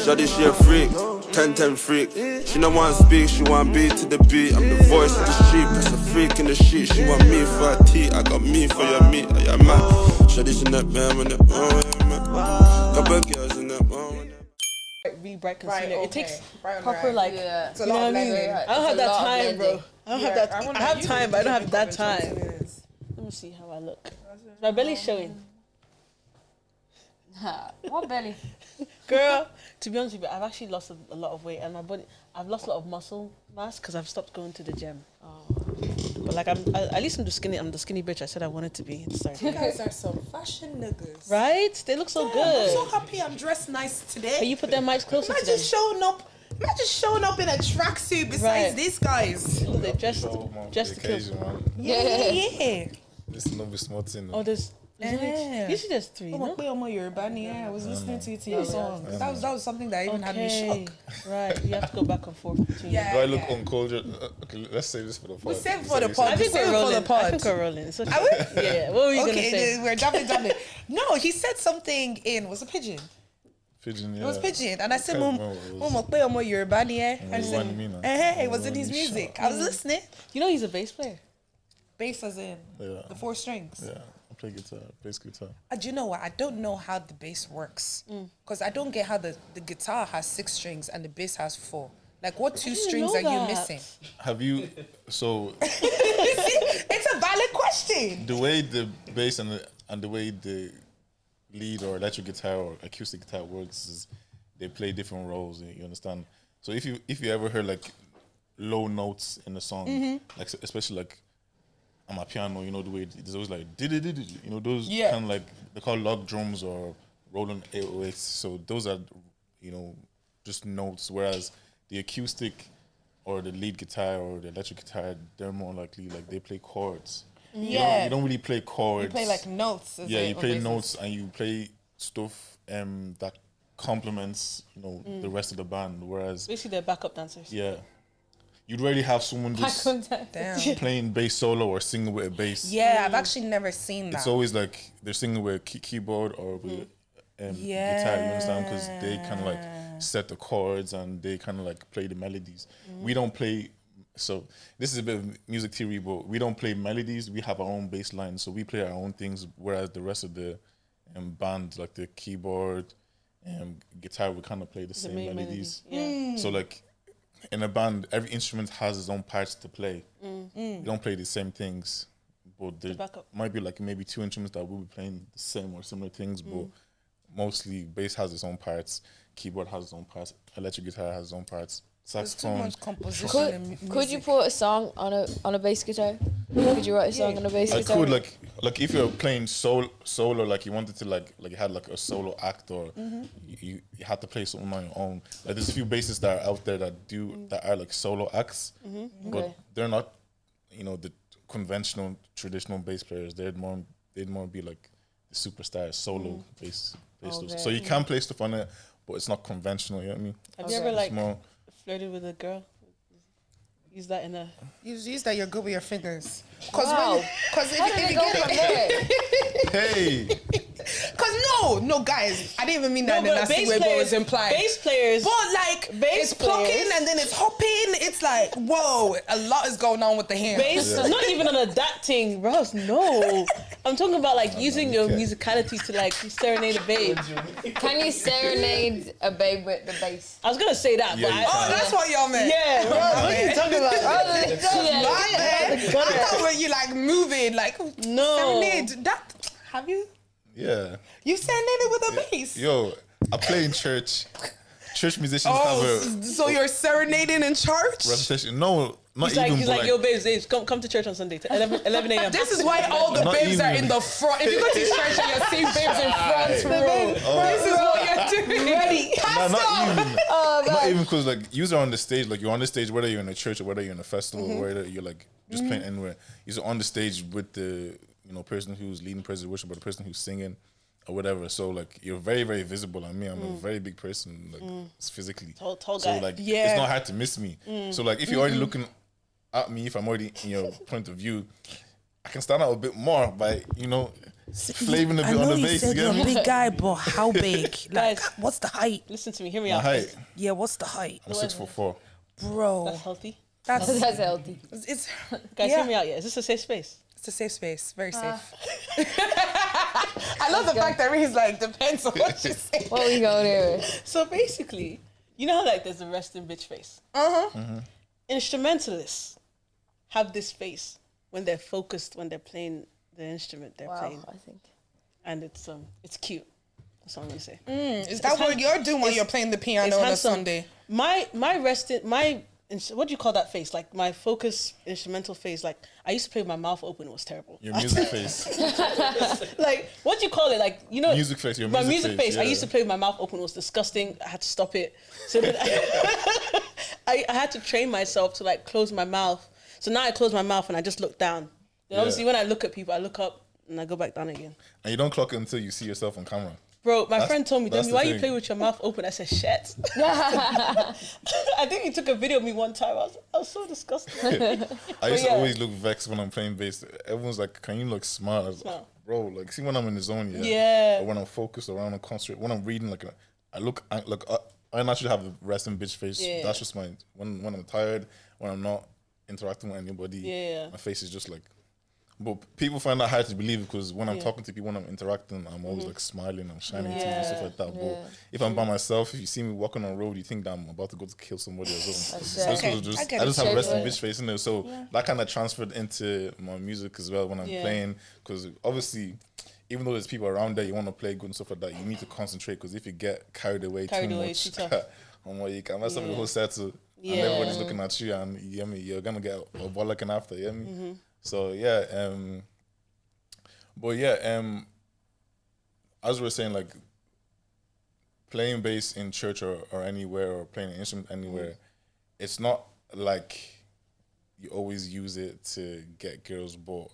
Shawty, she a freak, 10-10 freak. She don't want to speak, she want beat to the beat. I'm the voice of the street, plus a freak in the sheet. She want me for her tea, I got me for your meat. Oh, yeah, man. Shawty's in that man when it couple girls in that man. Bright concealer. Okay. It takes right proper like. Yeah. You know what I mean? I don't have that time, bro. I don't have that. I have time, but I don't have that time. Let me see how I look. My belly's showing. What belly? Girl, to be honest with you, I've actually lost a lot of weight, and my body, I've lost a lot of muscle mass because I've stopped going to the gym. But like at least I'm the skinny bitch I said I wanted to be. You guys are some fashion niggas. Right? They look so good. I'm so happy I'm dressed nice today. But you put their mics closer to them. Imagine showing up in a tracksuit besides these guys. They dressed to kill. Yeah. This is not be small thing. Oh, there's usually there's 3. No? I was listening to your song. That was something that even had me shocked. Right, you have to go back and forth between. Do I look uncultured? Okay, let's save this for the pod. We'll save it for the pod. I think we're rolling. It's okay. Yeah, what were you gonna say? We're jumping. No, he said something in, was a pigeon. Pigeon, yeah. It was pigeon. And I said, Momo, Yoruba, and he said, it was in his music. I was listening. You know he's a bass player. Bass as in the 4 strings. Yeah, I play guitar, bass guitar. Do you know what? I don't know how the bass works. Because I don't get how the guitar has 6 strings and the bass has 4. Like, what 2 strings are you missing? Have you, so... It's a valid question. The way the bass and the way the lead or electric guitar or acoustic guitar works is they play different roles, you understand? So if you ever heard like low notes in a song, like especially like on my piano, you know, the way there's always like you know, those kind of like they're called log drums or rolling 808s. So those are, you know, just notes, whereas the acoustic or the lead guitar or the electric guitar, they're more likely like they play chords. You don't really play chords. You play like notes. You play notes and you play stuff that complements, you know, the rest of the band. Whereas basically they're backup dancers. Yeah. You'd really have someone just playing bass solo or singing with a bass. Yeah, I've actually never seen that. It's always like they're singing with a keyboard or with guitar, you understand? Because they kind of like set the chords and they kind of like play the melodies. We don't play, so this is a bit of music theory, but we don't play melodies. We have our own bass line, so we play our own things, whereas the rest of the band, like the keyboard and guitar, we kind of play the same melodies. So like, in a band, every instrument has its own parts to play. You don't play the same things, but there might be like maybe 2 instruments that will be playing the same or similar things, but mostly bass has its own parts, keyboard has its own parts, electric guitar has its own parts, saxophone. There's too much composition in music. Could you put a song on a bass guitar? Could you write a song on a bass guitar? I could, like if you're playing solo, like you wanted to like you had like a solo act or you had to play something on your own. Like there's a few bassists that are out there that are like solo acts, but they're not, you know, the conventional traditional bass players. They'd more be like the superstar solo bass stuff. So you can play stuff on it, but it's not conventional. You know what I mean? Have you ever like flirted with a girl? Use that in a... Use that you're good with your fingers. Because if you get it... Hey! Because no, guys, I didn't even mean that in a nasty way, but it was implied. Bass players... But like, it's plucking and then it's hopping. It's like, whoa, a lot is going on with the hands. Bass, not even on a that thing, Ross, no. I'm talking about like using your musicality to like serenade a babe. Can you serenade a babe with the bass? I was going to say that, but... that's what y'all meant. Yeah, Ross, what are you talking about? I thought you like moving, like serenade. That have you? Yeah. You serenaded with a bass. Yo, I play in church. Church musicians have a... So you're serenading in church? Reputation. No, not even. He's like, yo, babes, come to church on Sunday, 11 a.m. This is why all the babes are in the front. If you go to church and you're seeing babes in front row, this is what you're doing. Ready? Not even because like you're on the stage, like you're on the stage whether you're in a church or whether you're in a festival or whether you're like just playing anywhere. You're on the stage with the person who's leading praise and worship or the person who's singing or whatever. So like you're very, very visible. I mean, I'm a very big person, like physically. Tall guy. So like it's not hard to miss me. So like if you're already looking at me, if I'm already in your point of view, I can stand out a bit more by, flaving a bit I on know the you bass. said You you're get a me? big guy, but how big? Like, Guys. what's the height? Listen to me. Hear me My out. height, Yeah, what's the height? I'm 6'4". Bro, That's healthy. that's That's healthy. it's Guys, yeah. hear me out. Yeah, is this a safe space? It's a safe space, very safe. I love the fact that he's like depends on what you say. What we going here with? So basically, you know how like there's a resting bitch face. Instrumentalists have this face when they're focused, when they're playing the instrument they're Wow, playing, I think. and it's cute. That's what I'm gonna say. Is that what you're doing when you're playing the piano It's on a handsome. Sunday? My what do you call that face? Like my focus instrumental face. Like I used to play with my mouth open. It was terrible. Your music face. Like what do you call it? Like you know, Music face, your my music music face. I yeah. used to play with my mouth open. It was disgusting. I had to stop it. So then I had to train myself to like close my mouth. So now I close my mouth and I just look down. Then obviously when I look at people, I look up and I go back down again. And you don't clock it until you see yourself on camera. Bro, my friend told me, that's Demi, the why you thing. play with your mouth open? I said, shit. I think he took a video of me one time. I was so disgusted. I used to yeah. always look vexed when I'm playing bass. Everyone's like, "Can you look smart?" I was like, Smart. bro, like, see when I'm in the zone, yeah. Yeah. Or when I'm focused, or when I'm concentrating, when I'm reading, like, I naturally have the resting bitch face. Yeah. That's just my when I'm tired, when I'm not interacting with anybody. Yeah. My face is just like. But people find that hard to believe because when I'm talking to people, when I'm interacting, I'm always like smiling, I'm shining teeth and stuff like that. But if I'm by myself, if you see me walking on the road, you think that I'm about to go to kill somebody or something. That's So it. it's 'cause I get I just have it. resting Yeah. bitch face in there. So that kind of transferred into my music as well when I'm playing. Because obviously, even though there's people around there, you want to play good and stuff like that, you need to concentrate because if you get carried away too much, too tough. you can mess up the whole set and everybody's looking at you and you get me, you're going to get a ball looking after, you get me? So yeah, but yeah, as we were saying, like playing bass in church or anywhere or playing an instrument anywhere, it's not like you always use it to get girls, but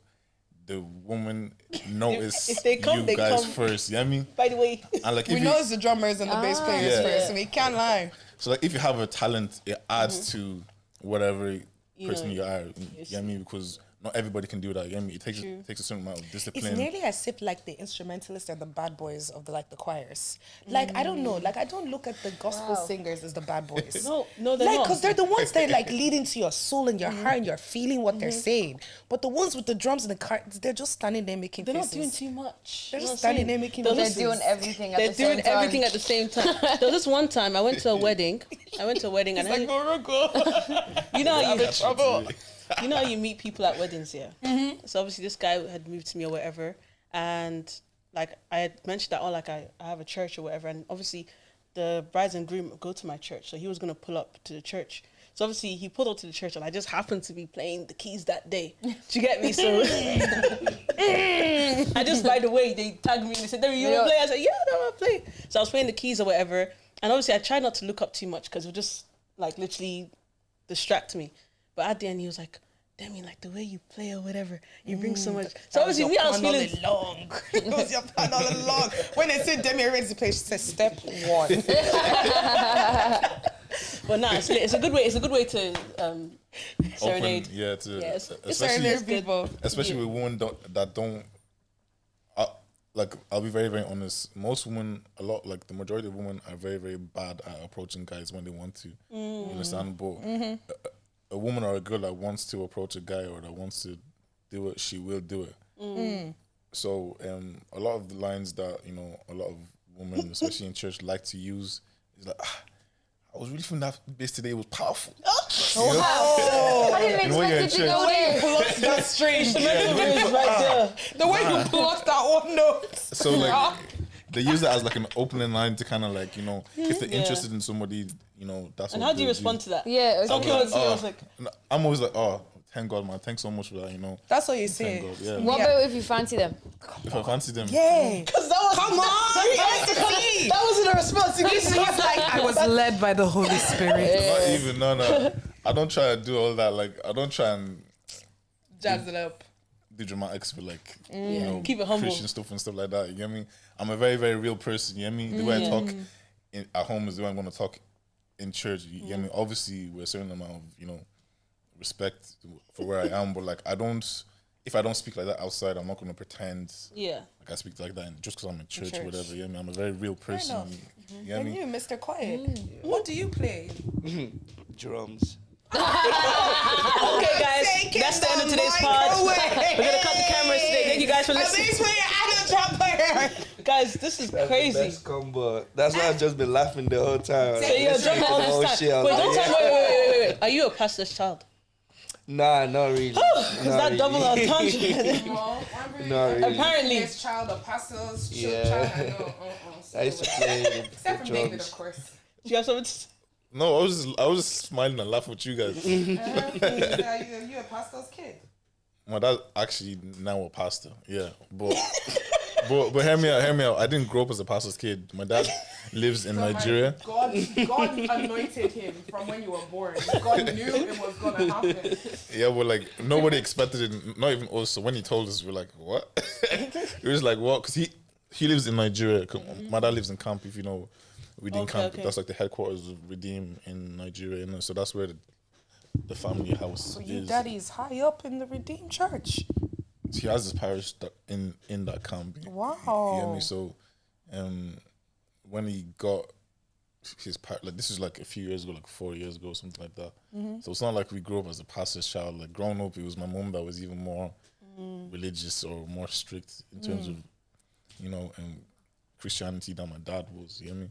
the woman notice if they come, you they guys come. first, you know what I mean? By the way, And like We if know you, it's the drummers and the bass players Yeah. first, and we can't lie. so like if you have a talent, it adds to whatever person know, you are. You know what I mean? Because not everybody can do that. You know what I mean? It takes a certain amount of discipline. It's nearly as if like the instrumentalists are the bad boys of the choirs. Like I don't know. Like I don't look at the gospel singers as the bad boys. no, they're Like, not. because they're the ones that like lead into your soul and your heart and you're feeling what they're saying. But the ones with the drums and the cards, they're just standing there making They're not faces. doing too much. They're You know just what I'm standing there saying? making They're They're faces. doing everything at They're the same doing time. everything at the same time. There was this one time I went to a wedding. And I, you know how you trouble. you know how you meet people at weddings, yeah. So obviously this guy had moved to me or whatever, and like I had mentioned that like I have a church or whatever, and obviously the brides and groom go to my church, so he was gonna pull up to the church. So obviously he pulled up to the church, and I just happened to be playing the keys that day. Do you get me? So I just, by the way, they tagged me and they said, "There you wanna play?" I said, "Yeah, I wanna play." So I was playing the keys or whatever, and obviously I tried not to look up too much because it would just like literally distract me. But at the end, he was like, Demi, like the way you play or whatever, you bring so much. So obviously, me, I was feeling long. It was your plan all along. When they said Demi ready to play, she said step one. But nah, it's a good way. It's a good way to serenade. Open, yeah, to Yes. especially Serenade people. especially with women that don't. Like I'll be very honest. Most women, the majority of women are very bad at approaching guys when they want to. You understand? But a woman or a girl that wants to approach a guy or that wants to do it, she will do it. So a lot of the lines that a lot of women, especially in church, like to use is like, I was really feeling that bass today. It was powerful. I didn't when you're in expect it to church. go there. Pull up that string. Right there. The way you pull off that one note. So like they use that as like an opening line to kind of like if they're interested in somebody, that's. And what how do you they'll respond to that? Yeah, it's Okay, okay. I was like, I'm always like, oh, thank God, man. Thanks so much for that. That's what you Thank say. God. Yeah. What about if you fancy them? If I fancy them, Yeah. because that was Come on. that wasn't a response. He's like, I was led by the Holy Spirit. not even no. I don't try to do all that. Like I don't try and Jazz it up. do dramatics for like Keep it humble. Christian stuff and stuff like that. You get me? I'm a very real person. You get me? The way I talk at home is the way I'm going to talk in church. You get me? Obviously, with a certain amount of respect for where I am, but like I don't if I don't speak like that outside, I'm not gonna pretend Yeah. like I speak like that just because I'm in church or whatever. Yeah, I'm a very real person. enough. You know what I And mean? you, Mr. Quiet, what do you play? Drums. Okay, guys, that's the end of today's pod. We're gonna cut the cameras today. Thank you guys for listening. Guys, this is crazy. Best combo. That's why I've just been laughing the whole time. So you're drunk all Oh, this shit, I time. was Wait, don't like, tell me. Wait. Are you a pastor's child? Nah, not really. Is Not that really. double entendre? Not really. Apparently. Best child of pastors, Yeah. child, I know. I used to play the Except from David, drums. of course. Do you have something to say? No, I was just smiling and laughing with you guys. Are you a pastor's kid? My dad actually now a pastor. Yeah, but hear me out. I didn't grow up as a pastor's kid. My dad lives in Nigeria. God anointed him from when you were born. God knew it was gonna happen. Yeah, but like nobody expected it. Not even us. So when he told us, we're like, what? It was like, what? Because he lives in Nigeria. My dad lives in camp. If you know, Redeem camp. Okay. That's like the headquarters of Redeem in Nigeria. You know, so that's where the family house So your is. daddy is high up in the Redeemed Church. He has his parish in that camp. Wow. You hear me? So, when he got his like this is like a few years ago, like 4 years ago, something like that. So it's not like we grew up as a pastor's child. Like growing up, it was my mom that was even more religious or more strict in terms of, you know, Christianity than my dad was. You hear me?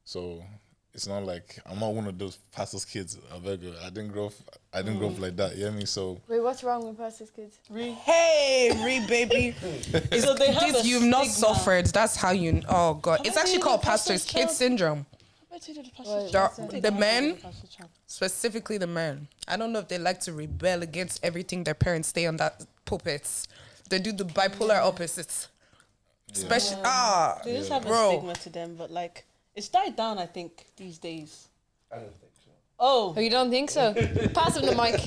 So it's not like I'm not one of those pastor's kids. I didn't grow up like that. You hear me? So Wait, what's wrong with pastor's kids? Hey, baby. So they have a You've not stigma. suffered. That's how you. Oh God, it's I actually dated called a pastor's pastor's kid child? syndrome. I dated a pastor's The- child. the men- Pastor's child. Specifically the men. I don't know if they like to rebel against everything their parents say on that pulpits. They do the bipolar opposites. Especially They just have a bro. stigma to them, but like it's died down. I think these days. I don't think so. Oh, Oh, you don't think so? Pass him the mic.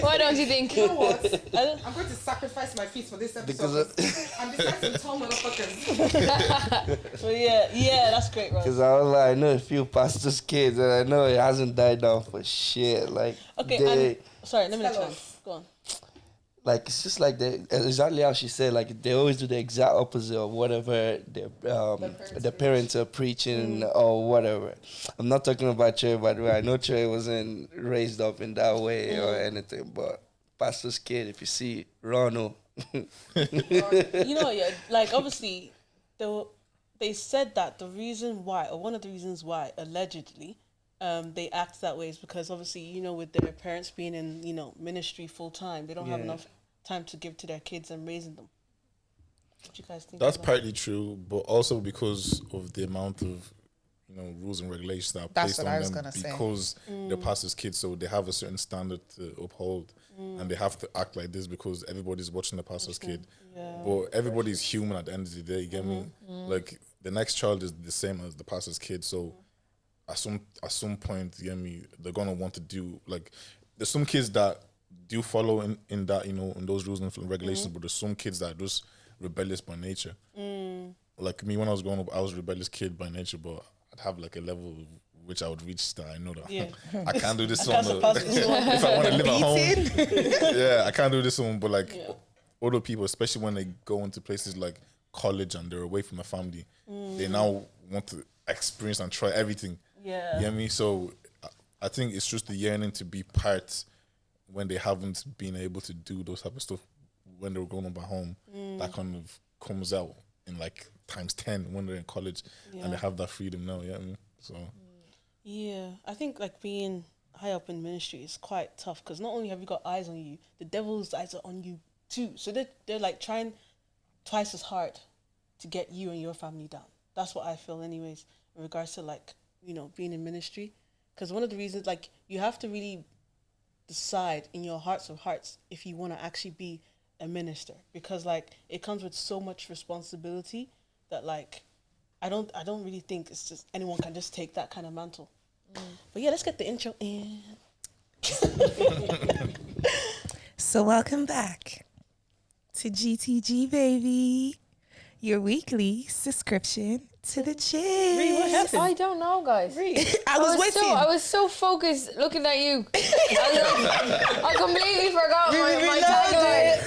Why don't you think? You know what? I'm going to sacrifice my feet for this episode. Because I'm deciding to tell motherfuckers. but yeah, that's great, Ross. I was like, I know a few pastors' kids, and I know it hasn't died down for shit. Like, Okay, they, sorry, let me let you Tell on. us. Go on. like it's just like exactly how she said. Like they always do the exact opposite of whatever the parents are preaching or whatever. I'm not talking about Trey, by the way. I know Trey wasn't raised up in that way or anything, but pastor's kid, if you see Ronald, You know, yeah, like obviously, they said that the reason why, or one of the reasons why, allegedly, they act that way is because obviously, you know, with their parents being in, you know, ministry full time, they don't have Yeah. enough time to give to their kids and raising them. What do you guys think? that's about that? partly true, but also because of the amount of, you know, rules and regulations that are That's placed what on I was them gonna say. because they're pastors' kids, so they have a certain standard to uphold, and they have to act like this because everybody's watching the pastor's kid. But everybody's human at the end of the day. You get me? Like the next child is the same as the pastor's kid, so at some point, you get me? They're gonna want to do like there's some kids that do follow in that, you know, in those rules and regulations, but there's some kids that are just rebellious by nature. Like me, when I was growing up, I was a rebellious kid by nature, but I'd have like a level which I would reach that I know that Yeah. I can't do this one. can't surpass this one. If I want to live at home, yeah, I can't do this one. But like other people, especially when they go into places like college and they're away from the family, they now want to experience and try everything. Yeah. You get me? So I think it's just the yearning to be part when they haven't been able to do those type of stuff when they were growing up at home. That kind of comes out in like times 10 when they're in college and they have that freedom now. Yeah, so Yeah, I think like being high up in ministry is quite tough because not only have you got eyes on you, the devil's eyes are on you too. So they're like trying twice as hard to get you and your family down. That's what I feel, anyways, in regards to like, you know, being in ministry. Because one of the reasons, like, you have to really decide in your hearts of hearts if you want to actually be a minister, because like it comes with so much responsibility that like I don't really think it's just anyone can just take that kind of mantle. But yeah, let's get the intro in. So welcome back to GTG, baby. Your weekly subscription to the gym. What happened? I don't know, guys. I was waiting. I was so focused looking at you. I completely forgot my tagline.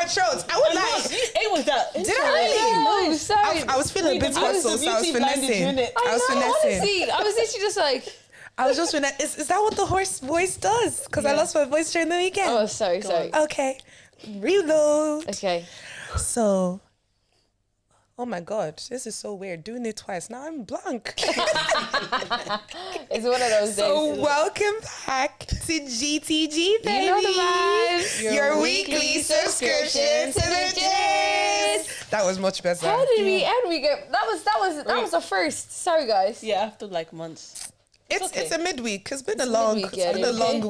throat. I would like. It was that. Did I really? No, sorry. I was feeling a bit hot, so I was finessing. I was finessing. Honestly, I was literally just like, I was just finessing. Is that what the horse voice does? Because I lost my voice during the weekend. oh, sorry. Okay. Reload. Okay. So, oh my God, this is so weird. Doing it twice. Now I'm blank. It's one of those So days. welcome back to GTG, baby. You know the vibes. Your weekly subscription to the gist. That was much better. How did we get? That was a first. Sorry, guys. Yeah, after like months. It's a midweek. It's been a long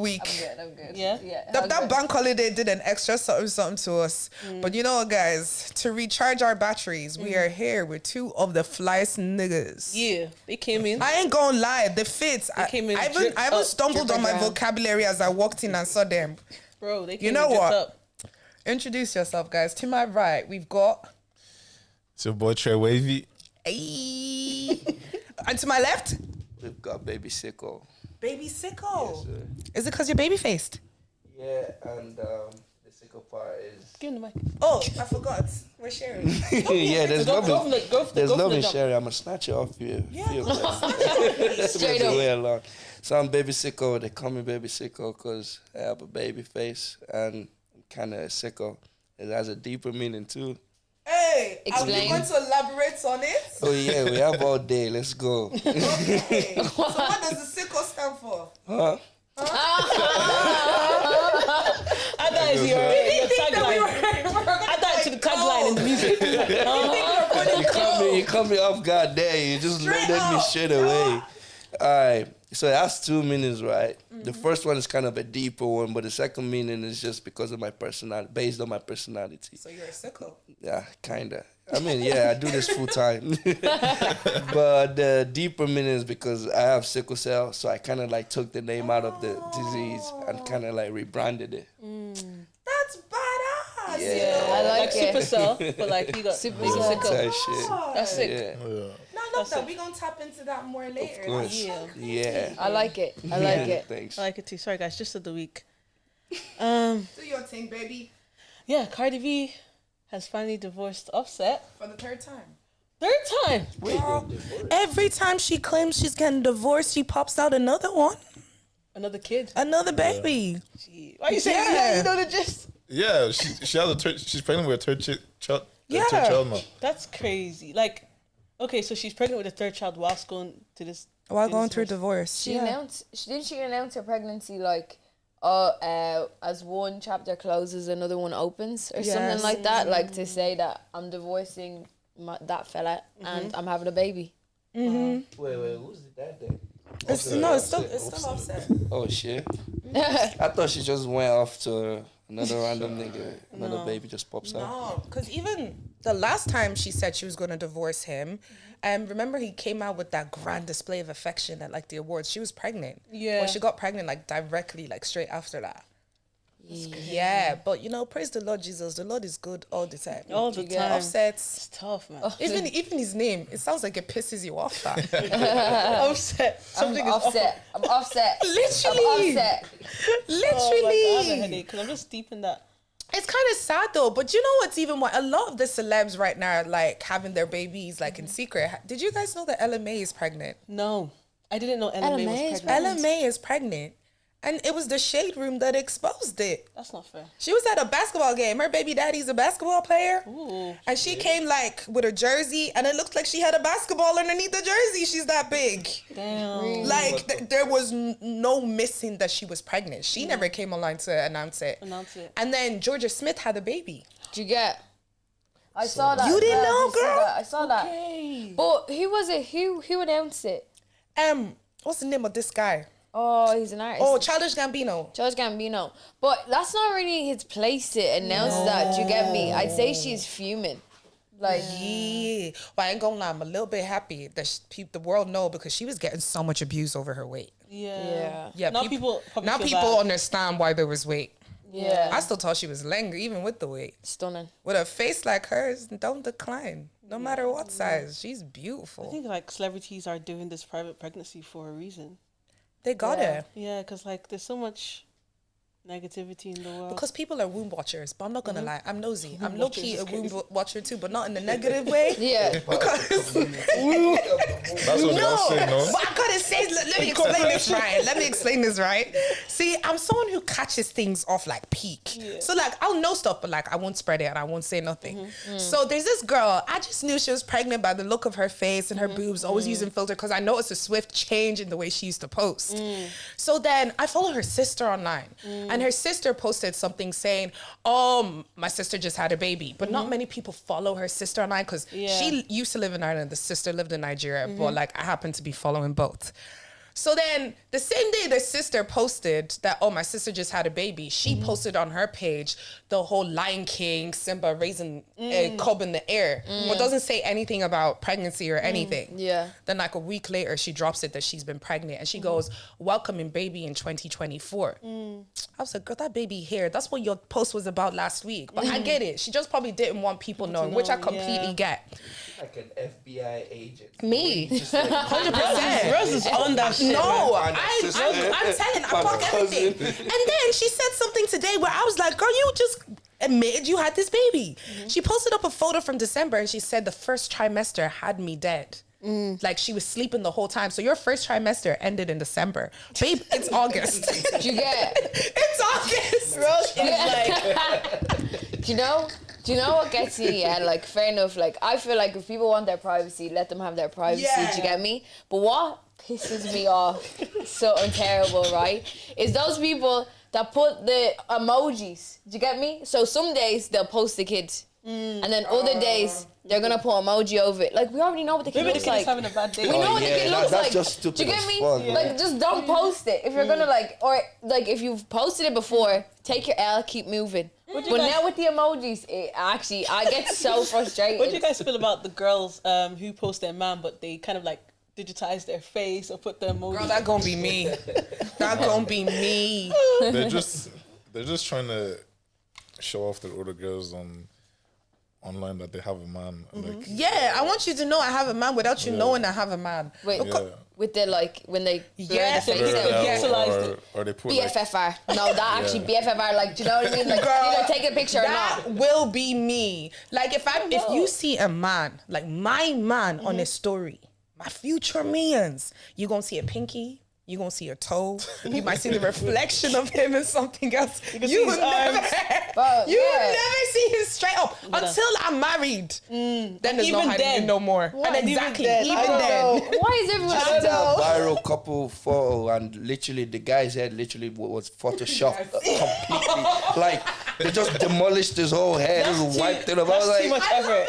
week. I'm good. Yeah? That bank holiday did an extra something to us. But you know what, guys? To recharge our batteries, we are here with two of the flyest niggas. Yeah, they came in. I ain't gonna lie, the fits. I came in even stumbled on my vocabulary as I walked in and saw them. Bro, they came You know in dripped what? up. Introduce yourself, guys. To my right, we've got It's your boy Trey Wavey. and to my left, We've got baby Sicko. baby Sicko. Yes, sir. Is it because you're baby faced? Yeah, and the Sicko part is. Give him the mic. Oh, I forgot. We're sharing. Yeah, there's Go nothing. from the There's go from nothing the jump. sharing. I'm gonna snatch it off you. Straight up. Way along. So I'm baby Sicko. They call me baby Sicko because I have a baby face and I'm kind of sicko. It has a deeper meaning too. Hey, are we Explain. going to elaborate on it? Oh yeah, we have all day. Let's go. Okay. So what does the Sicko stand for? Huh? I thought it's your tagline. I thought it's the tagline in the music. You caught me off guard there. You just loaded me straight away. All right. So that's 2 meanings, right? The first one is kind of a deeper one, but the second meaning is just because of my personality, based on my personality. So you're a Sicko. Yeah, kinda. I mean, yeah, I do this full time. But the deeper meaning is because I have sickle cell, so I kind of like took the name out of the disease and kind of like rebranded it. That's badass. Yeah. I like Super it. cell, but like you got Super big cell. sickle. That shit. That's sick. Yeah. Oh, yeah. No, I love that. We're going to tap into that more later. Of course. Yeah. Yeah. I like it. I like it. Thanks. I like it too. Sorry guys, just of the week. Do your thing, baby. Yeah, Cardi B has finally divorced Offset. For the third time. Third time. Girl, every time she claims she's getting divorced, she pops out another one. Another kid. Another baby. Gee, why you saying Yeah. yeah? You know the gist. Yeah, she has a third. She's pregnant with a third child. Yeah. Third child now. That's crazy. Like, okay, so she's pregnant with a third child whilst going to this. While to going this through divorce. divorce. Didn't she announce her pregnancy like, as one chapter closes, another one opens, or Yes. something like that, like to say that I'm divorcing that fella and I'm having a baby. Wait, who's that then? It's still Offset. Oh shit. I thought she just went off to another random nigga. Another baby just pops out. No, because even the last time she said she was going to divorce him, remember he came out with that grand display of affection at like the awards. She was pregnant. Yeah. Well, she got pregnant like directly, like straight after that. Yeah, but you know, praise the Lord Jesus. The Lord is good all the time. All the time. Offsets. It's tough, man. Even his name, it sounds like it pisses you off. Fam. Offset. Something is Offset. I'm offset. Literally. I'm offset. Literally. I have a headache because I'm just deep in that. It's kind of sad though, but you know what's even what a lot of the celebs right now are like having their babies like in secret. Did you guys know that Ella May is pregnant? No, I didn't know Ella May May was is pregnant. Ella May is pregnant. And it was the Shade Room that exposed it. That's not fair. She was at a basketball game. Her baby daddy's a basketball player. Ooh. And she came like with a jersey and it looked like she had a basketball underneath the jersey. She's that big. Damn. Like there was no missing that she was pregnant. She never came online to announce it. And then Georgia Smith had a baby. Do you get? I saw that. You didn't Yeah, know, I saw girl? that. I saw that. But who was it? Who announced it? What's the name of this guy? Oh, he's an artist. Oh, Childish Gambino. Charles Gambino. But that's not really his place to announce that. Do you get me? I'd say she's fuming. Like, Yeah. But I ain't gonna lie, I'm a little bit happy that the world know because she was getting so much abuse over her weight. Yeah. Yeah. Now people probably now feel people bad. understand why there was weight. yeah. I still thought she was longer even with the weight. Stunning. With a face like hers, don't decline. No matter what size. She's I beautiful. think like celebrities are doing this private pregnancy for a reason. They got her. Yeah, because like there's so much Negativity in the world. Because people are womb watchers, but I'm not gonna lie, I'm nosy. I'm low key a womb watcher too, but not in a negative way. Yeah. Because That's what they're saying, no? but I gotta say, let me explain this right. Let me explain this right. See, I'm someone who catches things off like peak. Yeah. So like I'll know stuff, but like I won't spread it and I won't say nothing. So there's this girl, I just knew she was pregnant by the look of her face and her boobs, always using filter because I noticed a swift change in the way she used to post. So then I follow her sister online. And her sister posted something saying, oh, my sister just had a baby. But not many people follow her sister online because she used to live in Ireland. The sister lived in Nigeria. But like I happen to be following both. So then the same day the sister posted that, oh, my sister just had a baby, she posted on her page the whole Lion King, Simba raising a cub in the air. But doesn't say anything about pregnancy or anything. Yeah. Then like a week later, she drops it that she's been pregnant. And she goes, welcoming baby in 2024. I was like, girl, that baby here, that's what your post was about last week. But I get it. She just probably didn't want people knowing, which I completely get. Like an FBI agent. Me. Just like, 100%. Rose is on that shit. No, man. I'm telling, I fuck everything. And then she said something today where I was like, girl, you just admitted you had this baby. She posted up a photo from December and she said the first trimester had me dead. Like she was sleeping the whole time. So your first trimester ended in December. Babe, it's August. Do you get? It's August. Rose is like, Do you know what gets me? Yeah, like fair enough. Like I feel like if people want their privacy, let them have their privacy. Yeah. Do you get me? But what pisses me off so terrible, right? Is those people that put the emojis. Do you get me? So some days they'll post the kids. And then other days they're gonna put emoji over it. Like we already know what the kid maybe the looks kid like. is having a bad day. We know what the kid looks that's like. just stupid. Do you get as me? fuck, man. Like just don't post it if you're gonna like, or like if you've posted it before, take your L, keep moving. But now with the emojis, I get so frustrated. What do you guys feel about the girls who post their man, but they kind of like digitize their face or put the emoji? Girl, that gonna be me. That gonna be me. They're just trying to show off the other girls online that they have a man. Like, Yeah, I want you to know I have a man without you knowing I have a man. Wait, with the like when they blur Yeah, the they face blur out. it out. or they put like, BFFR. No, that actually BFFR. Like, do you know what I mean? Like, Girl, either take a picture or That not. will be me. Like if you see a man, like my man on a story, my future mans, you gonna see a pinky, you gonna see a toe, you might see the reflection of him in something else. You will never, Bro, you will yeah. never see him straight up until I'm married. Then there's no Even hiding then. it no more. What? And Even exactly, then. even I don't then. Why is everyone Just acting? a viral couple photo and literally the guy's head literally was photoshopped completely. Like they just demolished his whole head, just wiped it up. I was That's too like, much effort.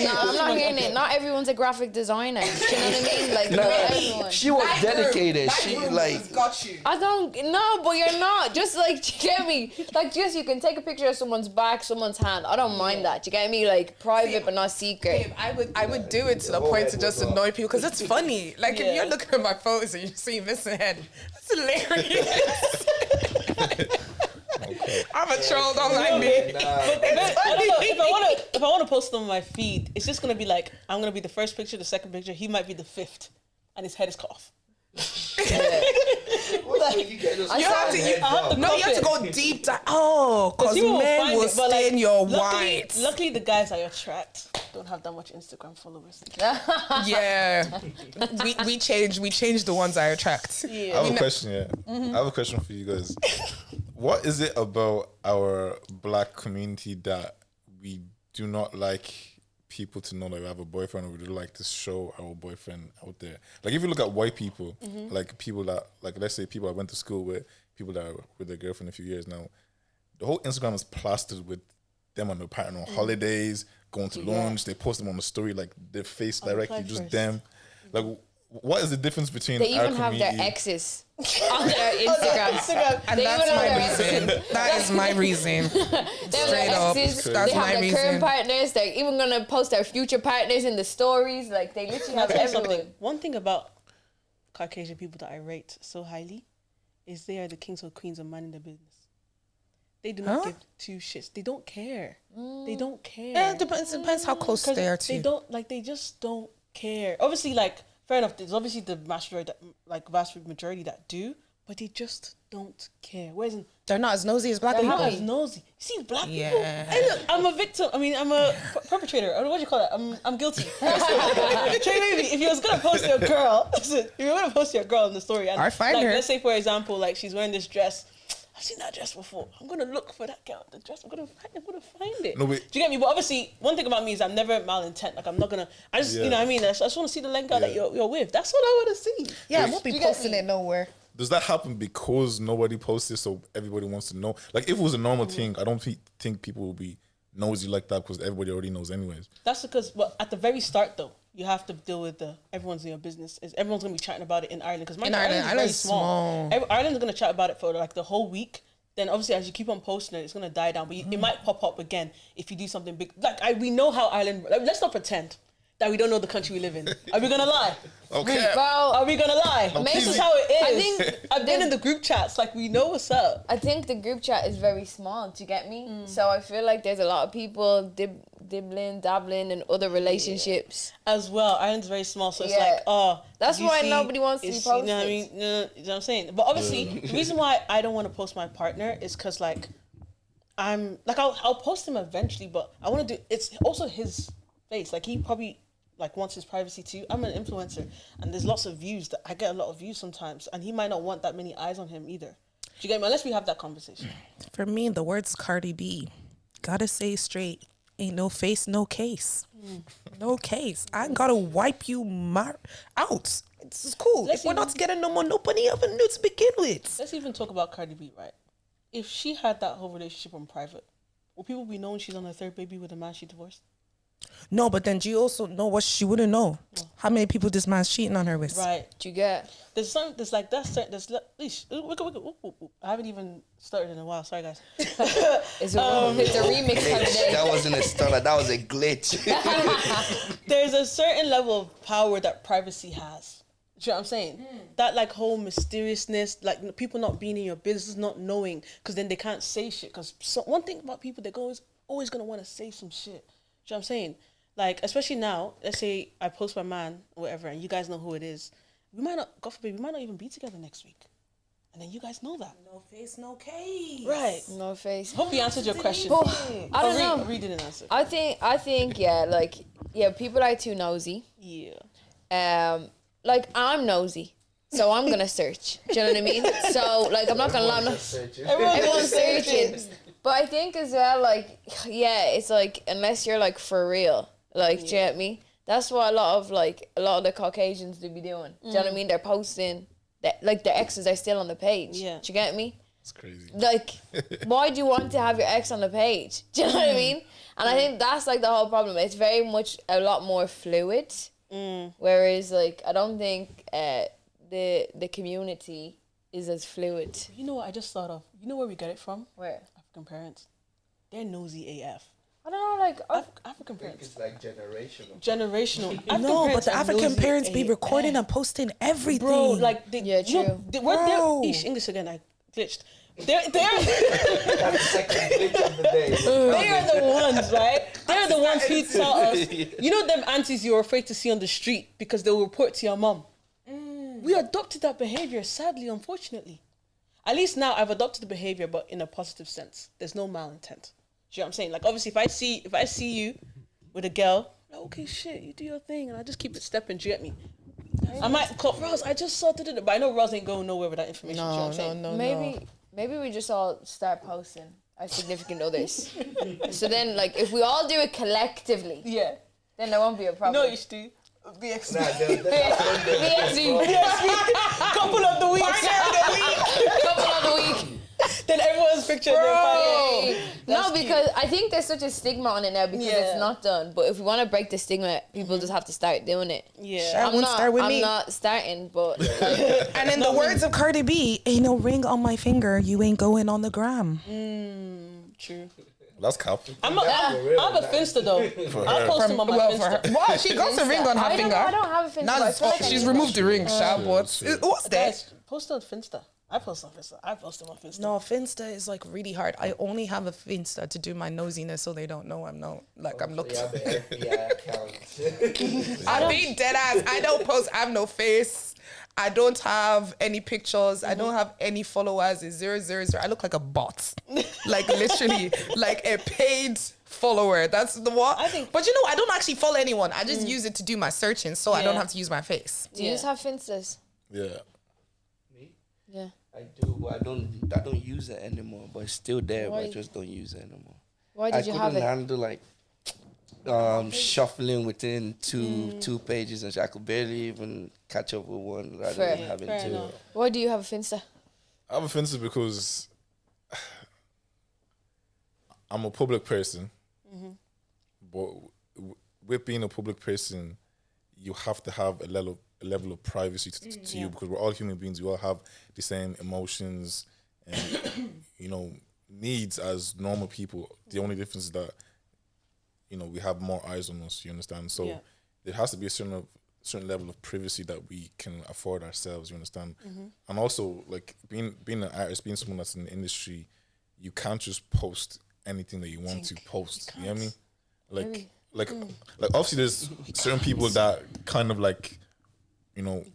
No, I'm not hearing it. Not everyone's a graphic designer. Do you know what I mean? Like, not everyone. she was dedicated. She like got you. I don't know, but you're not. Just like, do you get me? Like, just you can take a picture of someone's back, someone's hand. I don't mind that. Do you get me? Like, private but not secret. Babe, I would do it to the point to just annoy people because it's funny. Like Yeah. if you're looking at my photos and you see missing head, that's hilarious. I'm a troll, don't like me. I don't know, if I want to post on my feed, it's just gonna be like I'm gonna be the first picture, the second picture. He might be the fifth, and his head is cut off. You have to go deep dive. Oh, because People will men find will it, but, stain like, your luckily, whites. luckily, the guys I attract don't have that much Instagram followers. Yeah, we change the ones I attract. I have a question, I have a question for you guys. What is it about our black community that we do not like people to know that we have a boyfriend, or we do like to show our boyfriend out there? Like if you look at white people, like people that, like let's say people I went to school with, people that are with their girlfriend a few years now, the whole Instagram is plastered with them and their partner on holidays, going to lunch, they post them on the story, like their face directly, just first. them. Like what is the difference between They our even have community? their exes on their Instagram. And They that's even my have their- reason. That is my reason. They have Straight their up. exes, That's they have my their reason. current partners. They're even gonna post their future partners in the stories. Like they literally I'll have tell you everyone. something. One thing about Caucasian people that I rate so highly is they are the kings or queens of minding their business. They do not give two shits. They don't care. They don't care. Yeah, it depends how close they are to They you. don't like. They just don't care. Obviously, like fair enough. There's obviously the vast majority that do, but they just don't care. Whereas They're not as nosy as black they're people. not as nosy. You see, black people. Yeah. Hey, look, I'm a victim. I mean, I'm a perpetrator. I don't know what you call it. I'm guilty. Trey Wavey, if you was gonna post your girl, listen, if you're gonna post your girl in the story, and I find like, her. let's say for example, like she's wearing this dress. I've seen that dress before. I'm gonna look for that girl. The dress. I'm gonna find it. No, wait. Do you get me? But obviously, one thing about me is I'm never malintent. Like I'm not gonna. I just, you know what I mean. I just want to see the length girl that you're with. That's what I want to see. Yeah, I won't Do be you get posting me? it nowhere. Does that happen because nobody posts it, so everybody wants to know? Like, if it was a normal thing, I don't think people will be nosy like that because everybody already knows anyways. That's because, well, at the very start though, you have to deal with everyone's in your business. Everyone's gonna be chatting about it in Ireland because Ireland is very small. Ireland's gonna chat about it for like the whole week. Then obviously, as you keep on posting it, it's gonna die down. But it might pop up again if you do something big. Like we know how Ireland. Like, let's not pretend that we don't know the country we live in. Are we gonna lie? Okay. Well, Are we gonna lie? This is how it is. I think I've been in the group chats. Like we know what's up. I think the group chat is very small. Do you get me? So I feel like there's a lot of people dabbling in other relationships. As well, Ireland's very small, so it's Yeah. like, oh, That's did you why see? nobody wants to be It's- You know what I posted. mean? You know what I'm saying? But obviously, the reason why I don't want to post my partner is because like, I'll post him eventually, but I want to do. It's also his face. Like he probably like wants his privacy too. I'm an influencer, and there's lots of views. That I get a lot of views sometimes, and he might not want that many eyes on him either. Do you get me? Unless we have that conversation. For me, the words Cardi B, gotta say straight. Ain't no face, no case. No case. I ain't gotta wipe you out. It's cool. Let's If we're not even- together no more, nobody ever knew to begin with. Let's even talk about Cardi B, right? If she had that whole relationship on private, will people be knowing she's on her third baby with a man she divorced? No, but then do you also know what she wouldn't know? How many people this man's cheating on her with? Right. Do you get? There's some. There's like that's. There's. I haven't even started in a while. Sorry, guys. It's a remix kind of day. That wasn't a stutter. That was a glitch. There's a certain level of power that privacy has. Do you know what I'm saying? That like whole mysteriousness, like people not being in your business, not knowing, because then they can't say shit. Because one thing about people, they're always gonna want to say some shit. Do you know what I'm saying? Like, especially now, let's say I post my man or whatever, and you guys know who it is. We might not, God forbid, we might not even be together next week. And then you guys know that. No face, no case. Right. No face. Hope you answered your question. But I don't know. Read it and answer. I think, yeah, like, yeah, people are too nosy. Yeah. Like, I'm nosy. So I'm gonna search. Do you know what I mean? So, like, I'm not gonna lie. Everyone's searching. But I think as well, like, yeah, it's like, unless you're like for real, like, do you get me? That's what a lot of the Caucasians do be doing. Do you know what I mean? They're posting that, like, their exes are still on the page. Yeah. Do you get me? It's crazy. Like, why do you want to have your ex on the page? Do you know what I mean? And I think that's like the whole problem. It's very much a lot more fluid. Whereas, like, I don't think the community is as fluid. You know what I just thought of? You know where we get it from? Where? African parents. They're nosy AF. I don't know, like, African parents. It's like generational. Generational. No, but the are African nosy parents be AF. recording and posting everything. Bro, like they, Yeah, you know, true. they're Bro. English again. I glitched. They're That's the second glitch of the day. they are the ones, right? They're the ones who tell us. You know them aunties you're afraid to see on the street because they'll report to your mom. We adopted that behavior, sadly, unfortunately. At least now I've adopted the behavior, but in a positive sense. There's no malintent. Do you know what I'm saying? Like, obviously, if I see you with a girl, like, okay, shit, you do your thing, and I just keep it stepping. Do you get me? I might call Roz. I just saw it, but I know Roz ain't going nowhere with that information. do you know what I'm saying? Maybe we just all start posting our significant others. So then, like, if we all do it collectively, Yeah. then there won't be a problem. No, you do. BXB. Couple of the week. Couple of the week. Then everyone's picture. No, That's because I think there's such a stigma on it now because Yeah. it's not done. But if we want to break the stigma, people just have to start doing it. Yeah. I'm not starting, but like, And in the words of Cardi B, ain't no ring on my finger, you ain't going on the gram. True. That's cap. I have a Finsta though. I'll post them on my Finsta. Wow, she got a ring on her I finger. don't have a Finsta. but I feel like I She's need removed the ring, Shab. What's that? Guys, post on Finsta. I post on Finsta. I post them on Finsta. No, Finsta is like really hard. I only have a Finsta to do my nosiness so they don't know I'm looking. Yeah, the FBI account. I'm being dead ass. I don't post. I have no face. I don't have any pictures. I don't have any followers. It's 000. I look like a bot. Like literally, like a paid follower. That's the what. I think. But you know, I don't actually follow anyone. I just use it to do my searching, so I don't Yeah. have to use my face. Do you just have Finstas? Yeah. Me? Yeah. I do, but I don't use it anymore. But it's still there, but I Why? just don't use it anymore. Why did you have couldn't it? handle like shuffling within two pages, and I could barely even catch up with one rather Fair. than having Fair two. enough. Why do you have a Finsta? I have offensive because I'm a public person, but with being a public person, you have to have a level of privacy to you, because we're all human beings. We all have the same emotions and needs as normal people. The only difference is that we have more eyes on us. You understand? So Yeah. there has to be a certain level of privacy that we can afford ourselves. You understand? And also, like being an artist, being someone that's in the industry, you can't just post anything that you want to post. You know what I mean? Like obviously there's certain people that kind of like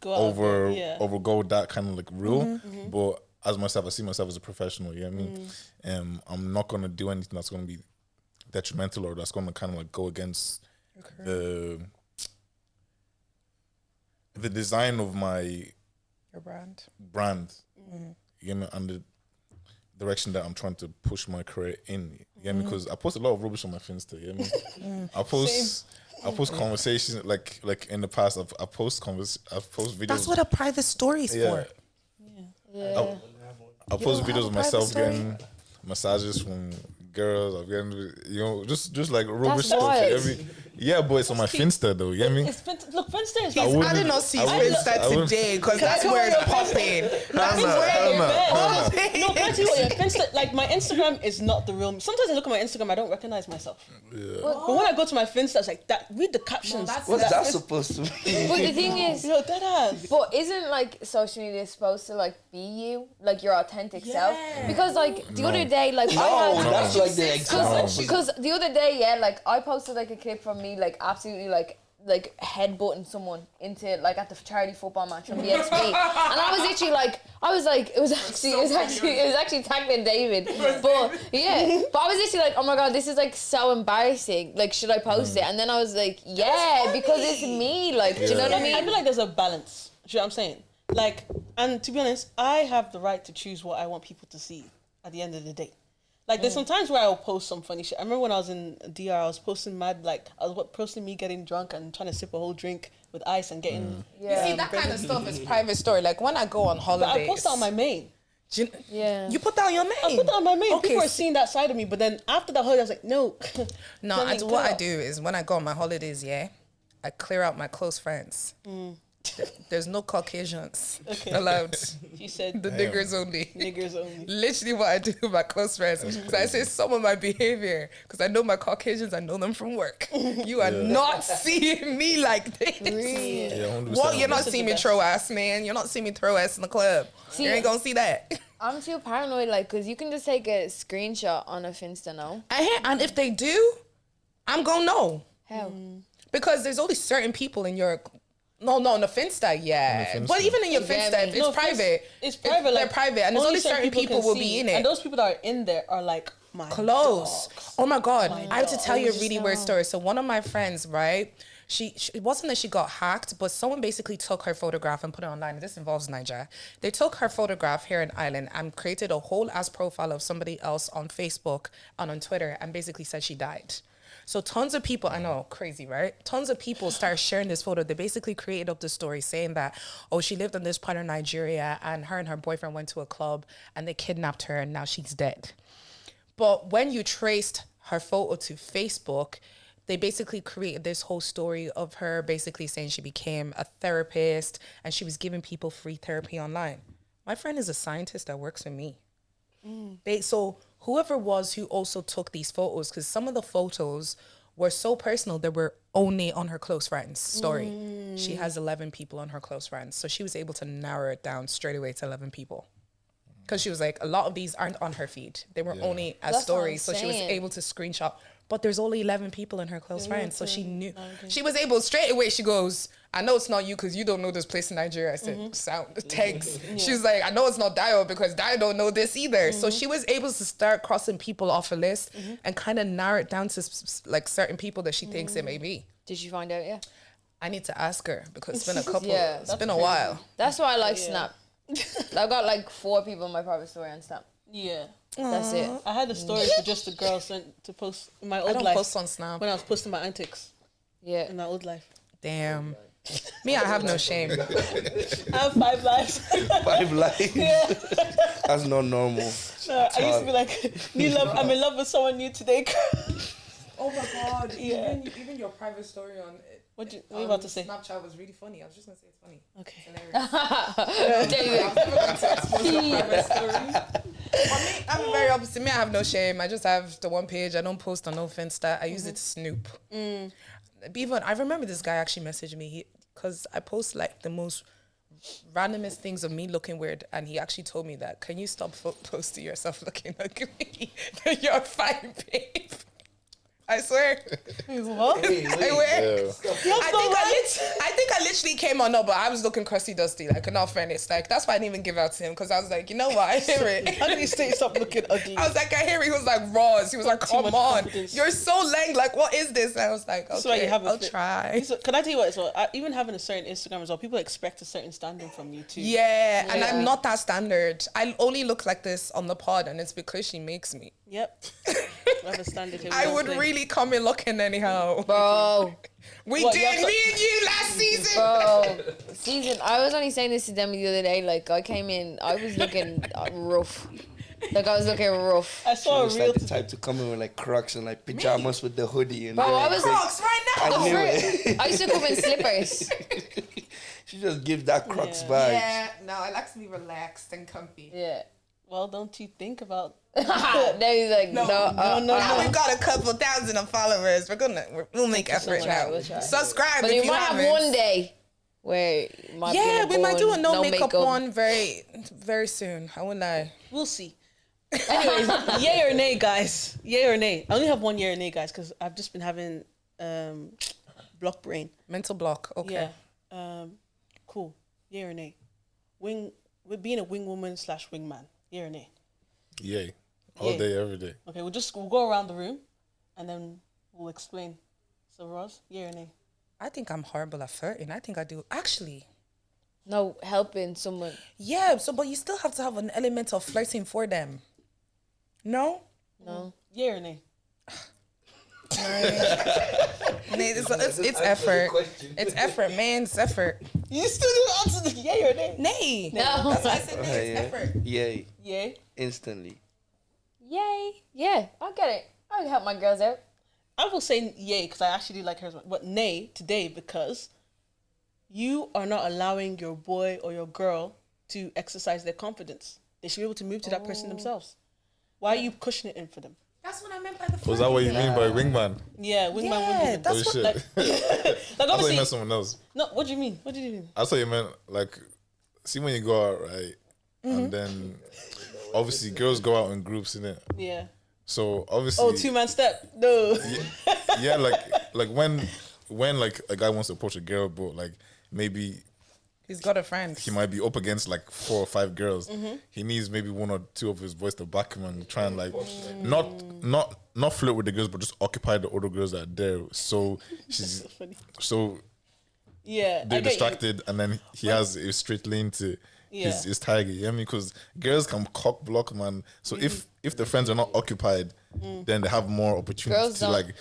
Go out there, yeah. overgo that kind of like rule. But as myself, I see myself as a professional. You know what I mean? I'm not gonna do anything that's gonna be detrimental or that's gonna kind of like go against the design of my Your brand. brand. You know what I mean? And the direction that I'm trying to push my career in. You know what I mean? Because I post a lot of rubbish on my Finsta. You know what I mean? I post conversations like in the past. I've post videos. That's what a private story is for. Yeah. I post don't have videos a of private myself story? getting massages from girls. I'm getting just like rubbish That's stuff. wild. But it's on my Finsta though. You know what I mean? It's look, Finsta is. I wouldn't- did not see I wouldn't- Finsta I wouldn't- today because that's where it's popping. That's where No, but I tell you what, yeah, Finsta, like my Instagram is not the real me. Sometimes I look at my Instagram, I don't recognize myself. But when I go to my Finsta, it's like that. Read the captions. What's that supposed to mean? But the thing is, Yo, that ass. but isn't like social media supposed to like be you, like your authentic self? Because like the other day, like I No, had, that's like the example. because the other day, yeah, like I posted like a clip from me, like absolutely like headbutting someone into like at the charity football match on BXB, and I was literally it was actually tagging David, but yeah, but I was literally like, oh my god, this is like so embarrassing. Like, should I post it? And then I was like, yeah, because it's me. Like, do you know what I I mean? feel like there's a balance. Do you know what I'm saying? Like, and to be honest, I have the right to choose what I want people to see at the end of the day. Like, there's some times where I'll post some funny shit. I remember when I was in DR, I was posting posting me getting drunk and trying to sip a whole drink with ice and getting... You see, that kind of stuff is private story. Like when I go on But holidays. I post that on my main. Yeah. You put that on your main? I put that on my main. Okay, People are seeing that side of me, but then after the holiday, I was like, no. No, what I do is when I go on my holidays, I clear out my close friends. There's no Caucasians allowed. She said, The niggers only. niggers only. Literally what I do with my close friends. Because I say some of my behavior. Because I know my Caucasians, I know them from work. You are not seeing me like this. Really? Yeah, 100%. What? You're not This is seeing the me best. throw ass, man. You're not seeing me throw ass in the club. See, you ain't gonna see that. I'm too paranoid, like, because you can just take a screenshot on a Finsta now. And if they do, I'm gonna know. How? Because there's only certain people in your... No, on the Finsta, yeah. On the Finsta. But even in your Yeah, Finsta, I mean, if it's private. It's private. They're Like, private, and there's only certain people can will see. be in it. And those people that are in there are like, my Close. dogs. Oh my God. I have to tell you a dogs. really weird story. So one of my friends, right? She it wasn't that she got hacked, but someone basically took her photograph and put it online. This involves Niger. They took her photograph here in Ireland and created a whole ass profile of somebody else on Facebook and on Twitter and basically said she died. So tons of people, I know, crazy, right? Tons of people started sharing this photo. They basically created up the story saying that, oh, she lived in this part of Nigeria and her and her boyfriend went to a club and they kidnapped her and now she's dead. But when you traced her photo to Facebook, they basically created this whole story of her basically saying she became a therapist and she was giving people free therapy online. My friend is a scientist that works with me. So whoever was who also took these photos, because some of the photos were so personal, they were only on her close friends story. She has 11 people on her close friends. So she was able to narrow it down straight away to 11 people. because she was like, a lot of these aren't on her feed. They were only as That's what I'm stories, so she was saying. able to screenshot. But there's only 11 people in her close friends, so she knew. She was able straight away. She goes, I know it's not you because you don't know this place in Nigeria. I said, sound tags. She was like, I know it's not Dio because Dio don't know this either. So she was able to start crossing people off a list and kind of narrow it down to like certain people that she thinks it may be. Did you find out? Yeah. I need to ask her because it's been a couple. Yeah, it's been a while. That's why I like Snap. I've got like 4 people in my private story on Snap. Yeah. That's it. I had a story for just a girl sent to post in my old I don't life. post on Snap. When I was posting my antics Yeah. in my old life. Damn. Me, I have no shame. I have 5 lives. 5 lives. That's not normal. No, I used to be like, I'm in love with someone new today. Oh my God. Yeah. Even your private story on What are you about to say? Snapchat was really funny. I was just going to say it's funny. Okay. There you go. I'm never going to expose your private story. For me, I'm very opposite. Me, I have no shame. I just have the one page. I don't post on no Finsta. I use it to snoop. Even I remember this guy actually messaged me because I post like the most randomest things of me looking weird, and he actually told me that, can you stop posting yourself looking ugly? You're fine, babe. I swear. What? Wait. I think I literally came on up, but I was looking crusty dusty, like in all fairness. Like that's why I didn't even give out to him because I was like, you know what, I hear it. How did you say stop looking ugly? I was like, I hear it. He was like, Roz. He was like, Too come much on. confidence. You're so lame. Like, what is this? And I was like, That's why you okay, have a I'll fit. try. So, can I tell you what? So even having a certain Instagram as well, people expect a certain standard from you too. Yeah, and Yeah. I'm not that standard. I only look like this on the pod, and it's because she makes me. Yep. We have a standard here. We I don't would play. really come in looking anyhow. Bro. We What, did, you have to- me and you last season. Season. I was only saying this to them the other day. Like, I came in, I was looking rough. Like, I was looking rough. I saw a She was real. like the type to come in with like Crocs and like pajamas with the hoodie and Bro, I was like, Crocs right now. I knew it. I used to come in slippers. She just gives that Crocs Yeah. vibe. Yeah, no, I like to be relaxed and comfy. Yeah. Well, don't you think about? Then he's like, no. Now we've got a couple thousand of followers. We'll make effort try, now. we'll try. Subscribe But if you you might have haven't. one day where you might be in Yeah, a we might do a bun, no makeup one very soon. I won't lie. We'll see. Anyways, yay or nay, guys? Yay or nay? I only have one yay or nay, guys, because I've just been having block brain. Mental block. Okay. Yeah. Cool. Yay or nay? We're being a wing woman / wing man. Yay or nay? Yay. All Yay. day, every day. Okay, we'll go around the room, and then we'll explain. So, Roz, yay or nay? I think I'm horrible at flirting. I think I do. Actually, No, helping someone. yeah. So, but you still have to have an element of flirting for them. No. No. Yay or nay? It's effort. It's effort, man. It's effort. You still didn't answer the yay or nay? Nay. No. That's why I said nay. It's Yeah. effort. Yay. Yay. Instantly. Yay. Yeah, I get it. I can help my girls out. I will say yay because I actually do like hers, but nay today because you are not allowing your boy or your girl to exercise their confidence. They should be able to move to that person themselves. Why are you pushing it in for them? That's what I meant by the. Was that what you mean by wingman? Yeah, wingman, Yeah, wingwoman. that's Oh what. shit. Like I thought you obviously, meant someone else. no. What do you mean? What did you mean? I thought you meant like, see when you go out, right? And then obviously girls go out in groups, innit? Yeah. So obviously, Oh, 2-man step. No. yeah, like when like a guy wants to approach a girl, but like maybe He's got a friend. he might be up against like 4 or 5 girls. He needs maybe 1 or 2 of his boys to back him and try and like not flirt with the girls, but just occupy the other girls that are there. So she's Funny. so Yeah. they're I get you. distracted, and then he has a straight lane to Yeah. his target. You know what I mean? Because girls can cock block, man. So if the friends are not occupied, then they have more opportunity Girls to don't- like.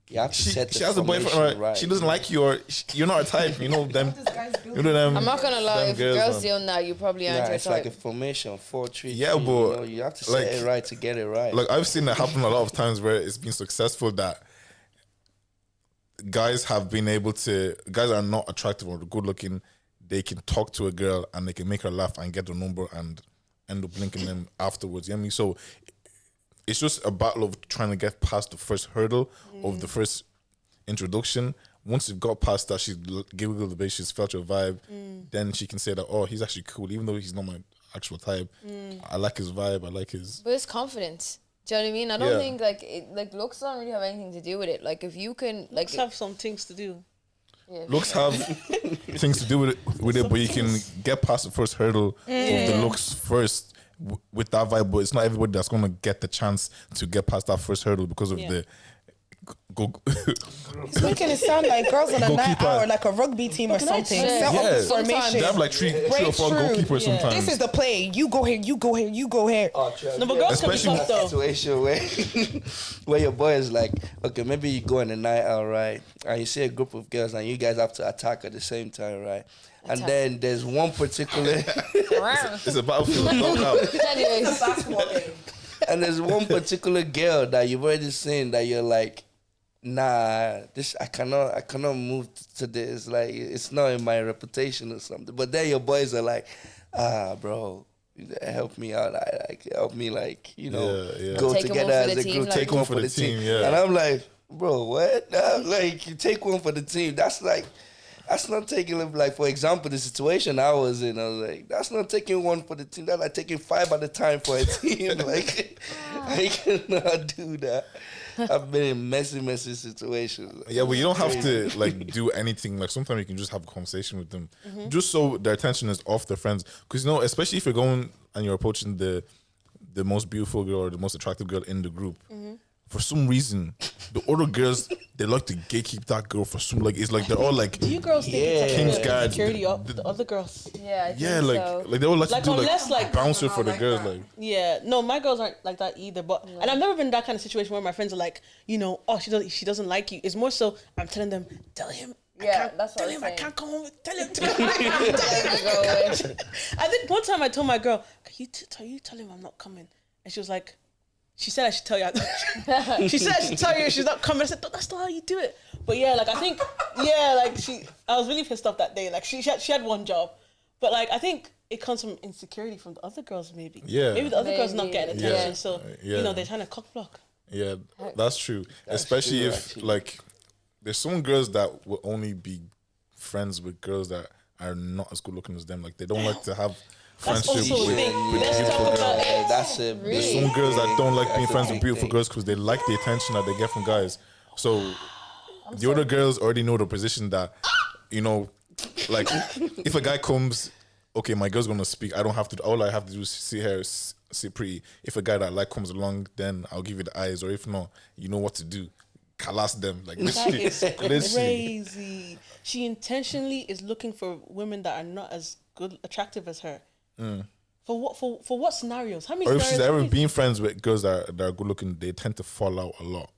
You have to She set the has a boyfriend, formation right? She doesn't like you, or you're not her type. You know them. You know them. I'm not gonna lie, them if girls man. doing that, you probably aren't Nah, your it's like type. a formation, 4-3. Yeah, you but, know, you have to set like- it right to get it right. Like I've seen that happen a lot of times where it's been successful that guys are not attractive or good looking, they can talk to a girl and they can make her laugh and get the number and end up linking them afterwards. You know what I mean? So it's just a battle of trying to get past the first hurdle of the first introduction. Once you've got past that, she's giggled a bit, she's felt your vibe, then she can say that, oh, he's actually cool, even though he's not my actual type. I like his vibe. I like his. But it's confidence. Do you know what I mean? I don't think like looks don't really have anything to do with it. Like if you can Looks have some things to do. yeah. Looks have things to do with it, but you can get past the first hurdle of the looks first with that vibe. But it's not everybody that's gonna get the chance to get past that first hurdle because of the go. It's making it sound like girls on a night Goalkeeper. out or like a rugby team or something. Set up Yeah. the formation. They have like three or four Breakthrough. goalkeepers sometimes. This is the play. You go here, you go here, you go here. Oh, true. No, but girls can be Especially- tough though. Situation where where your boy is like, okay, maybe you go on a night out, right? And you see a group of girls and you guys have to attack at the same time, right? And then there's one particular It's a battlefield. Knock out. Anyways, and there's one particular girl that you've already seen that you're like, nah, this I cannot move to this. Like it's not in my reputation or something. But then your boys are like, bro, help me out. Help me like, go Take together one for as the a team, group, like- take one for the team. yeah. And I'm like, bro, what? Like you take one for the team. That's not taking it. Like for example, the situation I was in, I was like, that's not taking one for the team. That's like taking 5 at a time for a team. Like I cannot do that. I've been in messy situations. Yeah, but you don't have to like do anything. Like sometimes you can just have a conversation with them, just so their attention is off their friends. Because especially if you're going and you're approaching the most beautiful girl or the most attractive girl in the group, for some reason, the other girls they like to gatekeep that girl for some it's like they're all like Do you girls think it's King's like Guard. security of the other girls? yeah, I think like so. they all like Like, to do unless, like- bouncer for the girls like. Yeah, no, my girls aren't like that either. But and I've never been in that kind of situation where my friends are like, oh, she doesn't like you. It's more so I'm telling them, tell him. Yeah, that's what tell I'm him I saying. can't come home. Tell him. Go away. I think one time I told my girl, can you tell him I'm not coming? And she was like, she said I should tell you. She said I should tell you she's not coming. I said, that's not how you do it. But yeah, like I think, I was really pissed off that day. Like she had one job, but like I think it comes from insecurity from the other girls maybe. Yeah. Maybe the other girls not getting Maybe. attention, Yeah. so Yeah. they're trying to cock block. Yeah, that's true. Especially true, if actually. like there's some girls that will only be friends with girls that are not as good looking as them. Like they don't like to have That's friendship also a with thing. with Let's beautiful talk girls. about it. That's it. There's some girls that don't like being That's a friends with big beautiful thing. girls because they like the attention that they get from guys. So the other girls already know the position that, like if a guy comes, okay, my girl's gonna speak. I don't have to. All I have to do is see her sit pretty. If a guy that I like comes along, then I'll give you the eyes. Or if not, you know what to do. Kalas them like That is literally. crazy. She intentionally is looking for women that are not as good, attractive as her. For what scenarios? How many Or if scenarios? she's have ever you- been friends with girls that are good looking, they tend to fall out a lot.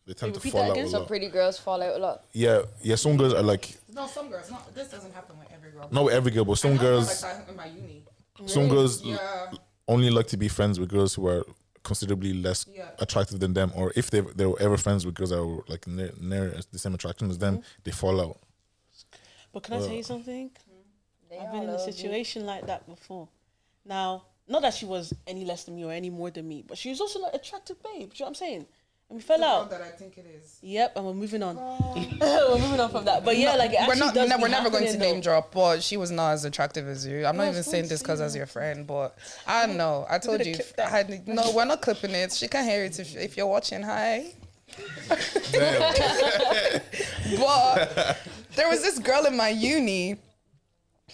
They tend to repeat fall that out again? a So lot. pretty girls fall out a lot. Yeah. Some girls are like No, some girls. Not this doesn't happen with every girl. not with every girl, but some girls. Like that in my uni. Some girls Yeah. only like to be friends with girls who are considerably less attractive than them, or if they were ever friends with girls that were like near the same attraction as them, they fall out. But can I tell you something? They I've all been in a love you. situation like that before. Now, not that she was any less than me or any more than me, but she was also an attractive babe. Do you know what I'm saying? And we fell out. That I think it is. Yep, and we're moving on. We're moving on from that. But yeah, like it We're actually not. does be We're never going to happening, name though. drop, but she was not as attractive as you. I'm not No, even it's saying fine this to because say as that. your friend, but I don't know. I told gonna you. clip I that. had no. We're not clipping it. She can hear it if you're watching. Hi. But there was this girl in my uni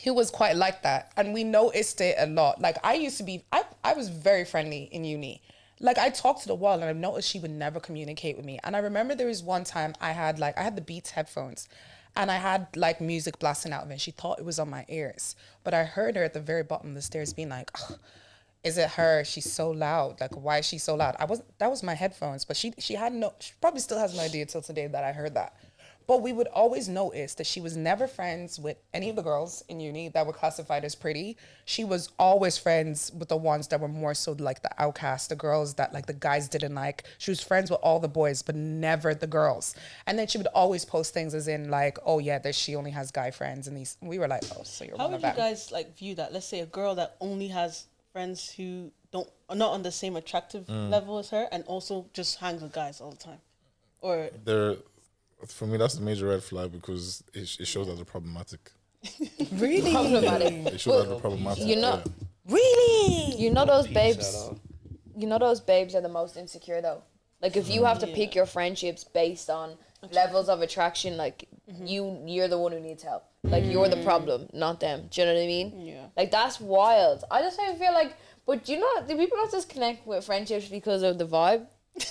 who was quite like that, and we noticed it a lot. Like I used to be, I was very friendly in uni. Like I talked to the wall, and I noticed she would never communicate with me. And I remember there was one time I had the Beats headphones, and I had like music blasting out of it. And she thought it was on my ears, but I heard her at the very bottom of the stairs being like, "Ugh, is it her? She's so loud. Like, why is she so loud?" That was my headphones, but she probably still has no idea till today that I heard that. But we would always notice that she was never friends with any of the girls in uni that were classified as pretty. She was always friends with the ones that were more so like the outcasts, the girls that like the guys didn't like. She was friends with all the boys, but never the girls. And then she would always post things as in like, oh yeah, she only has guy friends. And we were like, oh, so you're How one would of you them. guys like view that? Let's say a girl that only has friends who are not on the same attractive level as her, and also just hangs with guys all the time, or For me, that's the major red flag because it shows that they're problematic. Really? Problematic. It shows that they're problematic. You're not. Really? You know those Peace at babes. all. You know those babes are the most insecure though. Like if you have to pick your friendships based on levels of attraction, like you're the one who needs help. Like you're the problem, not them. Do you know what I mean? Yeah. Like that's wild. I just feel like, but do people not just connect with friendships because of the vibe?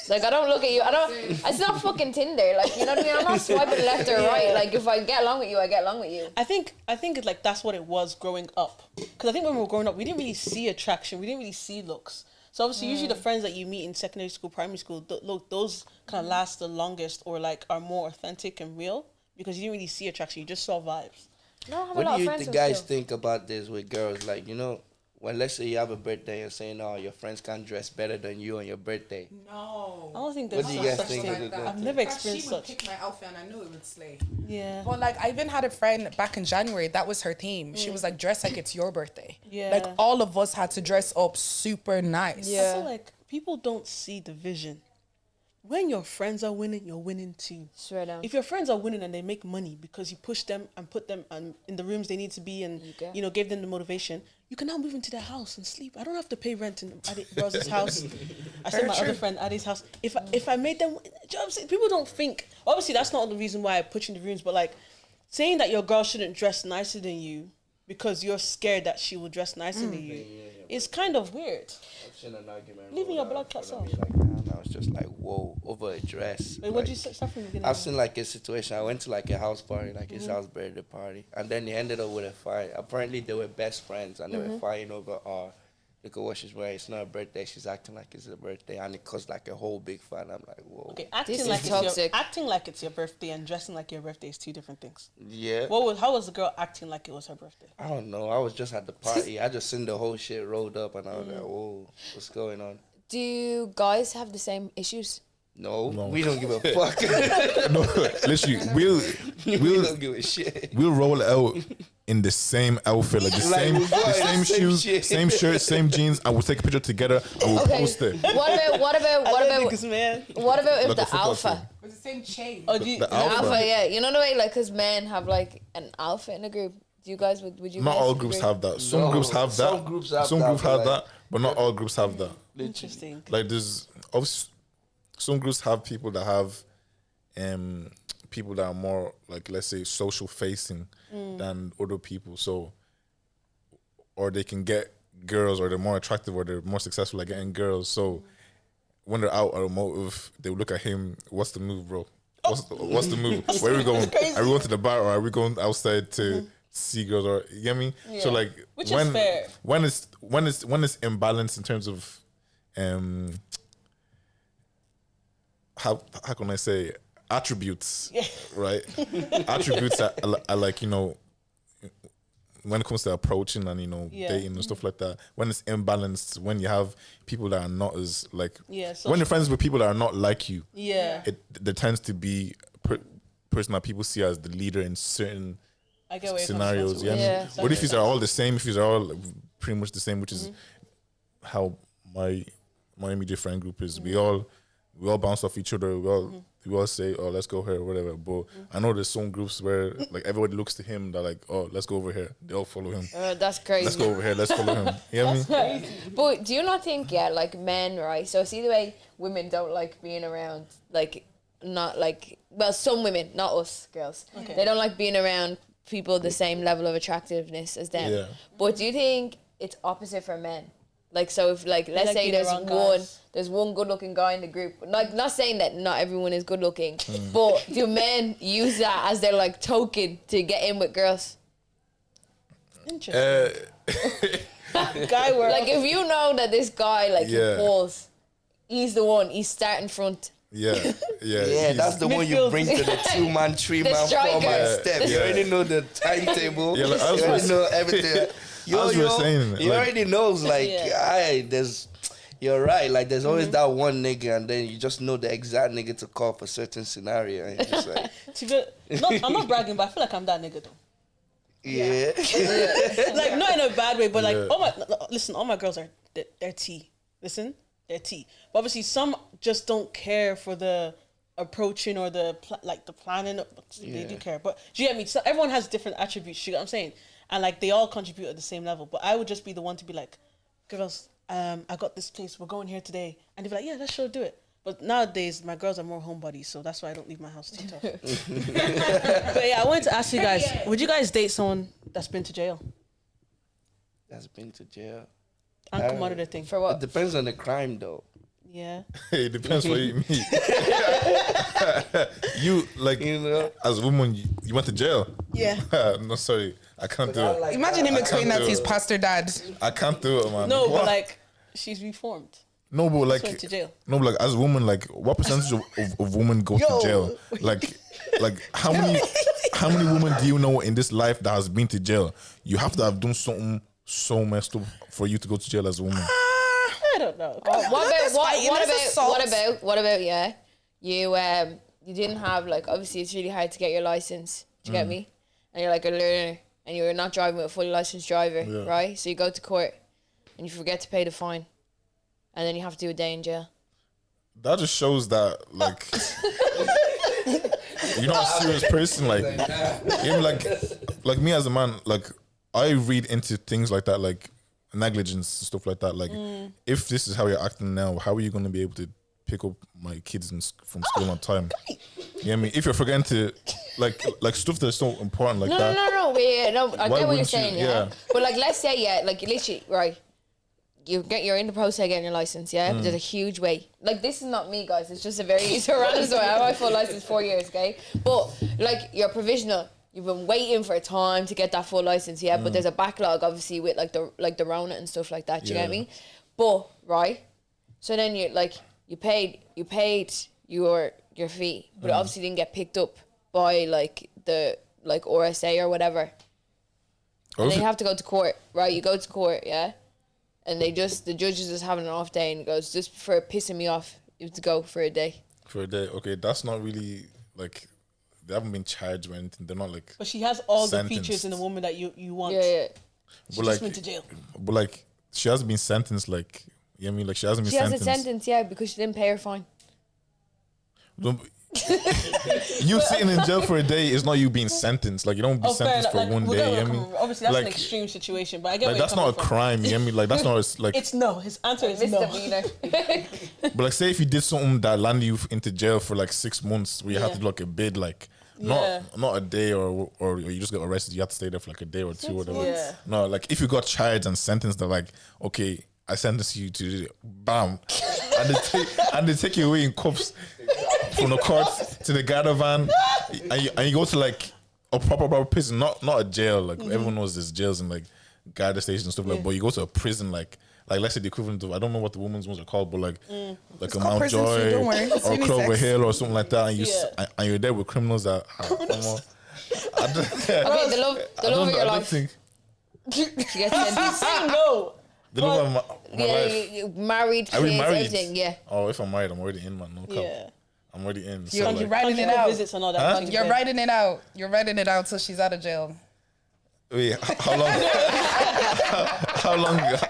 Like I don't look at you. It's not fucking Tinder. Like you know what I mean. I'm not swiping left or right. Like if I get along with you, I get along with you. I think it's like that's what it was growing up. Because I think when we were growing up, we didn't really see attraction. We didn't really see looks. So obviously, usually the friends that you meet in secondary school, primary school, those kind of last the longest or like are more authentic and real because you didn't really see attraction. You just saw vibes. No, I have a What lot do of you friends the who guys still- think about this with girls? Like, you know, when let's say you have a birthday and saying, "Oh, your friends can't dress better than you on your birthday." No. I don't think there's What do you such guys think thing. of that? I've never She experienced would such. pick my outfit and I knew it would slay. Yeah. But like I even had a friend back in January, that was her theme. She was like, dress like it's your birthday. Yeah. Like all of us had to dress up super nice. I Yeah. feel like people don't see the vision. When your friends are winning, you're winning too. Swear down. If your friends are winning and they make money because you push them and put them in the rooms they need to be and gave them the motivation, you can now move into their house and sleep. I don't have to pay rent in Adi Rose's house. I said my other friend Adi's house. If I made them, you know what I'm saying? People don't think. Obviously, that's not the reason why I put you in the rooms, but like saying that your girl shouldn't dress nicer than you because you're scared that she will dress nicer than you is kind of weird. I've seen an argument. Leaving your blood clots clots off. off. Like that, and I was just like, whoa, over a dress. Wait, what did you say? Start from the beginning. I've seen like a situation. I went to like a house party, like his house birthday party, and then they ended up with a fight. Apparently, they were best friends, and they were fighting over, look at what she's wearing. It's not her birthday. She's acting like it's her birthday, and it caused like a whole big fight. I'm like, whoa. Okay, This is toxic. acting like it's your birthday and dressing like your birthday is two different things. Yeah. How was the girl acting like it was her birthday? I don't know. I was just at the party. I just seen the whole shit rolled up, and I was like, whoa, what's going on? Do guys have the same issues? No, we don't give a fuck. No, literally, we'll we don't give a shit. we'll roll out in the same outfit, like the Like, same we'll go the in same the same shoes, shit. same shirt, same jeans, and we'll take a picture together and we'll Okay. post it. What about man. what about if Like a the football alpha? team. With the same chain. Oh, do you, The The alpha. alpha, yeah. You know the way, like, because men have like an alpha in a group. Do you guys would you? Not guys all groups agree? have that. Some No, groups have that. some groups have Some that, groups but have like- that, but not all groups have that. Interesting. Like there's obviously some groups have people that have people that are more like, let's say, social facing than other people. So or they can get girls, or they're more attractive, or they're more successful at getting girls. So when they're out at a motive, they look at him, what's the move, bro? What's the move? Where are we going? Are we going to the bar, or are we going outside to see girls, or you get me? So like Which is fair. when it's imbalanced in terms of how can I say, attributes, right? Attributes are like, you know, when it comes to approaching and, you know, dating and stuff like that, when it's imbalanced, when you have people that are not as like, when you're friends with people that are not like you, there tends to be person that people see as the leader in certain I get where you're coming scenarios. from. Yeah. What if these are all the same? If these are all pretty much the same, which is how my immediate friend group is. We all bounce off each other. We all say, "Oh, let's go here," or whatever. But I know there's some groups where like everybody looks to him. They're like, "Oh, let's go over here." They all follow him. That's crazy. Let's go over here. Let's follow him. You know what I mean? But do you not think, like men, right? So see the way women don't like being around, like, not like, well, some women, not us girls. Okay. They don't like being around people the same level of attractiveness as them. Yeah. But do you think it's opposite for men? Like, so if, like, let's like say being around there's one good-looking guy in the group. Like, not saying that not everyone is good-looking, but do men use that as their, like, token to get in with girls? Interesting. Guy world. Like, if you know that this guy, like, he Yeah. pulls, he's the one, he's starting front. Yeah. Yeah, that's the one you Midfield. bring to the 2-man, 3-man, striker. 4-man step. You Yeah. already know the timetable. Yeah, like, you already know everything. As we were saying, you like- already knows, like, Yeah. you're right. Like, there's always that one nigga, and then you just know the exact nigga to call for certain scenario. And you're just like, I'm not bragging, but I feel like I'm that nigga though. yeah. Like not in a bad way, but like Yeah. all my girls are they're T. Listen, they're T. But obviously, some just don't care for the approaching or the planning. They do care, but do you get me? So everyone has different attributes. You get what I'm saying? And like they all contribute at the same level. But I would just be the one to be like, girls, I got this place. We're going here today, and they'd be like, yeah, let's sure do it. But nowadays, my girls are more homebodies, so that's why I don't leave my house too tough. But yeah, I wanted to ask you guys: would you guys date someone that's been to jail? That's been to jail. And come out of the thing. For It what? depends on the crime, though. Yeah. It depends what you mean. You like You know? as a woman, you went to jail. Yeah. No, sorry, I can't do it. Imagine him explaining that to his do it. pastor dad. I can't do it, man. No, What? but like, she's reformed. No, but like, went to jail. no, but like, as a woman, like, what percentage of women go to jail? Like how many women do you know in this life that has been to jail? You have to have done something so messed up for you to go to jail as a woman. I don't know. What about yeah? You didn't have like, obviously it's really hard to get your license. Do you get me? And you're like a learner and you're not driving with a fully licensed driver, right? So you go to court and you forget to pay the fine. And then you have to do a day in jail. That just shows that, like, you're not a serious person. Like, even like me as a man, like, I read into things like that, like negligence, stuff like that. Like, if this is how you're acting now, how are you going to be able to pick up my kids from school on time? You know what I mean? If you're forgetting to, like stuff that's so important like that. No, wait, no, I Why get what you're wouldn't you- saying, yeah. But like, let's say, yeah, like literally, right, you're in the process of getting your license, yeah? But there's a huge wait. Like, this is not me, guys. It's just a very random story. I have my full license 4 years, okay? But like, you're provisional. You've been waiting for a time to get that full license, yeah? But there's a backlog, obviously, with like the Rona and stuff like that. Do you get me? But right, so then you paid your fee, but it obviously didn't get picked up by like the RSA or whatever. And then you have to go to court, right? You go to court, yeah? And the judge is just having an off day and he goes, just for pissing me off, you have to go for a day. For a day, okay, that's not really like, they haven't been charged or anything. They're not like. But she has all sentenced. the features in a woman that you want. Yeah. She But just like, went to jail. But like, she hasn't been sentenced. Like, you know what I mean? Like, she hasn't been She has a sentenced. sentence, yeah, because she didn't pay her fine. Don't- you sitting in jail for a day is not you being sentenced. Like, you don't be sentenced for one day. You know what I mean? Obviously, that's like, an extreme situation, but I get like where that's you're not a coming from. crime. You know what I mean? Like, that's not like. It's no. His answer is no. Misdemeanor. But like, say if you did something that landed you into jail for like 6 months, where you have to do like a bid, like not a day or you just get arrested, you have to stay there for like a day or two or whatever. Yeah. No, like if you got charged and sentenced, they're like, okay, I sentence you to bam, and they take you away in cuffs from the court to the gather van, and you go to like a proper prison, not a jail. Like everyone knows there's jails and like gather stations and stuff like. But you go to a prison like let's say the equivalent of, I don't know what the women's ones are called, but like a Mount prison too, Joy don't worry. It's or Clover unisex. Hill or something like that, and Yeah. you're there with criminals that. I Okay, the love of your don't life. think She gets sentenced. Say no. the love of my Yeah, life. you married, Are we kids, married? everything, yeah. Oh, if I'm married, I'm already in, man. No cap. Yeah. I'm already in. So You're like, writing it Conjugal out. visits and all that. Huh? conjugal You're bed. writing it out. You're writing it out till she's out of jail. wait, how long?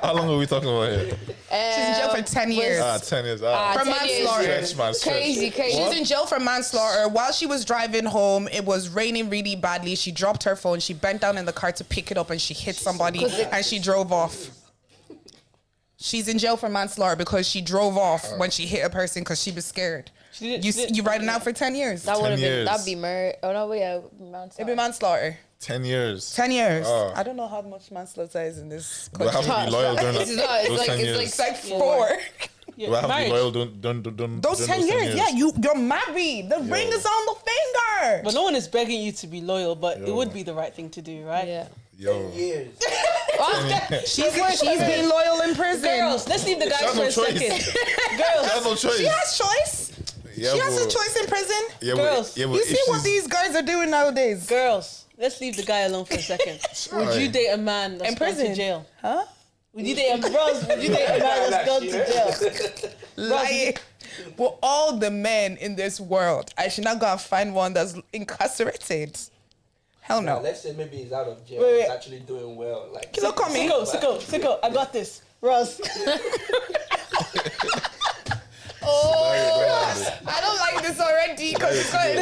How long are we talking about here? She's in jail for 10 years. 10 years. For 10 years. manslaughter. Stretch, man, stretch. Crazy. She's in jail for manslaughter. While she was driving home, it was raining really badly. She dropped her phone. She bent down in the car to pick it up and she hit somebody and she drove off. She's in jail for manslaughter because she drove off when she hit a person because she was scared. She didn't- You writing out for 10 years. That would have 10 been, years. that'd be murder. Oh no, yeah, It'd be manslaughter. 10 years. 10 years. Oh. I don't know how much manslaughter is in this Do I have country. to be loyal during It's not, it's those like 10 it's years? like It's like 4. Yeah, Do I have to be marriage. loyal during Those 10 years, yeah, you're married. The ring is on the finger. But no one is begging you to be loyal, but it would be the right thing to do, right? yeah. Yo. Years. She's being loyal in prison. Girls, let's leave the guys has for no a choice. second. I Girls, have no choice. She has choice. Yeah, She has a but- choice in prison. Yeah, Girls, but, yeah, but You if see what she's- these guys are doing nowadays? girls, let's leave the guy alone for a second. Would you date a man that's In gone to prison? jail? Huh? Would you date a man that's gone to jail? Like, well, all the men in this world, I should not go and find one that's incarcerated. Hell no. Let's say maybe he's out of jail. Wait. He's actually doing well. Like Look at me. Sicko, I got this. Ross. I don't like this already because it's going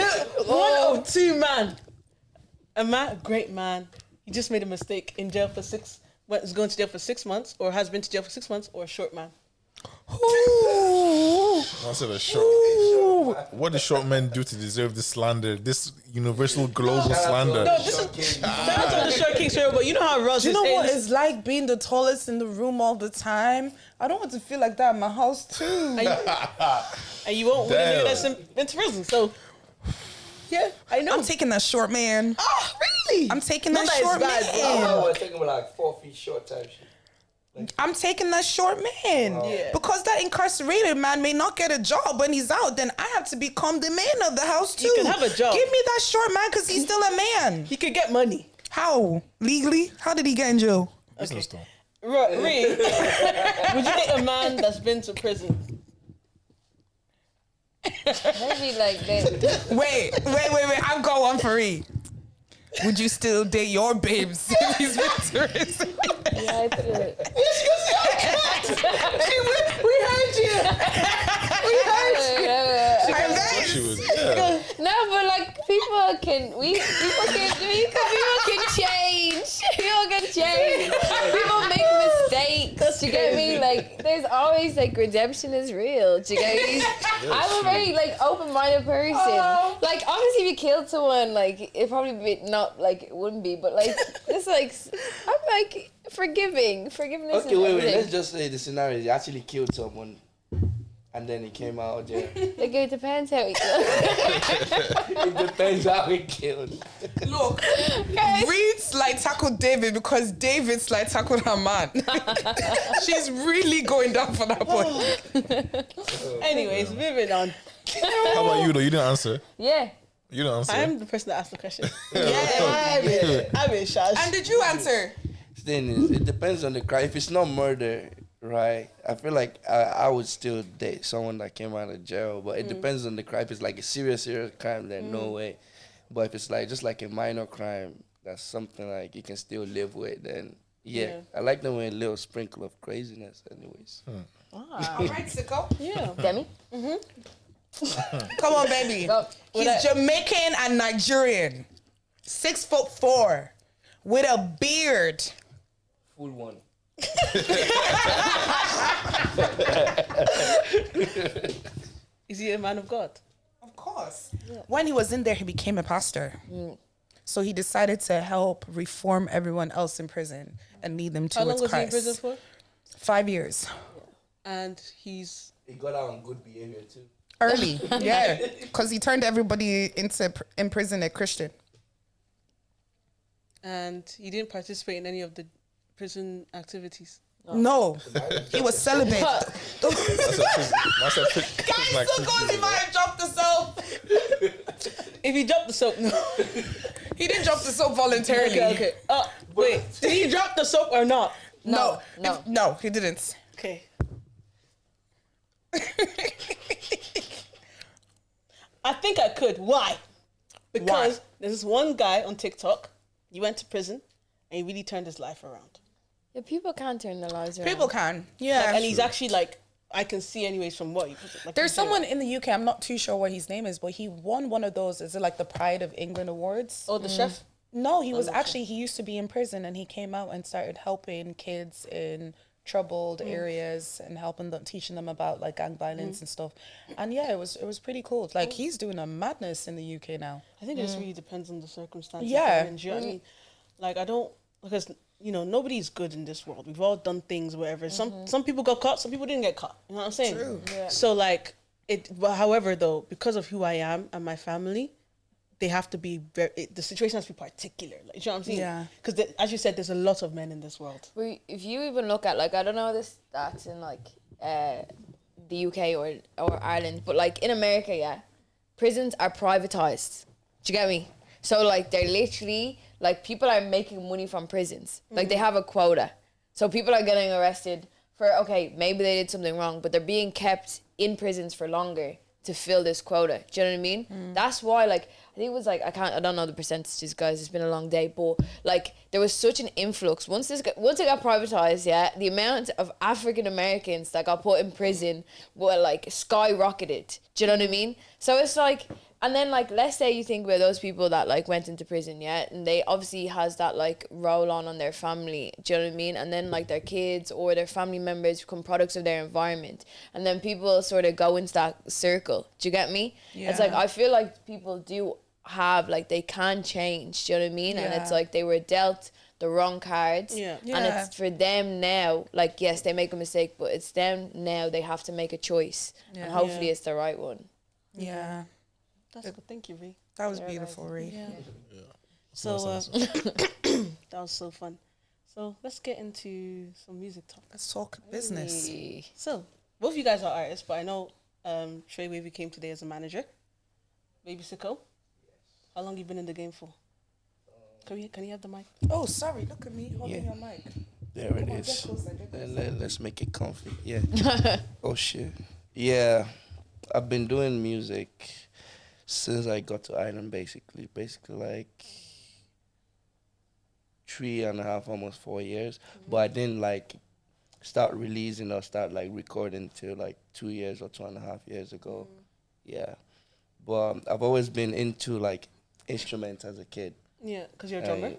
One of two man. A great man. He just made a mistake in jail for is going to jail for 6 months, or has been to jail for 6 months, or a short man? I said a short. What do short men do to deserve this slander? This universal global slander. No, this is shout out to the short king show, but you know how Ross Do you know what is. it's like being the tallest in the room all the time? I don't want to feel like that in my house too. And you won't win a Damn. nigga that's into prison. So, yeah, I know. I'm taking that short man. Oh, really? I'm taking Not that that short it's bad, man. we're taking like 4 feet short type shit. I'm taking that short man. Yeah. Because that incarcerated man may not get a job when he's out, then I have to become the man of the house too. can have a job. Give me that short man because he's still a man. He could get money. How? Legally? How did he get in jail? Business though. Ree, would you date a man that's been to prison? Maybe like that. Wait. I've got one for Ree. Would you still date your babes if he's been to prison? Yeah, I feel it. We heard you. She was, yeah. No, but like people can change. People can change. People make mistakes. Do you get me? Like there's always like redemption is real. Do you get me? I'm a very like open-minded person. Like obviously if you killed someone, like it probably be not like it wouldn't be, but like it's like I'm like forgiving. Forgiveness. Okay, is wait. everything. Let's just say the scenario is you actually killed someone, and then he came out of jail. Like it depends how it goes. It depends how he killed. Look, Reed's like tackled David because David's like tackled her man. She's really going down for that boy. Anyways, moving on. How about you though? You didn't answer. Yeah. You didn't answer. I'm the person that asked the question. Yeah. I'm in charge. And did you answer? Thing is, it depends on the crime. If it's not murder, right? I feel like I would still date someone that came out of jail, but it depends on the crime. If it's like a serious crime, then no way. But if it's like just like a minor crime, that's something like you can still live with, then yeah. I like them with a little sprinkle of craziness, anyways. All right, Sicko. Yeah. Demi? Come on, baby. Go. He's Jamaican and Nigerian. 6'4" with a beard. Full one. Is he a man of God? Of course. Yeah. When he was in there, he became a pastor. So he decided to help reform everyone else in prison and lead them towards Christ. How long was he in prison for? 5 years. And he's... He got out on good behavior too. Early, yeah. Because he turned everybody in prison a Christian. And he didn't participate in any of the prison activities. No, he was celibate. That's a Guys, so goes he might have dropped the soap. If he dropped the soap, no. He didn't drop the soap voluntarily. Okay. Wait, did he drop the soap or not? No, No. no, he didn't. Okay. I think I could. Why? Because there's this one guy on TikTok. He went to prison and he really turned his life around. Yeah, people can turn their lives around. People can, yeah. And he's actually like, I can see anyways from what he put. Like, There's someone in the UK, I'm not too sure what his name is, but he won one of those, is it like the Pride of England Awards? Oh, the chef? No, he was actually, he used to be in prison and he came out and started helping kids in troubled areas and helping them, teaching them about like gang violence and stuff. And yeah, it was pretty cool. Like he's doing a madness in the UK now. I think it just really depends on the circumstances. Yeah. Do you know what I mean? Like, I don't, because, you know, nobody's good in this world. We've all done things, whatever. Some people got caught, some people didn't get caught. You know what I'm saying? True. Yeah. So, like, however, though, because of who I am and my family, they have to be the situation has to be particular. Like, you know what I'm saying? Yeah. Because, as you said, there's a lot of men in this world. If you even look at, like, I don't know the stats in, like, the UK or Ireland, but, like, in America, yeah, prisons are privatized. Do you get me? So, like, they're literally, like, people are making money from prisons. Like, they have a quota. So people are getting arrested for, okay, maybe they did something wrong, but they're being kept in prisons for longer to fill this quota. Do you know what I mean? That's why, like, I think it was like, I don't know the percentages, guys. It's been a long day, but like there was such an influx. Once it got privatized, yeah, the amount of African Americans that got put in prison were like skyrocketed. Do you know what I mean? So it's like, And then, like, let's say you think about those people that, like, went into prison, yeah? And they obviously has that, like, roll on their family. Do you know what I mean? And then, like, their kids or their family members become products of their environment. And then people sort of go into that circle. Do you get me? Yeah. It's like, I feel like people do have, like, they can change. Do you know what I mean? And it's like they were dealt the wrong cards. Yeah. And it's for them now, like, yes, they make a mistake, but it's them now, they have to make a choice. And hopefully it's the right one. Yeah. That's good. Thank you, Ree. That was beautiful, Ree. Yeah. So that was so fun. So let's get into some music talk. Let's talk business. So both of you guys are artists, but I know Trey Wavey came today as a manager. Baby Sicko. How long you been in the game for? Can you have the mic? Oh, sorry. Look at me holding your mic. There it is. Let's make it comfy. Yeah. Oh shit. Yeah, I've been doing music since I got to Ireland, basically like 3.5, almost 4 years. But I didn't like start releasing or start like recording till like 2 years or 2.5 years ago. Yeah, but I've always been into like instruments as a kid. Yeah, because you're a drummer.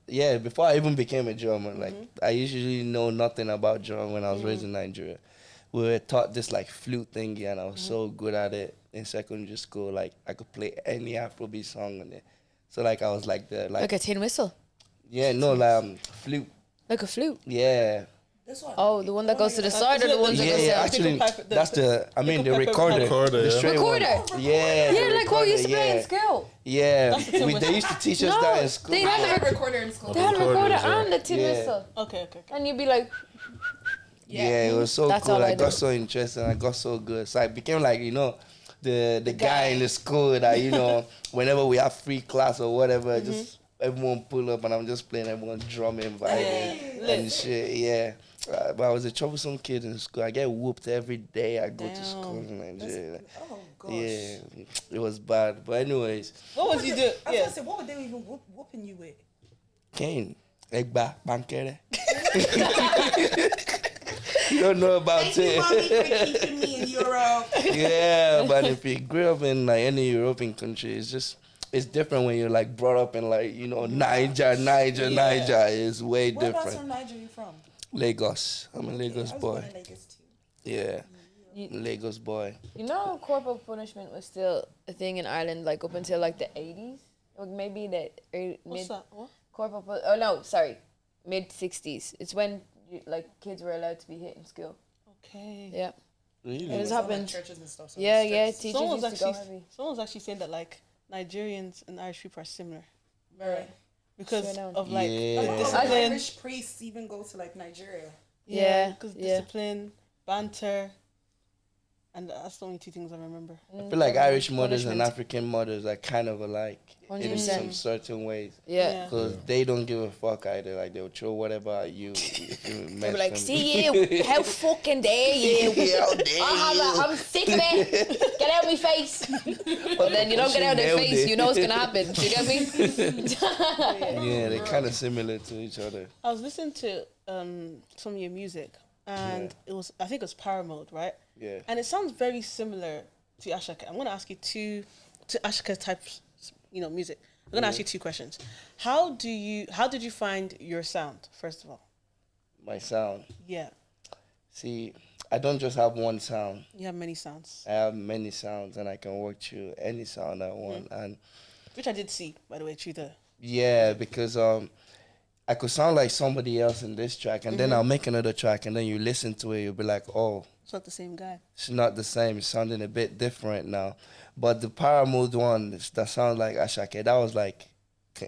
Yeah, before I even became a drummer, like I usually know nothing about drum when I was raised in Nigeria. We were taught this like flute thingy, and I was so good at it in secondary school. Like I could play any Afrobeat song on it. So like I was like the Like a tin whistle. yeah, no, like flute. Like a flute. Yeah. This one. Oh, the one that goes to the side or the one that Yeah, goes yeah, down? actually, pipe- the- that's the recorder. Recorder, The yeah. straight one. Recorder? Yeah. Yeah, the like what we used to recorder, play in yeah. school. Yeah, tin they used to teach us No, that in school. they had I the had a recorder in school. They had a Recorder recorder as well. and the tin Yeah. whistle. Okay. And you'd be like, Yeah, it was so That's cool. all I I got do. so interested. I got so good. So I became like, the guy in the school that, whenever we have free class or whatever, just everyone pull up and I'm just playing, everyone drumming, vibing and shit. Yeah. But I was a troublesome kid in school. I get whooped every day I go to school in Nigeria. Oh, gosh. Yeah, it was bad. But anyways, What was you do? I was Yeah. going to say, what would they even whooping you with? Kane, Egba, Bankere. You don't know about Thank you, mommy, it. for keeping me in Europe. Yeah, but if you grew up in like any European country, it's different when you're like brought up in like, Niger. It's way Whereabouts different. from Niger are you from? Lagos. I'm a Lagos I was boy. born in Lagos too. Yeah. Lagos boy. corporal punishment was still a thing in Ireland, like up until like the 80s, or maybe the What's that? What? mid 60s. It's when kids were allowed to be hit in school. Okay. Yeah, Really? it has Like happened. churches and stuff. So Yeah, it's yeah. strict. Teachers used to go heavy. Someone's actually saying that like Nigerians and Irish people are similar Right. because Sure know. of like Yeah. the A lot of discipline. Irish priests even go to like Nigeria. Yeah, because yeah. discipline, banter, and that's the only two things I remember. I feel like Irish mothers and Punishment. African mothers are kind of alike in 100%. some certain ways. Yeah. Because they don't give a fuck either. Like, they'll throw whatever at you if you They mess were like, them. see you, how fucking dare you? How dare I'm sick of it. Get out of my face. But then you don't get out of their Nailed face, it. you know what's gonna happen. Do you get me? Yeah, they're kind of similar to each other. I was listening to some of your music, and I think it was Power Mode, right? Yeah. And it sounds very similar to Ashaka. I'm gonna ask you to Ashaka types, music. I'm gonna ask you two questions. How did you find your sound, first of all? My sound. Yeah, See, I don't just have one sound. you have many sounds, I have many sounds, and I can work through any sound I want. And which I did see, by the way, through the. yeah, because I could sound like somebody else in this track, and then I'll make another track, and then you listen to it, you'll be like, oh, It's not the same guy. it's not the same. It's sounding a bit different now. But the Power Mode one that sounds like Ashake, that was like,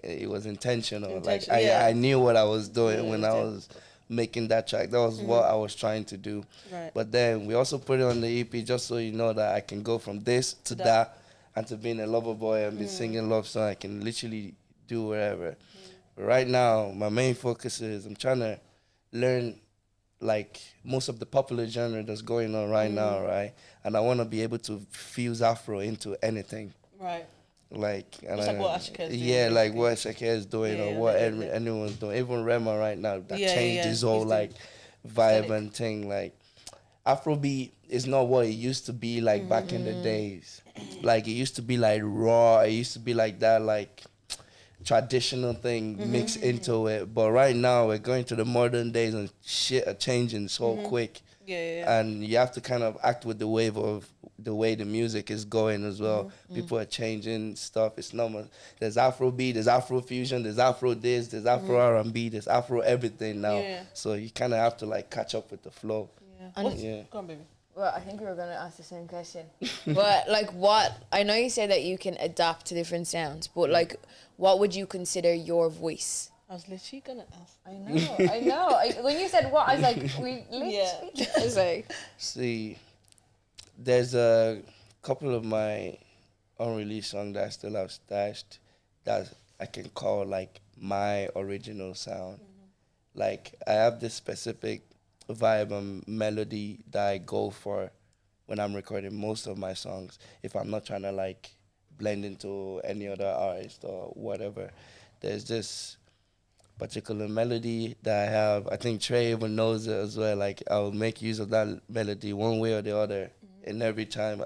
it was intentional. Like I knew what I was doing when I was making that track. That was what I was trying to do. Right. But then we also put it on the EP just so you know that I can go from this to that and to being a lover boy and be singing love song. I can literally do wherever. But right now, my main focus is I'm trying to learn like most of the popular genre that's going on right now, right? And I want to be able to fuse Afro into anything. Right. Like, and Just like what Ashake is doing, yeah, like basically. what Ashake is doing Yeah, or yeah, what yeah. anyone's doing. Even Rema right now, that Yeah, changed yeah, his whole he's like doing vibe aesthetic. and thing. Like, Afrobeat is not what it used to be like back in the days. Like it used to be like raw. It used to be like that, like traditional thing mixed into it. But right now we're going to the modern days and shit are changing so quick. Yeah. And you have to kind of act with the wave of the way the music is going as well. People are changing stuff. It's normal. There's Afrobeat, there's Afrofusion, there's Afro this, there's Afro R&B, there's Afro everything now. Yeah. So you kind of have to like catch up with the flow. Yeah. Go on, baby. Well, I think we were going to ask the same question. But, like, what... I know you say that you can adapt to different sounds, but, like, what would you consider your voice? I was literally gonna ask. I know. When you said what, I was like, we literally... Yeah. I was like... See, there's a couple of my unreleased songs that I still have stashed that I can call, like, my original sound. Like, I have this specific vibe and melody that I go for when I'm recording most of my songs. If I'm not trying to like blend into any other artist or whatever, there's this particular melody that I have. I think Trey even knows it as well. Like I'll make use of that melody one way or the other, and every time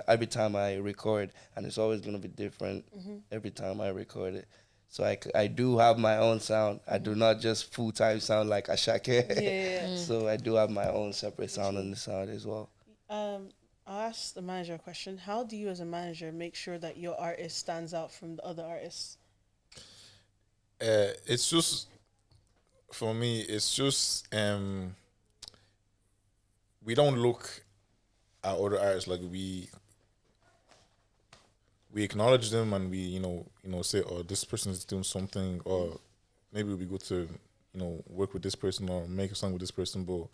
I record, and it's always gonna be different every time I record it. So I do have my own sound. I do not just full-time sound like Ashake. Yeah. So I do have my own separate sound on the sound as well. I'll ask the manager a question. How do you as a manager make sure that your artist stands out from the other artists? It's just, for me, it's just, we don't look at other artists like we acknowledge them and we, you know, say, oh, this person is doing something, or maybe we go to, you know, work with this person or make a song with this person. But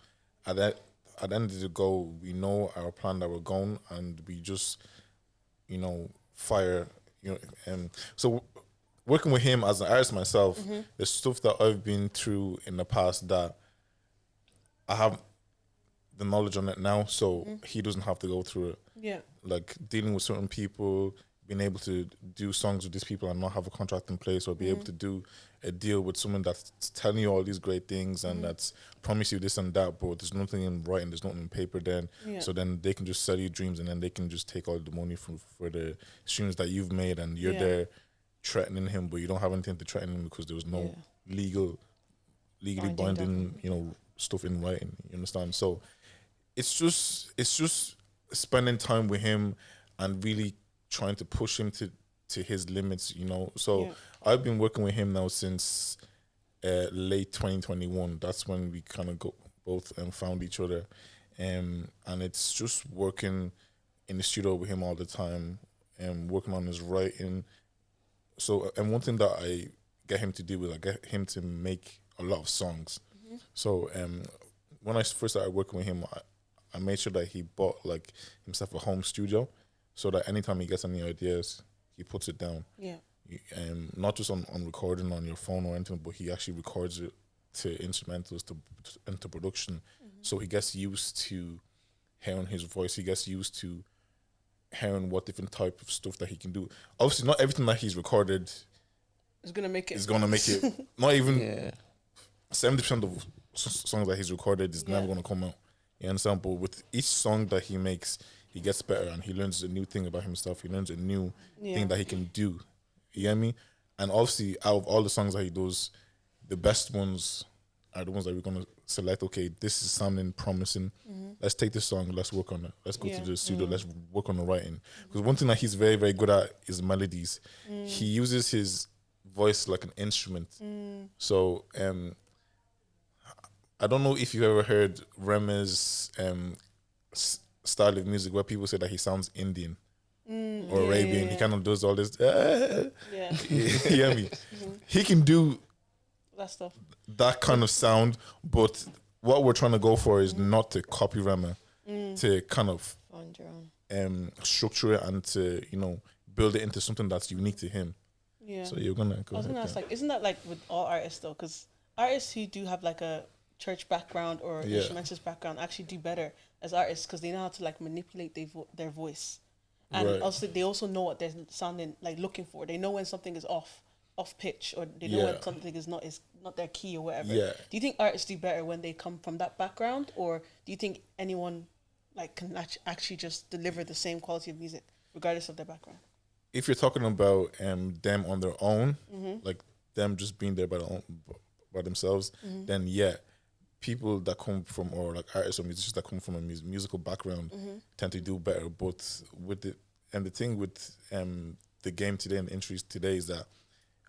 at the end of the goal, we know our plan that we're going, and we just, you know, fire, you know. And so working with him as an artist myself, there's stuff that I've been through in the past that I have the knowledge on it now, so he doesn't have to go through it. Yeah. Like dealing with certain people, being able to do songs with these people and not have a contract in place, or be able to do a deal with someone that's telling you all these great things and that's promise you this and that, but there's nothing in writing, there's nothing in paper then. Yeah. So then they can just sell you dreams, and then they can just take all the money for the streams that you've made, and you're there threatening him, but you don't have anything to threaten him because there was no legally binding, you know, stuff in writing. You understand? So it's just spending time with him and really trying to push him to his limits, you know. So I've been working with him now since late 2021. That's when we kind of both found each other, and it's just working in the studio with him all the time and working on his writing. So, and one thing that I get him to do is I get him to make a lot of songs. So when I first started working with him, I made sure that he bought like himself a home studio, so that anytime he gets any ideas, he puts it down. Yeah. Not just on recording on your phone or anything, but he actually records it to instrumentals, into production. So he gets used to hearing his voice. He gets used to hearing what different type of stuff that he can do. Obviously, not everything that he's recorded is gonna make it. Not even 70% of songs that he's recorded is never gonna come out. You understand? But with each song that he makes, he gets better and he learns a new thing about himself. He learns a new thing that he can do. You get me? And obviously, out of all the songs that he does, the best ones are the ones that we're going to select. Okay, this is sounding promising. Let's take this song. Let's work on it. Let's go to the studio. Let's work on the writing. Because one thing that he's very, very good at is melodies. He uses his voice like an instrument. So, I don't know if you've ever heard Rema's style of music where people say that he sounds Indian or Arabian. He kind of does all this. You hear me? He can do that stuff, that kind of sound, but what we're trying to go for is not to copy Rema, to kind of structure it and to, you know, build it into something that's unique to him. Yeah. So you're gonna go. I was gonna ask, like, isn't that like with all artists though? Because artists who do have like a church background or instrumentalist background actually do better as artists because they know how to like manipulate their voice, and also they also know what they're sounding like looking for. They know when something is off pitch, or they know when something is not their key or whatever. Do you think artists do better when they come from that background, or do you think anyone like can actually just deliver the same quality of music regardless of their background? if you're talking about them on their own, like them just being there by themselves, then yeah, people that come from, or like artists or musicians that come from a musical background tend to do better. But the thing with the game today and the industry today is that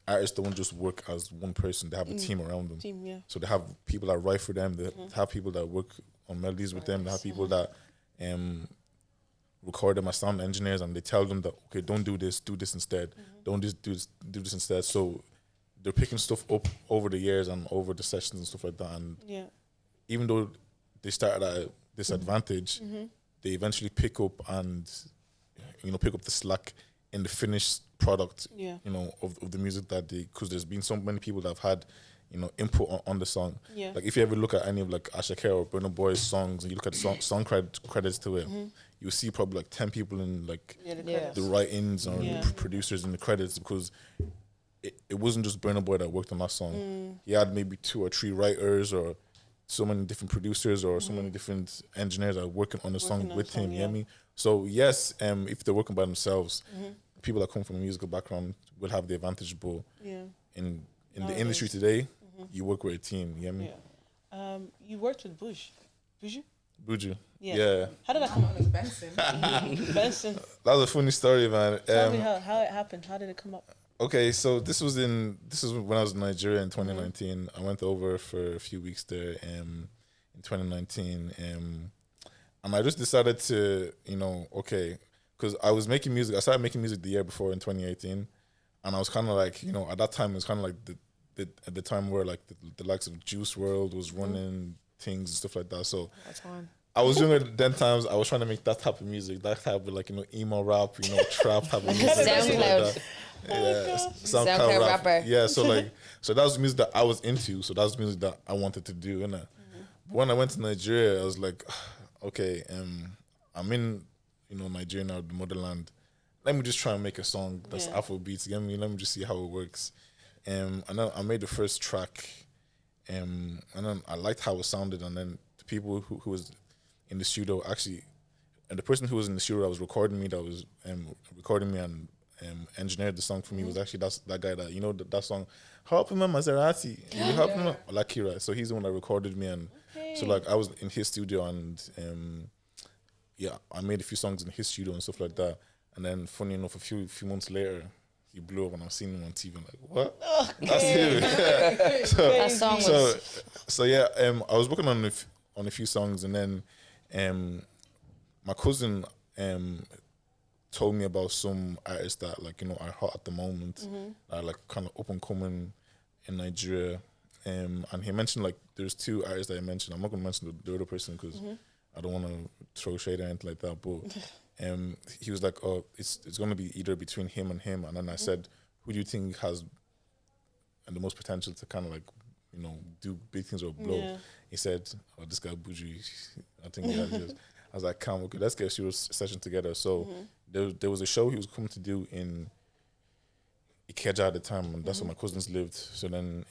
artists don't just work as one person; they have a team around them. Team, yeah. So they have people that write for them. They have people that work on melodies with them. They have people that record them as sound engineers, and they tell them that, okay, don't do this instead. Don't just do this instead. So they're picking stuff up over the years and over the sessions and stuff like that. And even though they started at a disadvantage, they eventually pick up and pick up the slack in the finished product. Of the music that because there's been so many people that have had input on the song. Like if you ever look at any of like Ashake or Burna Boy's songs and you look at the song credits to it, you'll see probably like 10 people in like the write-ins or the producers in the credits, because it wasn't just Burna Boy that worked on that song. He had maybe 2 or 3 writers or so many different producers or so many different engineers that are working on the song with him. You know what I mean? So yes, if they're working by themselves, people that come from a musical background will have the advantage, but in the industry today, you work with a team. You know what I mean? You worked with Buju? Buju. Yeah. Yeah. How did that come up? Benson. Benson. That was a funny story, man. Tell me how it happened. How did it come up? Okay, so this was when I was in Nigeria in 2019. I went over for a few weeks there in 2019, and I just decided to, okay, because I was making music. I started making music the year before in 2018, and I was kind of like, at that time it was kind of like at the time where like the likes of Juice World was running things and stuff like that. So I was younger then times. I was trying to make that type of music, that type of like emo rap, trap type of music. SoundCloud. Yeah, SoundCloud rapper. Yeah, so that was music that I was into. So that was music that I wanted to do. But when I went to Nigeria, I was like, okay, I'm in Nigeria now, the motherland. Let me just try and make a song that's Afro beats. Let me just see how it works. And then I made the first track, and then I liked how it sounded. And then the people who was in the studio actually, and the person who was in the studio that was recording me, that was recording me and engineered the song for me, was actually that guy that that song, help him, Maserati, you help him, Lakira. So he's the one that recorded me, and so like I was in his studio, and I made a few songs in his studio and stuff like that. And then funny enough, a few months later, he blew up, and I've seen him on TV. I'm like, what? That's him. Yeah. That song was... So yeah, I was working on a few songs, and then my cousin told me about some artists that are hot at the moment, that are like kind of up and coming in Nigeria. And he mentioned like there's 2 artists that I mentioned. I'm not gonna mention the other person because I don't want to throw shade or anything like that. But he was like, oh, it's gonna be either between him. And then I said, who do you think has the most potential to kind of like do big things or blow? Yeah. He said, oh, this guy Buju, I think he has this. I was like, come, okay, let's get a serious session together. So there was a show he was coming to do in Ikeja at the time, and that's where my cousins lived. So then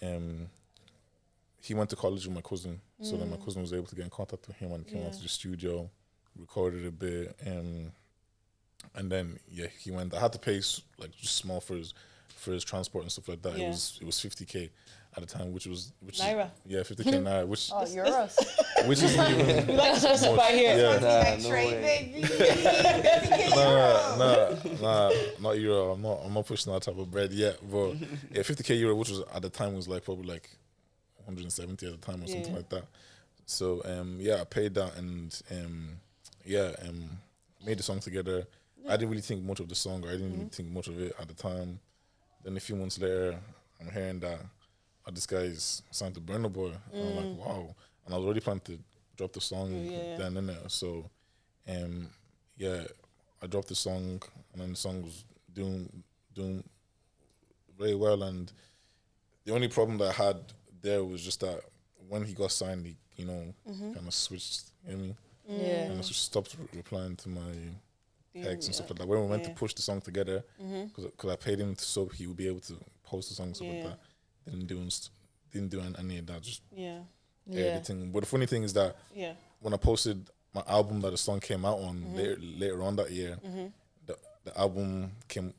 he went to college with my cousin. So then my cousin was able to get in contact with him and came out to the studio, recorded a bit, and then he went. I had to pay like just small for his transport and stuff like that. Yeah. It was 50K at the time, which Naira. Yeah, 50K Naira, which euros. Which is even we like to justify here. Yeah. No way. Nah, not euro. I'm not pushing that type of bread yet. But 50K euro, which was at the time was like probably like 170 at the time or something like that. So I paid that, and made the song together. I didn't really think much of the song, or I didn't really think much of it at the time. Then a few months later, I'm hearing that this guy is signed to Burna Boy. And I'm like, wow. And I was already planning to drop the song then and there. So, I dropped the song, and then the song was doing very well. And the only problem that I had there was just that when he got signed, he, kind of switched, you know what I mean? Yeah. And I just stopped replying to my texts and stuff like that. When we went to push the song together, because I paid him so he would be able to post the song and stuff like that. Didn't do any of that. Just editing. But the funny thing is that when I posted my album that the song came out on later on that year, the album came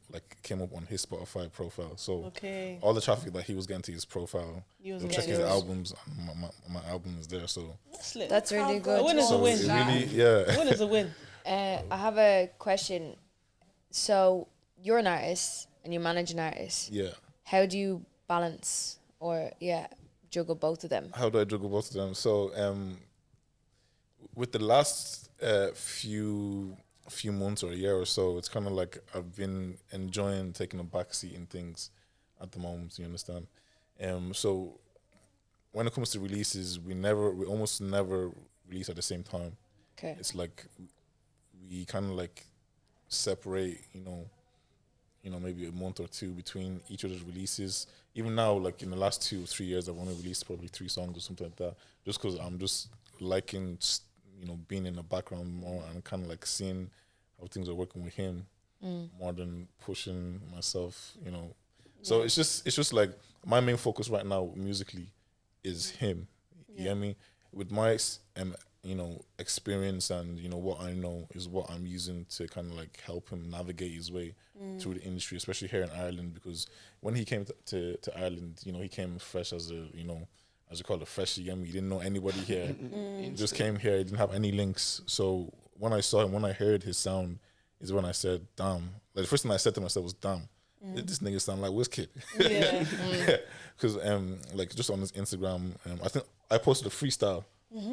up on his Spotify profile. So Okay. all the traffic that he was getting to his profile, You was they'll getting check his yours. albums. And my album is there. So That's lit. That's really a good. win is a so win. it really, A yeah. win is a win. I have a question. So you're an artist and you manage an artist. Yeah. How do you balance or juggle both of them? How do I juggle both of them? So with the last few months or a year or so, it's kind of like I've been enjoying taking a backseat in things at the moment. You understand? So when it comes to releases, we almost never release at the same time. Okay. It's like we kind of like separate, maybe a month or two between each other's releases. Even now, like in the last 2 or 3 years, I've only released probably 3 songs or something like that, just because I'm just liking, being in the background more and kind of like seeing how things are working with him more than pushing myself, So it's just like my main focus right now musically is him. You get me? With my experience and what I know is what I'm using to kind of like help him navigate his way through the industry, especially here in Ireland. Because when he came to Ireland, he came fresh as a as you call it, fresh. You get me? He didn't know anybody here. He just came here. He didn't have any links. So when I saw him, when I heard his sound, is when I said, "Damn!" Like the first thing I said to myself was, "Damn, this nigga sound like Wizkid." Yeah. Because like just on his Instagram, I think I posted a freestyle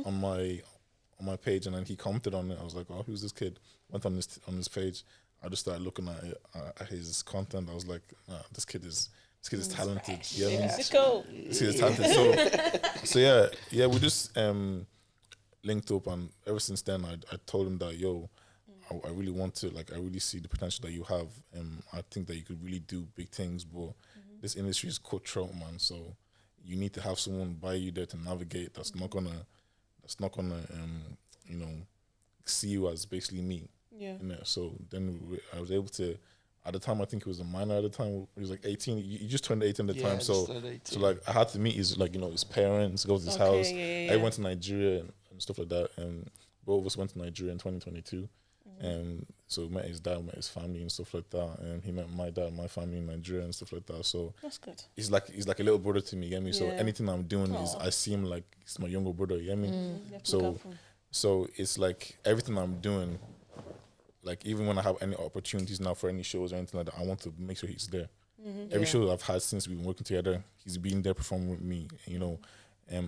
on my page, and then he commented on it. I was like, "Oh, who's this kid?" Went on his page. I just started looking at his content. I was like, nah, this kid is talented. Yeah, Sicko. this kid is talented. So yeah, we just linked up, and ever since then, I told him that, yo, I really want to, like, I really see the potential that you have. I think that you could really do big things, but this industry is cutthroat, man. So you need to have someone by you there to navigate. That's not gonna see you as basically me. Yeah. So then I was able to. At the time, I think he was a minor. At the time, he was like 18. He just turned 18 at the time. So like I had to meet his his parents, go to his house. I went to Nigeria and stuff like that. And both of us went to Nigeria in 2022. And so met his dad, met his family and stuff like that. And he met my dad, my family in Nigeria and stuff like that. So That's good. he's like a little brother to me. You get me? So Yeah. anything I'm doing is I see him like he's my younger brother. You get me? You have to So look out for him. so it's like everything I'm doing, like even when I have any opportunities now for any shows or anything like that, I want to make sure he's there. Every show I've had since we've been working together, he's been there performing with me.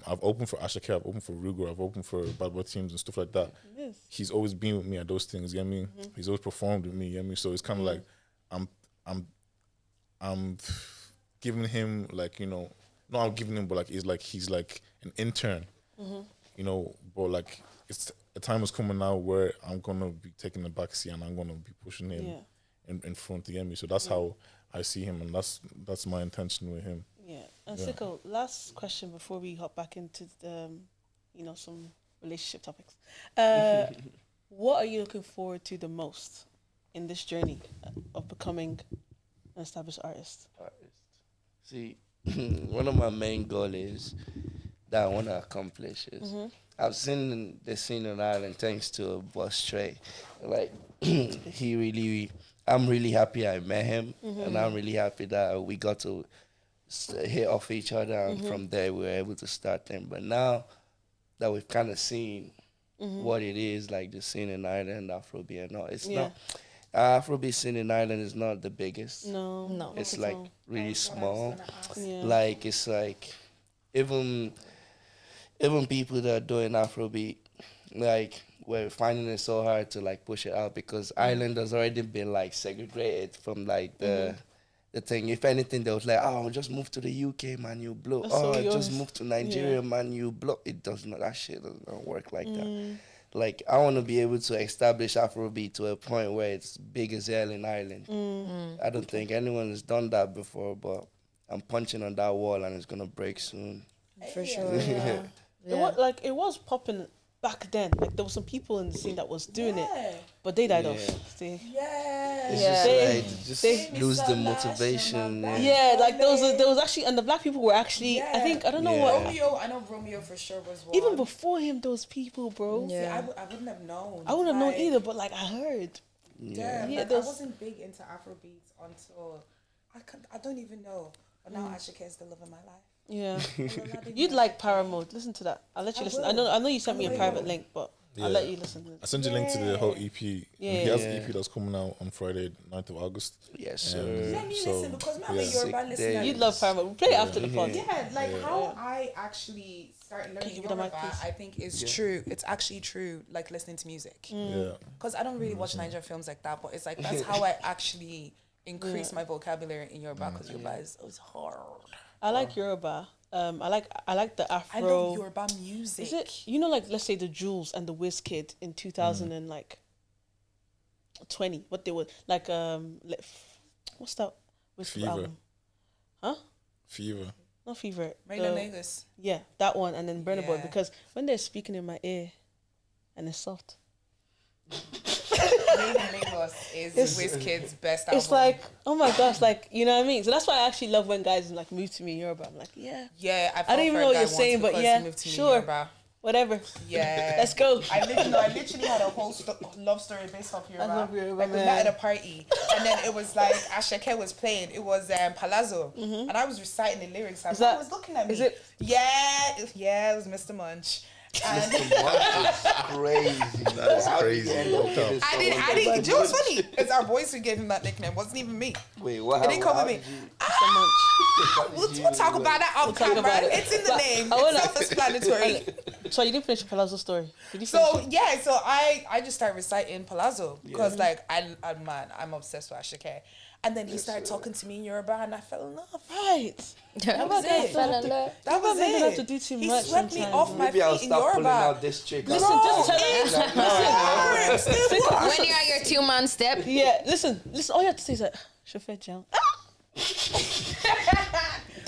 I've opened for Ashake, I've opened for Ruger, I've opened for Bad Boy Teams and stuff like that. Yes. He's always been with me at those things. You get me? He's always performed with me. You get me? So it's kind of like I'm giving him like not I'm giving him, but like he's like an intern. But like it's a time is coming now where I'm gonna be taking the back seat and I'm gonna be pushing him in front. You get me? So that's how I see him, and that's my intention with him. Yeah. And Sicko, last question before we hop back into the, some relationship topics. What are you looking forward to the most in this journey of becoming an established artist? See, one of my main goals is that I want to accomplish is I've seen the scene in Ireland thanks to Boss Trey. Like, I'm really happy I met him, and I'm really happy that we got to hit off each other, and from there we were able to start them. But now that we've kind of seen what it is, like the scene in Ireland, Afrobeat and all, it's not. Afrobeat scene in Ireland is not the biggest. No. It's like really small. Yeah. Like it's like even people that are doing Afrobeat, like we're finding it so hard to like push it out because Ireland has already been like segregated from like the thing. If anything, they was like, "Oh, just move to the UK, man, you blow. That's Oh, so yours. just move to Nigeria, man, you blow." It does not. That shit does not work like that. Like I want to be able to establish Afrobeat to a point where it's big as hell in Ireland. I don't think anyone has done that before, but I'm punching on that wall and it's gonna break soon. For sure. It was popping back then. Like there were some people in the scene that was doing it, but they died off. See? It's just like lose the motivation. Yeah, like there was actually, and the black people were actually. I think I don't know what. Romeo, I know Romeo for sure was one. Even before him, those people, bro. See, I wouldn't have known. I wouldn't have known either, but like I heard. Damn, Yeah, like, I those- wasn't big into Afrobeats until I don't even know. But now Ashake is the love of my life. Yeah. I love You'd like Paramore. Listen to that. I'll let you listen. will. I know you sent me a will. private link, but I'll let you listen to I it. sent you a link to the whole EP. Yeah. He has an EP that's coming out on Friday, 9th of August. Yes, sir. Let me So, listen because I'm yeah. a Yoruba Sick listener. days. You'd love Paramore. We'll play it after the pod. Yeah, like how I actually started learning give me the mic, Yoruba, please? I think is true. It's actually true, like listening to music. Yeah. Because I don't really watch Nigerian films like that, but it's like that's how I actually increase my vocabulary in Yoruba because Yoruba is hard. I like Yoruba. I like the Afro. I love Yoruba music. Is it, you know, like let's say the Jules and the Wizkid in 2000 and like 20, what they were like what's that Wizkid Fever. album? Huh? Fever. Not Fever. Rain and Lagos? Yeah, that one, and then Burna Boy, Yeah. because when they're speaking in my ear and it's soft. Rain and Lagos is Wizkid's best album. It's like, oh my gosh, like, you know what I mean? So that's why I actually love when guys like move to me in Yoruba. I'm like, yeah, yeah, I don't even know what you're saying, but yeah, moved to sure. Yoruba. whatever. Yeah. Let's go. I literally had a whole love story based off Yoruba. I love Yoruba, Like we man. met at a party, and then it was like Ashake was playing. It was Palazzo, and I was reciting the lyrics. And that- I was looking at me. is it- Yeah, it was Mr. Munch. And Crazy. That's How did crazy. you end up with this I didn't. someone Do you know that- what's funny? It's our boys who gave him that nickname. It wasn't even me. Wait, what? It didn't come with me. We'll talk about that off talk camera. about it. It's in the But name. I wanna- It's self-explanatory. So you didn't finish the Palazzo story. Did you finish So it? yeah, so I just started reciting Palazzo because like I'm obsessed with Ashake. And then he started talking to me in Yoruba and I fell in love. Right. That was guys it. don't have to- That was men it. don't have to do too he much swept me sometimes. off my Maybe I'll feet in stop pulling Yoruba. out this chick. Listen, just tell her. When you're at your 2-man step, Yeah, listen. All you have to say is like, Shafet Jam.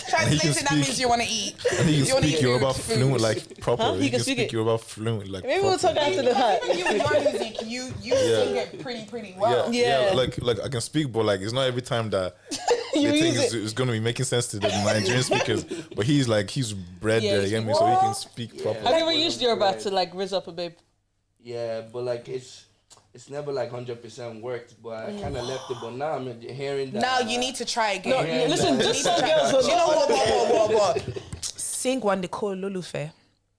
Translating, that means you want to eat. And he You can wanna speak eat Yoruba food. fluent, like proper. Huh? He can speak Yoruba fluent, like Maybe we'll talk proper. after the hut. You and your music, you sing it pretty well. Yeah. Like I can speak, but like it's not every time that You the thing use is going to be making sense to the Nigerian speakers. But he's bred Yeah, there, you he's- get me? So he can speak proper. Have you ever used Yoruba to like rizz up a babe? Yeah, but like it's never like 100% worked. But I kind of left it. But now I'm hearing that. Now you need to try again. Yeah, Listen, man. just some girls Do will you know what? Sing one they call Lulufe.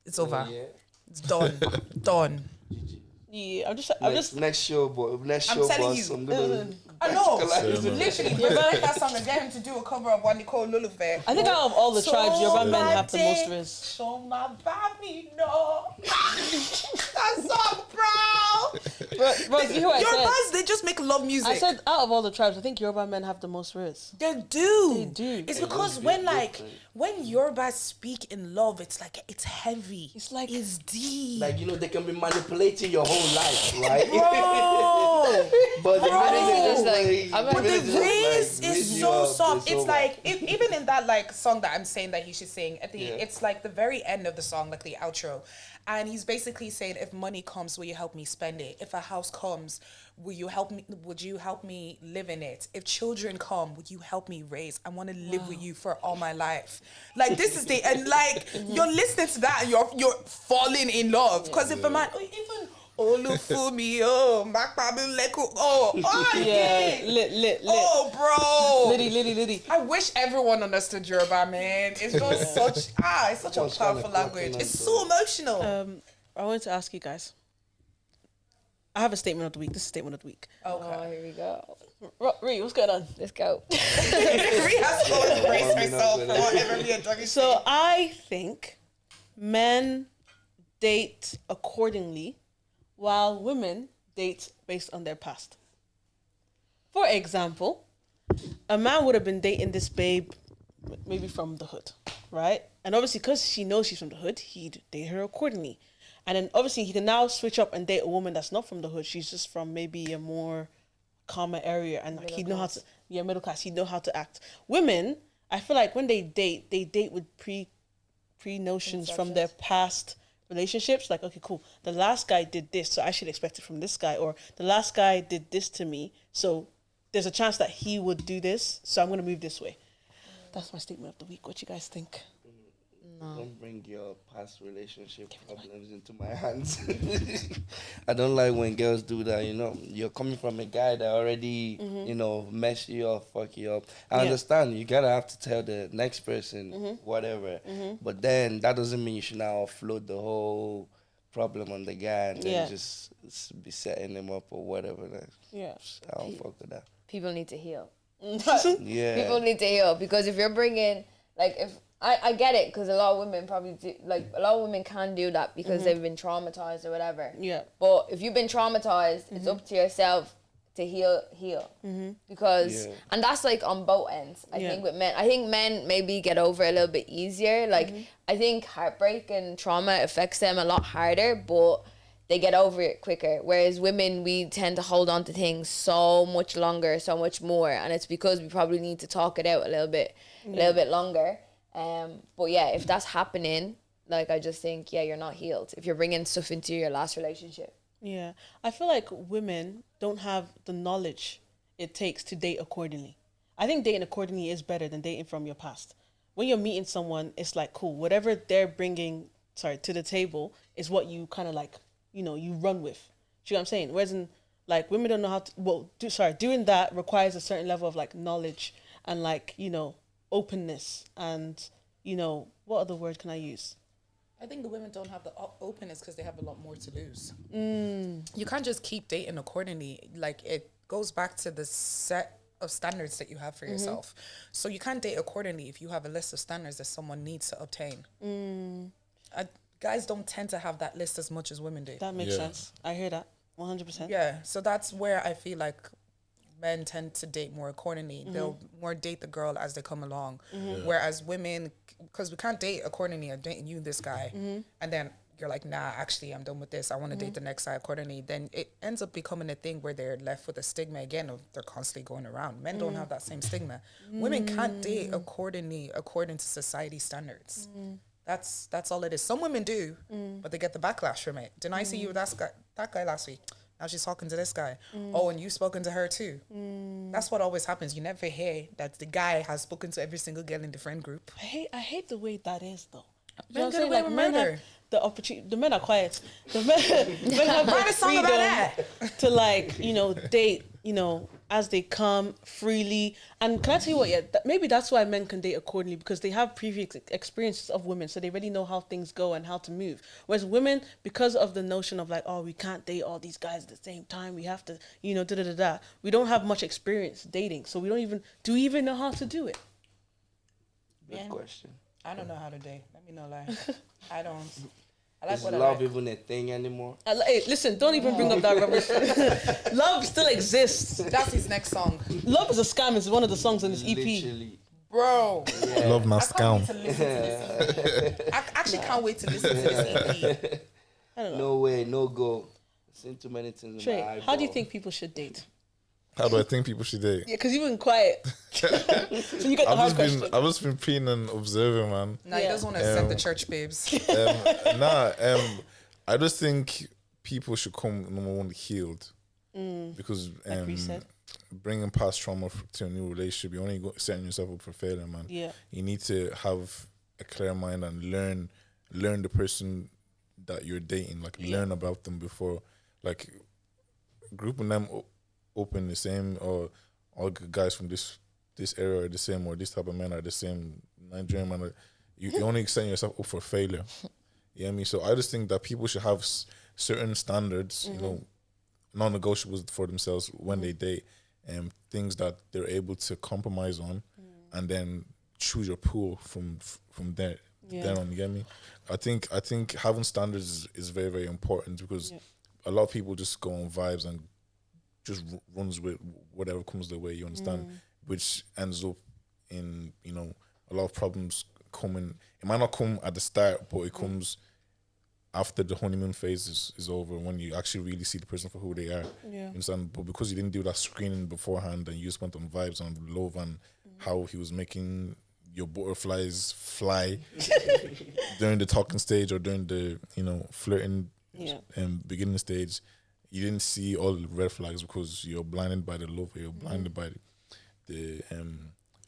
It's over. Yeah. It's done. Yeah, I'm just. Next show, boy. Next I'm show, telling boss. you. I'm gonna. I know. Practicalize it. Literally, we're gonna that song and get him to do a cover of one they call Lulufe. I think out of all the tribes, Yoruba men have the most riz. Show my baby, no. That song, bro. Bro, you hear what I said? Yorubas, they just make love music. I said out of all the tribes, I think Yoruba men have the most riz. They do. They do. It's because when Yorubas speak in love, it's like it's heavy. It's like- it's deep. Like, you know, they can be manipulating your whole life, right? Bro. But the It's minute like- they I'm just, like- But the just, race raise is you so up, soft. It's over. like even in that like song that I'm saying that he should sing at the Yeah. it's like the very end of the song, like the outro. And he's basically saying, if money comes, will you help me spend it? If a house comes, would you help me live in it? If children come, would you help me raise? I want to live with you for all my life. Like this is and like you're listening to that and you're falling in love. Because if a man even Olufumi, Yeah, lit. oh, bro. Liddy. I wish everyone understood Yoruba, man. It's just such it's such a Everyone's kinda powerful language. clocking It's on so emotional. I wanted to ask you guys. I have a statement of the week. This is statement of the week. oh, here we go. Ree, what's going on? Let's go. Rhea has to embrace herself for whatever me and Dougie So I think men date accordingly, while women date based on their past. For example, a man would have been dating this babe maybe from the hood, right? And obviously, because she knows she's from the hood, he'd date her accordingly. And then obviously, he can now switch up and date a woman that's not from the hood. She's just from maybe a more calmer area, and like he'd know how to, middle class. He'd know how to act. Women, I feel like when they date with pre notions from their past relationships. Like, okay, cool. The last guy did this, so I should expect it from this guy. Or the last guy did this to me, so there's a chance that he would do this, so I'm gonna move this way. That's my statement of the week. What you guys think? Don't bring your past relationship problems into my hands. I don't like when girls do that. You know, you're coming from a guy that already, mess you up, fuck you up. I understand. You gotta have to tell the next person whatever. But then that doesn't mean you should now offload the whole problem on the guy and then just be setting him up or whatever. Like, I don't fuck with that. People need to heal. Yeah. People need to heal, because if you're bringing, like, if I get it, because a lot of women probably do, like, a lot of women can do that because they've been traumatized or whatever. Yeah. But if you've been traumatized, it's up to yourself to heal. Because, and that's like on both ends, I think, with men. I think men maybe get over it a little bit easier. Like, I think heartbreak and trauma affects them a lot harder, but they get over it quicker. Whereas women, we tend to hold on to things so much longer, so much more. And it's because we probably need to talk it out a little bit longer. But yeah, if that's happening, like, I just think, you're not healed if you're bringing stuff into your last relationship. Yeah. I feel like women don't have the knowledge it takes to date accordingly. I think dating accordingly is better than dating from your past. When you're meeting someone, it's like, cool, whatever they're bringing, to the table is what you kind of like, you run with. Do you know what I'm saying? Whereas in, like, women don't know how to, doing that requires a certain level of, like, knowledge and, like, openness and, what other word can I use? I think the women don't have the openness because they have a lot more to lose. You can't just keep dating accordingly. Like, it goes back to the set of standards that you have for yourself. So you can't date accordingly if you have a list of standards that someone needs to obtain. Guys don't tend to have that list as much as women do. That makes sense. I hear that 100%. Yeah, so that's where I feel like men tend to date more accordingly. They'll more date the girl as they come along. Whereas women, because we can't date accordingly, I'm dating you, this guy, and then you're like, nah, actually, I'm done with this. I want to date the next guy accordingly. Then it ends up becoming a thing where they're left with a stigma again of they're constantly going around. Men don't have that same stigma. Women can't date accordingly according to society standards. That's all it is. Some women do, but they get the backlash from it. Didn't I see you with that guy last week? Now she's talking to this guy. Oh, and you've spoken to her too. That's what always happens. You never hear that the guy has spoken to every single girl in the friend group. I hate the way that is, though. Men get away with murder. Have the opportunity. The men are quiet. The men have Write the a song about that. freedom to, like, date, as they come freely. And can I tell you what? Yeah, maybe that's why men can date accordingly, because they have previous experiences of women, so they already know how things go and how to move. Whereas women, because of the notion of, like, oh, we can't date all these guys at the same time, we have to, we don't have much experience dating, so we don't even know how to do it. Good question. I don't know how to date. Let me know, like, I don't. I like Is what I love like. even a thing anymore? Hey, listen, don't even bring up that rubbish. Love still exists. That's his next song. Love is a Scam is one of the songs on this EP. Literally. Bro. Yeah. Love my I can't wait scam. to listen to this EP. I actually can't wait to listen to this EP. I don't know. No way, no go. Seen too many things in my Trey, eyeball. how do you think people should date? How do I think people should date? Yeah, because you've been quiet. So you get the hard question. I've just been preening and observing, man. No, he doesn't want to accept the church babes. I just think people should come, number one, healed. Because Like we said. bringing past trauma to a new relationship, you're only setting yourself up for failure, man. Yeah. You need to have a clear mind and learn the person that you're dating, like learn about them before, like grouping them open the same, or all guys from this area are the same, or this type of men are the same, Nigerian man. You're only setting yourself up for failure. You know what I mean? So I just think that people should have certain standards, non-negotiables for themselves when they date, and things that they're able to compromise on, and then choose your pool from there. Then on, you get me? I think having standards is very, very important, because a lot of people just go on vibes and just runs with whatever comes their way, you understand? Which ends up in, a lot of problems coming. It might not come at the start, but it comes after the honeymoon phase is over, when you actually really see the person for who they are. You understand? But because you didn't do that screening beforehand, and you just went on vibes and love and how he was making your butterflies fly during the talking stage or during the, flirting beginning stage, you didn't see all the red flags because you're blinded by the love, you're blinded by the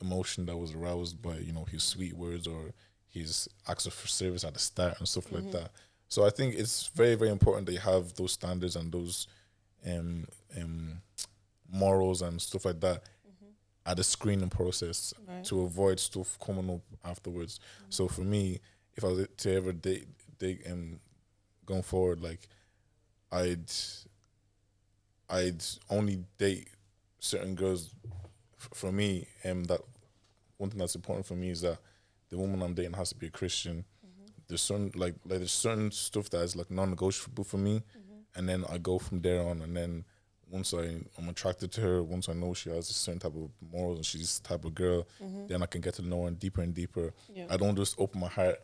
emotion that was aroused by, his sweet words or his acts of service at the start and stuff like that. So I think it's very, very important that you have those standards and those morals and stuff like that at the screening process to avoid stuff coming up afterwards. So for me, if I was to ever date going forward, like I'd only date certain girls. For me, that one thing that's important for me is that the woman I'm dating has to be a Christian. There's certain there's certain stuff that is like non-negotiable for me, and then I go from there on. And then once I'm attracted to her, once I know she has a certain type of morals and she's this type of girl, then I can get to know her deeper and deeper. Yeah. I don't just open my heart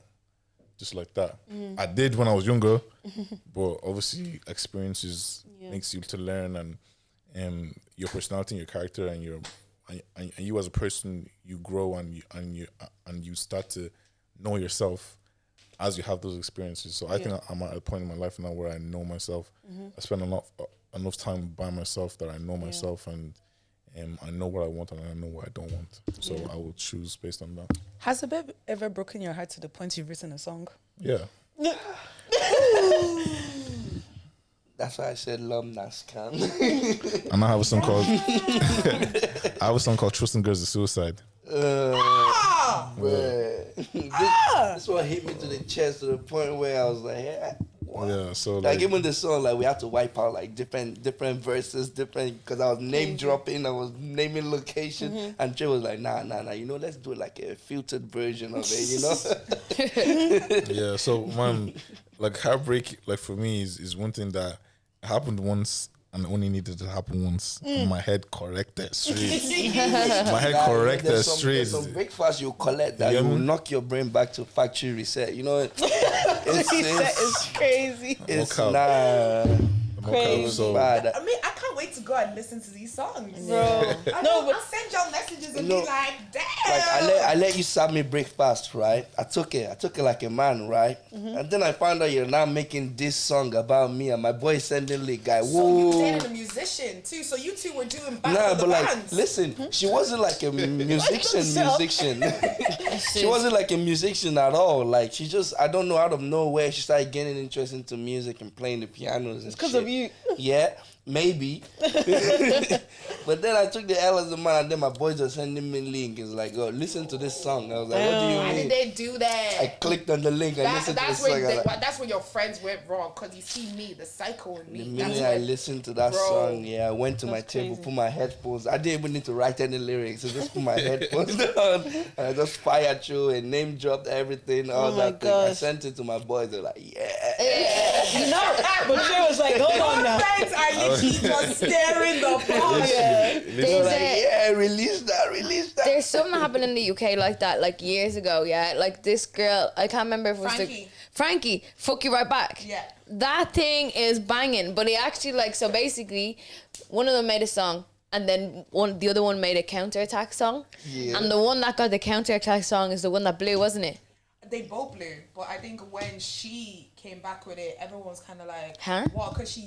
just like that. I did when I was younger, but obviously experiences makes you to learn, and your personality and your character and you as a person, you grow and you start to know yourself as you have those experiences. So I think I'm at a point in my life now where I know myself. I spend enough time by myself that I know myself, and I know what I want and I know what I don't want. So I will choose based on that. Has a babe ever broken your heart to the point you've written a song? Yeah. That's why I said love not scam. And I have a song called Trusting Girls is Suicide. This one hit me to the chest to the point where I was like, what? Yeah, so like even the song, like we had to wipe out like different verses, because I was name dropping, I was naming location, and Trey was like, nah, you know, let's do like a filtered version of it, you know. Yeah, so man, like heartbreak, like for me is one thing that happened once and only needed to happen once. And my head corrected straight. My head corrected straight. There's some breakfast you collect that will knock your brain back to factory reset. You know, it's crazy. It's nah. Crazy. So, bad. I mean, I can't wait to go and listen to these songs, Bro. I'll send y'all messages and be like, damn. Like I let you serve me breakfast, right? I took it like a man, right? And then I found out you're now making this song about me, and my boy sending link guy. So you dated a musician too. So you two were doing back Nah, for the but bands. listen, she wasn't like a musician. She wasn't like a musician at all. Like she just, I don't know, out of nowhere, she started getting interest into music and playing the pianos and It's because shit. of you. Yeah, maybe. But then I took the L as a man, and then my boys are sending me link. It's like, oh, listen to this song. I was like, what do you Why mean? did they do that? I clicked on the link and listened to the song. That's where your friends went wrong, because you see me, the psycho in The me. minute I listened to that Bro. song, I went to my table, put my headphones. I didn't even need to write any lyrics. I just put my headphones on, and I just fired through and name dropped everything, all that thing. I sent it to my boys. They're like, You know, but Trey was like, hold on now. Friends are literally just staring the ball. they're like, release that. There's something happened in the UK like that, like years ago, like this girl, I can't remember if it was Frankie, fuck you right back. Yeah. That thing is banging, but he actually so basically, one of them made a song, and then the other one made a counterattack song. Yeah. And the one that got the counterattack song is the one that blew, wasn't it? They both blew, but I think when she came back with it, everyone's kind of like, huh? What? Because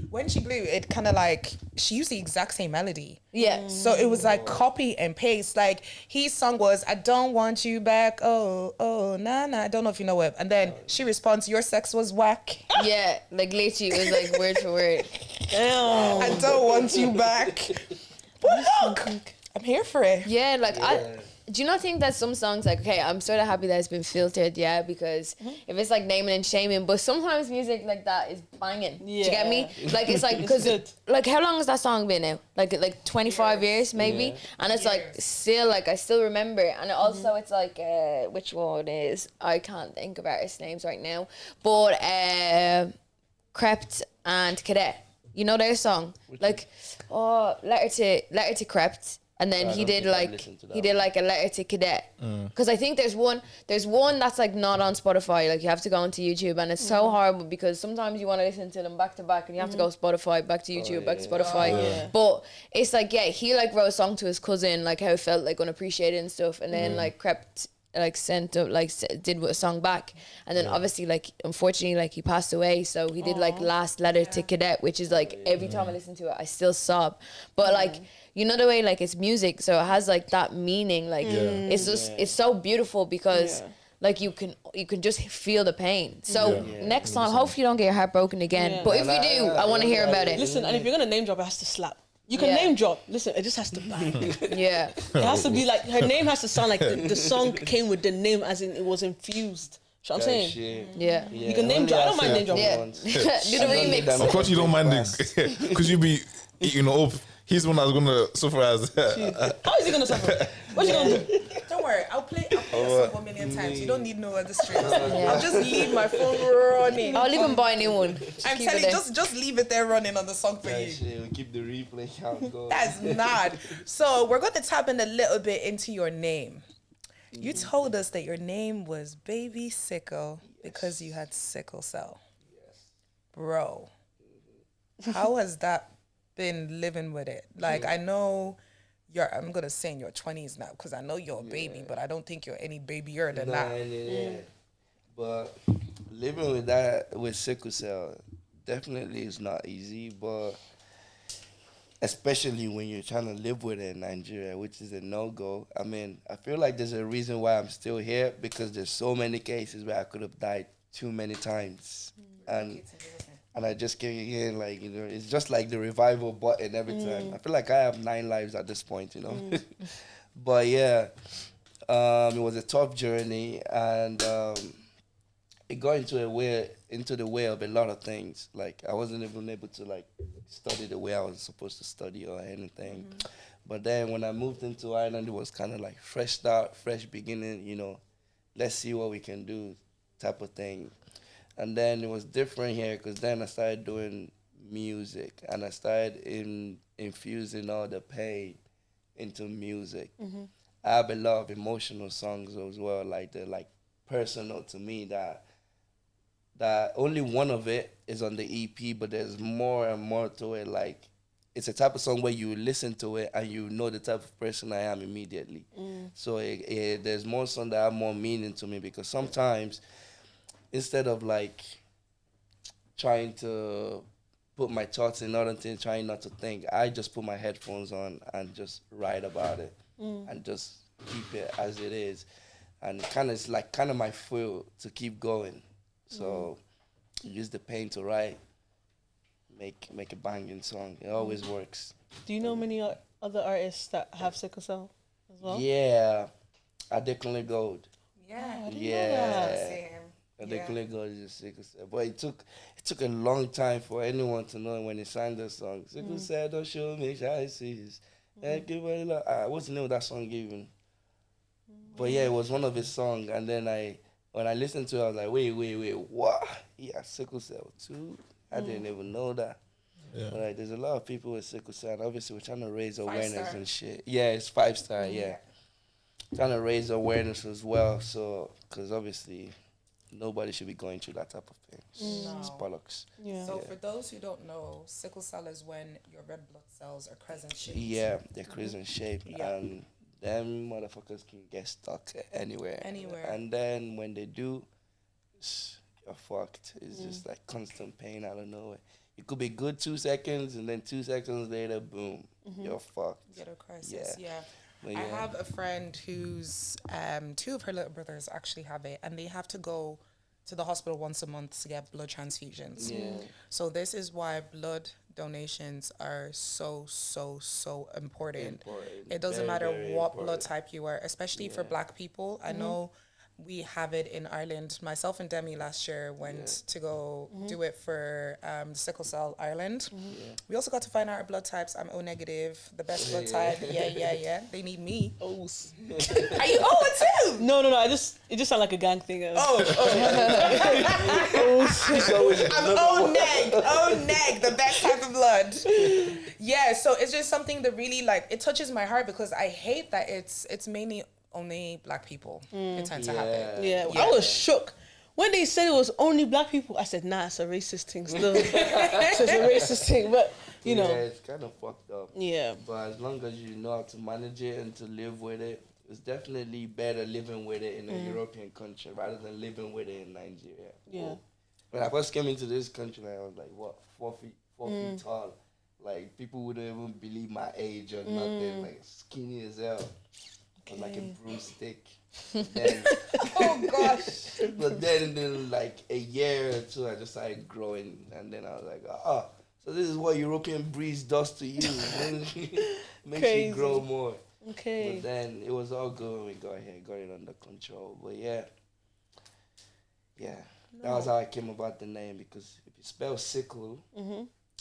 when she blew, it kind of like, she used the exact same melody. Yeah. So it was like copy and paste. Like his song was, I don't want you back. Oh, nah. I don't know if you know it. And then she responds, your sex was whack. Yeah, like literally it was like word for word. Damn. I don't want you back. But look, I'm here for it. Yeah, do you not think that some songs, like, okay, I'm sort of happy that it's been filtered, because if it's like naming and shaming, but sometimes music like that is banging. Yeah. Do you get me? Like, it's like, because, like, how long has that song been now? Like 25 years, maybe? Yeah. And it's like, still, like, I still remember. And also, it's like, which one is? I can't think of artist names right now. But, Crept and Cadet. You know their song? Letter to Crept. And then he did like a letter to Cadet, because I think there's one that's like not on Spotify. Like you have to go onto YouTube, and it's so horrible because sometimes you want to listen to them back to back, and you have to go Spotify, back to YouTube, back to Spotify. But it's like he like wrote a song to his cousin, like how it felt like unappreciated and stuff, and then like Crept sent up did a song back, and then obviously unfortunately he passed away, so he did last letter to Cadet, which is like every time I listen to it I still sob, but you know the way it's music, so it has that meaning, it's just it's so beautiful because like you can just feel the pain. So next time, hopefully you don't get your heart broken again. Yeah. But if you do, I want to hear about it. Listen, and if you're gonna name drop, it has to slap. You can name drop. Listen, it just has to bang. Yeah. It has to be like her name has to sound like the song came with the name, as in it was infused. You know what I'm saying? Shit. Yeah. You can name drop. I don't mind name dropping. Yeah. Once. Do the remix. Of course, you don't mind it because you be eating up. He's the one that's gonna suffer as. How is he gonna suffer? What's he gonna do? Don't worry, I'll play a song 1 million times. You don't need no other strings. I'll just leave my phone running. I'll even buy a new one. I'm Keep telling it you, there. just leave it there running on the song for you. Shit, we keep the replay count going. That's mad. So we're going to tap in a little bit into your name. You told us that your name was Baby Sickle because you had sickle cell. Bro, how has that been living with it? Like, I know I'm going to say in your 20s now because I know you're a baby, but I don't think you're any babier than that. But living with that, with sickle cell, definitely is not easy, but especially when you're trying to live with it in Nigeria, which is a no-go. I mean, I feel like there's a reason why I'm still here because there's so many cases where I could have died too many times. And I just came in, like, you know, it's just like the revival button every time. I feel like I have 9 lives at this point, you know. But yeah, it was a tough journey, and it got into the way of a lot of things. Like, I wasn't even able to, like, study the way I was supposed to study or anything. But then when I moved into Ireland, it was kind of like fresh start, fresh beginning, you know, let's see what we can do type of thing. And then it was different here because then I started doing music and I started infusing all the pain into music. I have a lot of emotional songs as well, like they're like personal to me that only one of it is on the EP, but there's more and more to it. Like, it's a type of song where you listen to it and you know the type of person I am immediately. So there's more songs that have more meaning to me because sometimes instead of like trying to put my thoughts in other things, trying not to think, I just put my headphones on and just write about it and just keep it as it is. And it's like my fuel to keep going. So use the pain to write, make a banging song. It always works. Do you know many other artists that have sickle cell as well? Yeah, I definitely Gold. Yeah. Same. I definitely Gold is sickle cell. But it took a long time for anyone to know when they signed the song. Sickle cell, don't show me chances. What's the name of that song even? But yeah, it was one of his songs, and then when I listened to it, I was like, wait, what? Yeah, sickle cell too? I didn't even know that. Yeah. But like, there's a lot of people with sickle cell, and obviously we're trying to raise awareness and shit. Yeah, it's 5-star, yeah. Trying to raise awareness as well, so, because obviously nobody should be going through that type of thing. It's bollocks. Yeah. So for those who don't know, sickle cell is when your red blood cells are crescent shaped. Yeah, they're crescent shaped, and them motherfuckers can get stuck anywhere. And then when they do, you're fucked. It's just like constant pain out of nowhere. It could be good 2 seconds, and then 2 seconds later, boom, you're fucked. Get a crisis, Yeah. I have a friend who's 2 of her little brothers actually have it, and they have to go to the hospital once a month to get blood transfusions. So this is why blood donations are so important. It doesn't matter what blood type you are, especially for Black people. I know we have it in Ireland. Myself and Demi last year went to go do it for Sickle Cell Ireland. We also got to find out our blood types. I'm O negative, the best blood type. Yeah. They need me. O's. Are you O too? No. It just sounds like a gang thing. I'm O neg, the best type of blood. Yeah, so it's just something that really like it touches my heart because I hate that it's mainly only Black people who tend to have it. Yeah, I was shook. When they said it was only Black people, I said, nah, it's a racist thing still. It's a racist thing, but, you know. Yeah, it's kind of fucked up. Yeah. But as long as you know how to manage it and to live with it, it's definitely better living with it in a European country rather than living with it in Nigeria. Yeah. When I first came into this country, I was like, what, 4 feet tall. Like, people wouldn't even believe my age or nothing. Like, skinny as hell. was like a broomstick. Then, Oh gosh. but then like a year or two, I just started growing, and then I was like, so this is what European breeze does to you. Makes Crazy. you grow more. Okay. But then it was all good when we got here, got it under control. But yeah, that was how I came about the name, because if you spell sickle,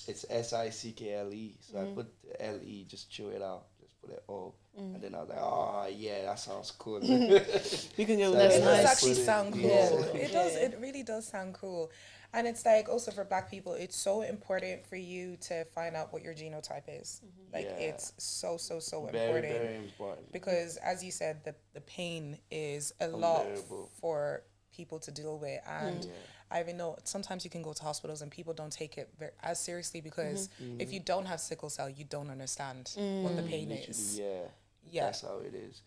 it's Sickle. So I put the LE, just chew it out, just put it O. And then I was like, yeah, that sounds cool. You can go with It that. does Nice. actually sound cool. Yeah. It does. It really does sound cool. And it's like also for Black people, it's so important for you to find out what your genotype is. Like it's so Very, important. very important. Because as you said, the pain is a lot Unbearable. for people to deal with. And I even know sometimes you can go to hospitals and people don't take it as seriously, because if you don't have sickle cell, you don't understand what the pain is. Yeah, that's how it is.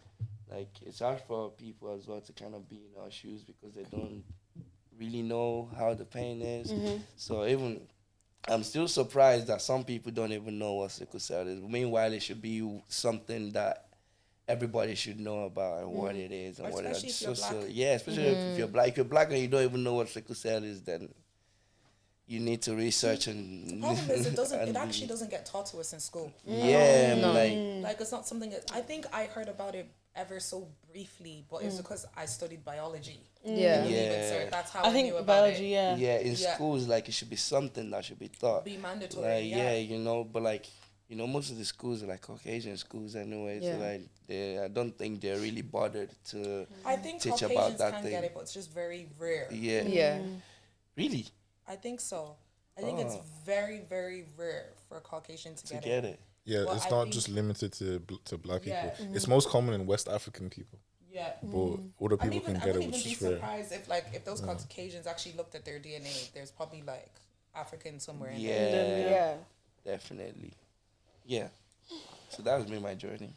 Like, it's hard for people as well to kind of be in our shoes, because they don't really know how the pain is. So even, I'm still surprised that some people don't even know what sickle cell is. Meanwhile, it should be something that everybody should know about and what it is and what it is. Especially if you're Black. Yeah, especially if you're Black. If you're Black and you don't even know what sickle cell is, then you need to research and. The problem is it doesn't. It and actually doesn't get taught to us in school. Yeah, No. Like it's not something that I think I heard about it ever so briefly, but it's because I studied biology. Yeah. Yeah. That's how I knew think about biology, it. Yeah, in Yeah. schools, like, it should be something that should be taught. Be mandatory. Like, yeah. you know, but like, you know, most of the schools are like Caucasian schools anyway. Yeah. So like, I don't think they're really bothered to I think teach Caucasians about that can thing. get it, but it's just very rare. Yeah. Yeah. Really? I think so. I think it's very, very rare for a Caucasian to get Get it? Yeah, Well, it's I not think- just limited to Black people. Yeah. It's most common in West African people, Yeah. but other people can I get it, wouldn't which even be is rare. surprised if those Caucasians actually looked at their DNA. There's probably like African somewhere in Yeah, there. Yeah. definitely. Yeah. So that was me, my journey.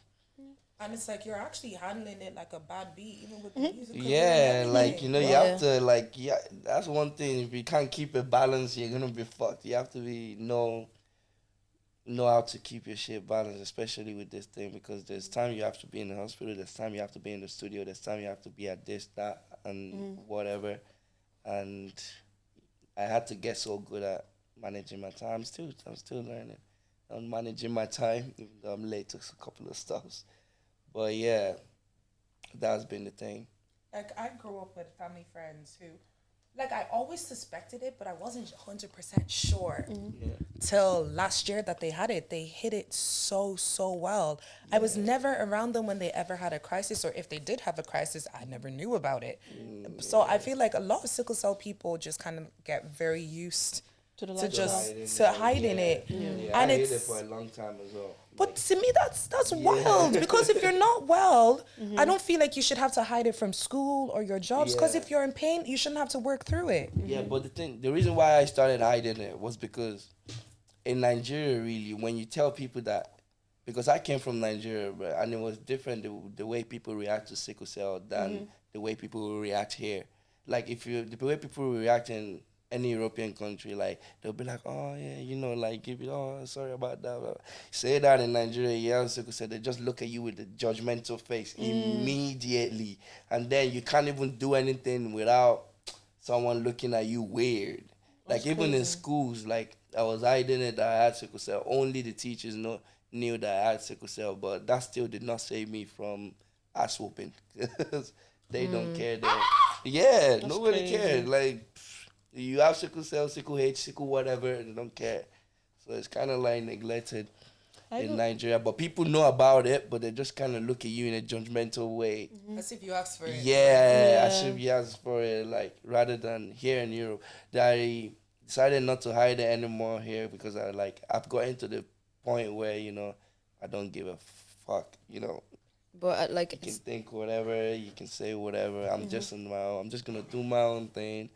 And it's like you're actually handling it like a bad beat, even with the music. Yeah, like, you know, you Yeah. have to, like, that's one thing. If you can't keep it balanced, you're gonna be fucked. You have to know how to keep your shit balanced, especially with this thing, because there's time you have to be in the hospital, there's time you have to be in the studio, there's time you have to be at this, that, and whatever. And I had to get so good at managing my time. I'm still learning. I'm managing my time, even though I'm late to a couple of stuffs. But yeah, that's been the thing. Like I grew up with family friends who, like I always suspected it, but I wasn't 100% sure Yeah. till last year that they had it. They hid it so well. I was never around them when they ever had a crisis, or if they did have a crisis, I never knew about it. So I feel like a lot of sickle cell people just kind of get very used To the to lifestyle. just to hiding it. Yeah, And I hid it it's for a long time as well. but to me, that's wild, because if you're not well, I don't feel like you should have to hide it from school or your jobs, because Yeah. if you're in pain, you shouldn't have to work through it. Yeah, but the reason why I started hiding it was because in Nigeria, really, when you tell people that, because I came from Nigeria, but, and it was different the way people react to sickle cell than the way people will react here. Like the way people will react in any European country, like they'll be like, oh yeah, you know, like give it, oh sorry about that. Say that in Nigeria, yeah, sickle cell, they just look at you with a judgmental face immediately, and then you can't even do anything without someone looking at you weird. Like even in schools, like I was hiding it that I had sickle cell. Only the teachers knew that I had sickle cell, but that still did not save me from ass whooping. They don't care. Yeah, nobody crazy. cared. Like you have sickle cell, sickle H, sickle whatever, they don't care. So it's kind of like neglected in Nigeria, but people know about it, but they just kind of look at you in a judgmental way. As if you asked for it. Yeah, I should be asked for it, like, rather than here in Europe. I decided not to hide it anymore here because I've gotten to the point where, you know, I don't give a fuck, you know. But You can think whatever, you can say whatever. I'm just on my own. I'm just gonna do my own thing,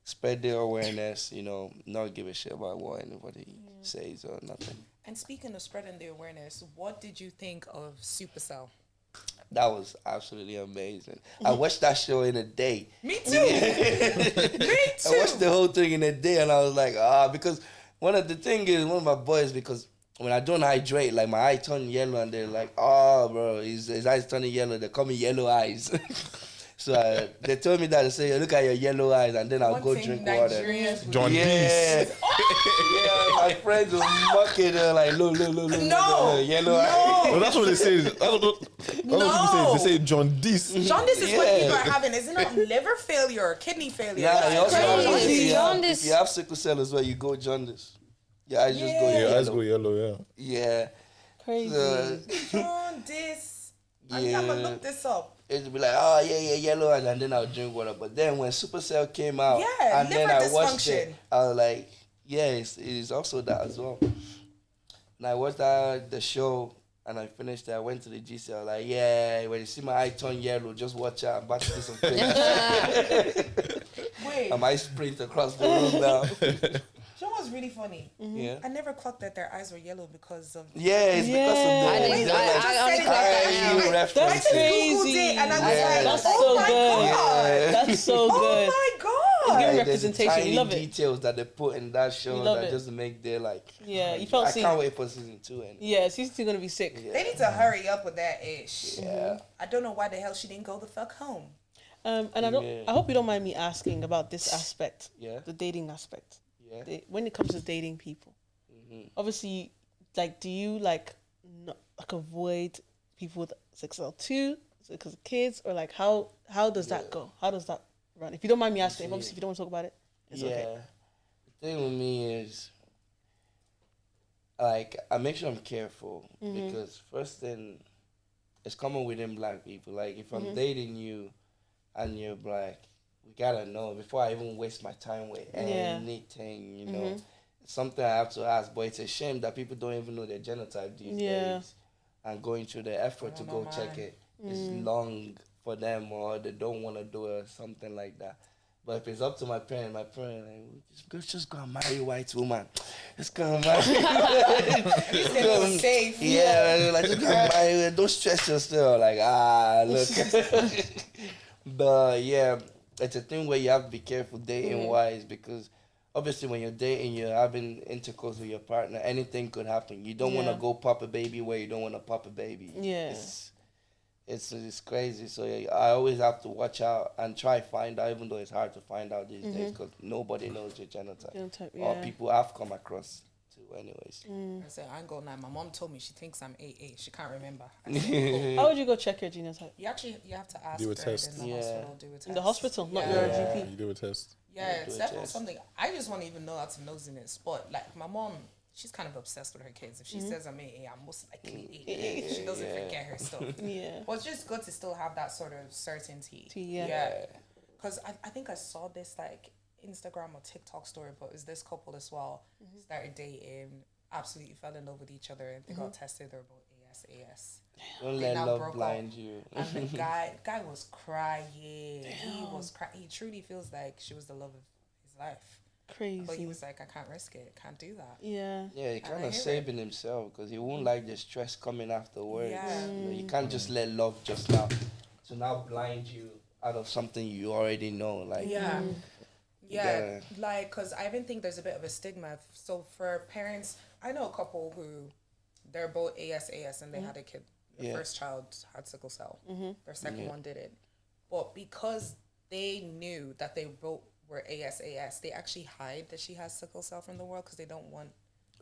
spread the awareness, you know, not give a shit about what anybody says or nothing. And speaking of spreading the awareness, what did you think of Supercell? That was absolutely amazing. I watched that show in a day. Me too. Me I watched too. the whole thing in a day, and I was like, because one of my boys, because when I don't hydrate, like my eye turn yellow, and they're like, "Oh, bro, his eyes turning yellow." They call me yellow eyes. So they told me that, they say, "Look at your yellow eyes," and then I'll go drink water. John Yeah, yeah. My friends will mock it, like, look, yellow eyes. Well, that's what they say. That's what people say. They say jaundice. Jaundice is what Yeah. people are having. Is it not liver failure or kidney failure? Yeah, you also have Crazy. jaundice. If you have sickle cell as well, you go jaundice. Your eyes just go Yeah, yellow. eyes go yellow. Yeah. Crazy. Jaundice. I'm gonna look this up. It'd be like, oh yeah, yellow, and then I'll drink water. But then when Supercell came out, Yeah, and then liver I watched it, dysfunction. I was like, yeah, it's also that as well. And I watched the show, and I finished it. I went to the GC. I was like, yeah, when you see my eye turn yellow, just watch out. I'm about to do some crazy. Wait, I might sprint across the room now. you know what's really funny? Yeah. I never clocked that their eyes were yellow because of. Yeah, it's because of the. I didn't- I only clocked that now. reference. That's crazy. Googled it and I was Yeah. like, That's oh so my good. god, That's so oh good. my It's god. giving There's representation. tiny You love it. details that they put in that show You love that it. just make their like. Yeah, you felt I seen. can't wait for season 2. And Yeah, season 2 gonna be sick. They need to hurry up with that ish. yeah. I don't know why the hell she didn't go the fuck home. And Yeah. I hope you don't mind me asking about this aspect. Yeah. The dating aspect. Yeah. When it comes to dating people, obviously, like, do you like avoid people with sickle too because of kids, or like how does that go? How does that run? If you don't mind me asking, obviously, if you don't want to talk about it, it's okay. The thing with me is, like, I make sure I'm careful because first thing, it's common within black people. Like, if I'm dating you and you're black, we gotta know before I even waste my time with anything, you know. It's something I have to ask, but it's a shame that people don't even know their genotype these days and going through the effort to go check it is long for them, or they don't want to do it or something like that. But if it's up to my parents, like, let's just go and marry a white woman. Let's go and marry. Safe. Yeah, like, just go and marry her. Don't stress yourself. Like, look. But yeah, it's a thing where you have to be careful dating wise, because obviously when you're dating, you're having intercourse with your partner. Anything could happen. You don't want to go pop a baby where you don't want to pop a baby. Yeah. It's crazy. So I always have to watch out and try find out, even though it's hard to find out these days because nobody knows your genotype. Or people have come across too, anyways. I said, I ain't gonna lie. My mom told me she thinks I'm AA. She can't remember. I said, cool. How would you go check your genotype? You have to ask Do a her test. in the hospital. Do a test. In the hospital, not Yeah. your GP. You do a test. Yeah, it's do a definitely test. something. I just want to even know how to nosiness. But like my mom, she's kind of obsessed with her kids. If she says I'm AA, I'm most likely AA. She doesn't forget her stuff. Yeah. But it's just good to still have that sort of certainty. Yeah. Because I think I saw this like Instagram or TikTok story, but it's this couple as well. Started dating, absolutely fell in love with each other, and they got tested. They're both AS. Don't They let now love broke blind up. you. And the guy was crying. He was crying. He truly feels like she was the love of his life. Crazy. But he was like, I can't risk it. Can't do that. Yeah. Yeah, he I kind hear of it. saving himself because he won't like the stress coming afterwards. Yeah. You know, you can't just let love just now to now blind you out of something you already know. Like, Yeah. Yeah. Like, because I even think there's a bit of a stigma. So for parents, I know a couple who they're both AS and they had a kid. Their first child had sickle cell. Their second one didn't. But because they knew that they both were AS, they actually hide that she has sickle cell from the world because they don't want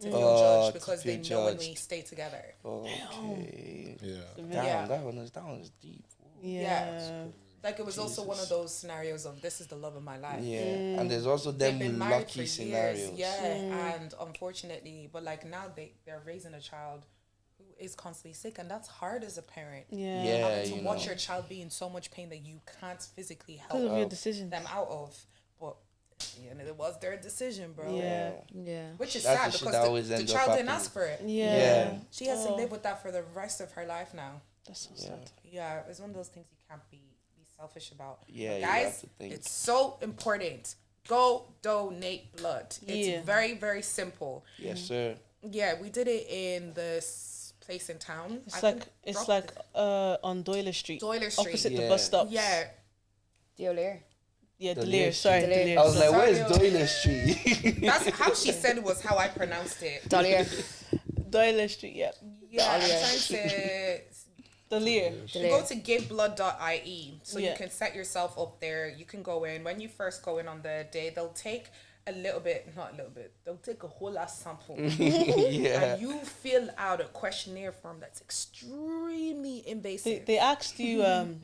to feel judged because they feel knowingly judged. stay together. Okay. Yeah. Damn, Yeah. that one is deep. Yeah. Like it was also one of those scenarios of this is the love of my life. Yeah. And there's also They've them been married lucky for scenarios. years, yeah, and unfortunately, but like now they're raising a child who is constantly sick, and that's hard as a parent. Yeah. Yeah, Having to you watch know. your child be in so much pain that you can't physically Because of help your decisions. them out of, but and it was their decision, bro. Yeah. Yeah. Which is That's sad the shit because that always the ends up child didn't happening. ask for it. Yeah. Yeah. She has to live with that for the rest of her life now. That's so sad. Yeah, it's one of those things you can't be selfish about. Yeah, But you guys, have to think. it's so important. Go donate blood. It's Yeah. very, very simple. Yes, sir. Yeah, we did it in this place in town. It's like on Doyler Street. Doyler Street. Opposite the Yeah. bus stops. Yeah. The O'Leary. Yeah, The Delir. Lear Sorry, Street. Delir. I was like, Sorry. where's Doyler Street? That's how she said it was how I pronounced it. Dollier. Doyle Street, yeah. Yeah, I'm trying to. The Lear. You go to giveblood.ie, so Yeah. you can set yourself up there. You can go in. When you first go in on the day, they'll take a little bit, not a little bit, they'll take a whole lot sample. Yeah. And you fill out a questionnaire form that's extremely invasive. They asked you, Did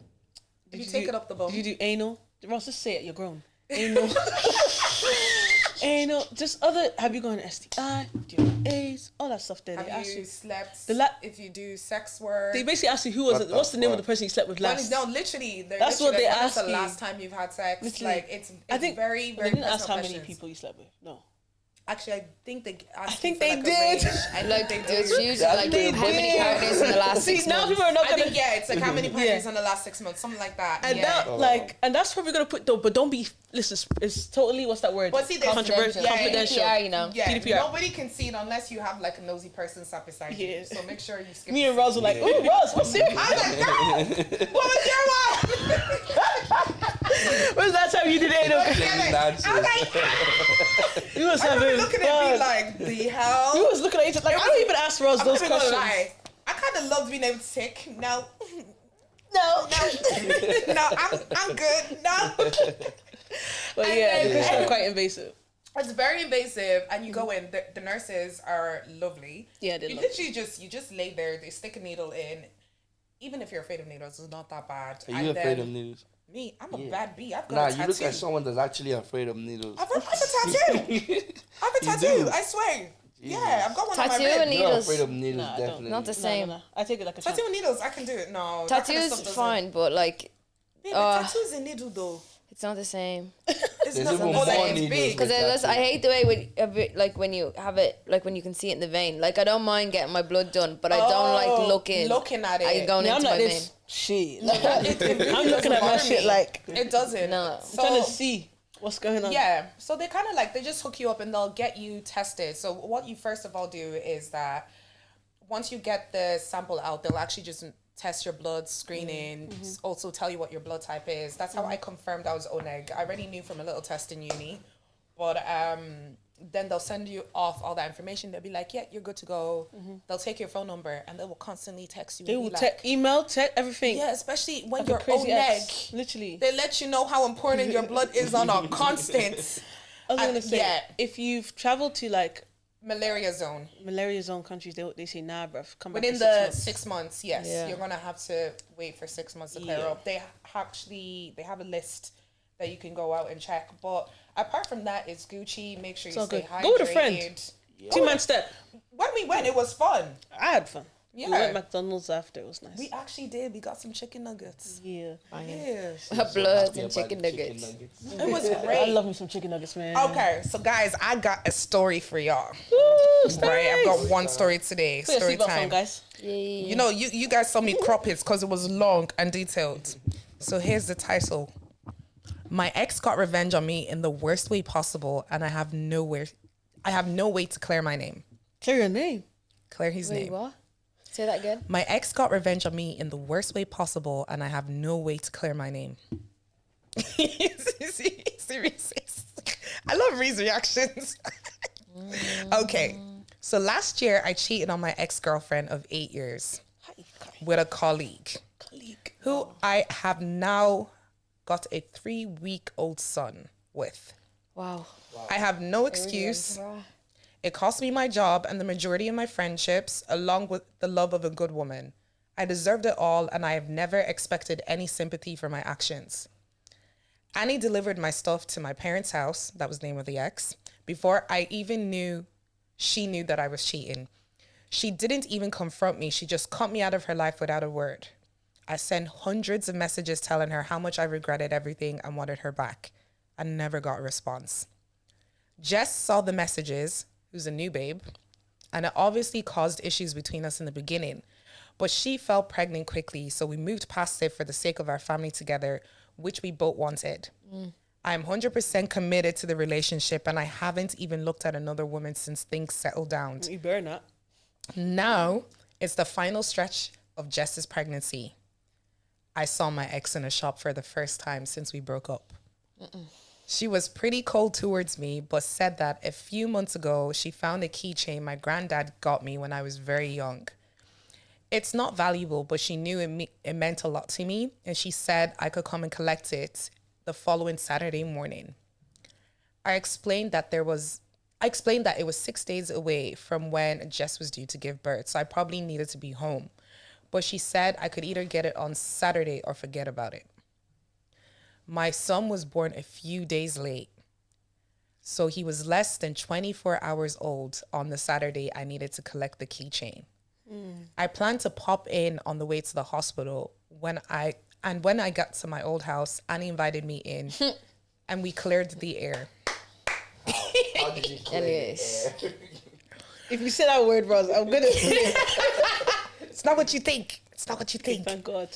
you take it up the bum? Did you do anal? Ross, just say it, you're grown. Anal. Anal. Just other, have you gone STI? Do you have AIDS? All that stuff there. They Have ask you you. slept? If you do sex work? They basically ask you what's the name of the person you slept with last. No, literally. That's what they ask. ask the you. last time you've had sex? Literally. Like it's I think very, they very didn't ask personal how many questions. people you slept with. No. Actually, I think they asked. I think you they for, like, a did. range. I Like, think it's they do. usually like They how many did. partners in the last See, 6 now months. people are not I gonna. think it's like how many partners in the last 6 months, something like that. And yeah. that and that's what we're gonna put though. But don't be. Listen, it's totally what's that word? But see, there's- Controversial. yeah, Confidential. GDPR, you know. Yeah, GDPR. nobody can see it unless you have like a nosy person sat beside you. Yeah. So make sure you skip. Me and Roz were like, "Ooh, Roz, what's your?" I was like, girl, what was your one? When's that time you did anal? I was like, You was I remember having looking at me fun. like, the hell? You was looking at each other like I don't even ask Roz I'm those not even questions. gonna lie. I kind of loved being able to tick. No, No. no, I'm good. No. But And yeah, then- the questions are quite invasive. It's very invasive, and you go in. The nurses are lovely. Yeah, they're you lovely. literally just lay there. They stick a needle in. Even if you're afraid of needles, it's not that bad. Are you And afraid then- of needles? Me, I'm a bad bee. I've got Nah, a you tattoo. look like someone that's actually afraid of needles. I've a tattoo. I have a tattoo. do? I swear. Yeah, I've got one on Tattoo my and rib. You're needles. afraid of needles, Nah, I don't. definitely. Not the same. No. I take it like a Tattoo champ. and needles, I can do it. No, that kind of Tattoos stuff doesn't- fine, but like Babe, Uh, tattoo is a needle though. it's not the same. It's There's not even oh, like, more it's needles big. with Because I hate the way when a bit, like when you have it, like when you can see it in the vein. Like I don't mind getting my blood done, but I don't like looking at it. I going Yeah, I'm into like my this. vein. Shit. It really I'm looking doesn't at my bother shit me. like It doesn't. No. So, trying to see what's going on. yeah. So they kind of like, they just hook you up and they'll get you tested. So what you first of all do is that once you get the sample out, they'll actually just test your blood screening, also tell you what your blood type is. That's how I confirmed I was O-neg. I already knew from a little test in uni. But then they'll send you off all that information. They'll be like, yeah, you're good to go. They'll take your phone number and they will constantly text you. They and will be like, email, text everything. yeah, especially when Like a you're crazy O-neg. ex. Literally. They let you know how important your blood is on a constant I was gonna say, yeah. if you've traveled to like malaria zone. malaria zone countries, they say nah, bruv, come back Within in the 6 months. 6 months, yes, Yeah. you're gonna have to wait for 6 months to clear Yeah. up. They have a list that you can go out and check. But apart from that, it's Gucci. Make sure you all stay good. hydrated. Go with a friend. 2-man step. When we went, it was fun. I had fun. Yeah. We went McDonald's after. It was nice. We actually did. We got some chicken nuggets. yeah. Yeah, Blood Yeah, and but chicken chicken nuggets. it was I great. love me some chicken nuggets, man. Okay, so guys, I got a story for y'all. Woo, Right, I've got nice. one story today. Put your Story seatbelts on, time. guys. You know, you guys saw me crop it because it was long and detailed. So here's the title. My ex got revenge on me in the worst way possible, and I have no way to clear my name. Clear your name. Clear his Wait, name. what? Say that again. My ex got revenge on me in the worst way possible, and I have no way to clear my name. Serious. I love Ree's reactions. Okay. So last year, I cheated on my ex-girlfriend of 8 years with a colleague who I have now got a 3-week-old son with. Wow. I have no excuse. It cost me my job and the majority of my friendships, along with the love of a good woman. I deserved it all, and I have never expected any sympathy for my actions. Annie delivered my stuff to my parents' house, that was the name of the ex, before I even knew she knew that I was cheating. She didn't even confront me. She just cut me out of her life without a word. I sent hundreds of messages telling her how much I regretted everything and wanted her back. I never got a response. Jess saw the messages, who's a new babe, and it obviously caused issues between us in the beginning. But she fell pregnant quickly, so we moved past it for the sake of our family together, which we both wanted. I'm 100% committed to the relationship, and I haven't even looked at another woman since things settled down. You better not. Now, it's the final stretch of Jess's pregnancy. I saw my ex in a shop for the first time since we broke up. She was pretty cold towards me, but said that a few months ago, she found a keychain my granddad got me when I was very young. It's not valuable, but she knew it meant a lot to me, and she said I could come and collect it the following Saturday morning. I explained that it was 6 days away from when Jess was due to give birth, so I probably needed to be home. But she said I could either get it on Saturday or forget about it. My son was born a few days late, so he was less than 24 hours old on the Saturday I needed to collect the keychain. I planned to pop in on the way to the hospital. When I got to my old house, Annie invited me in, and we cleared the air. How did you clear Anyways. the air? If you say that word, Ross, I'm gonna say It's not what you think. It's not what you think. thank God.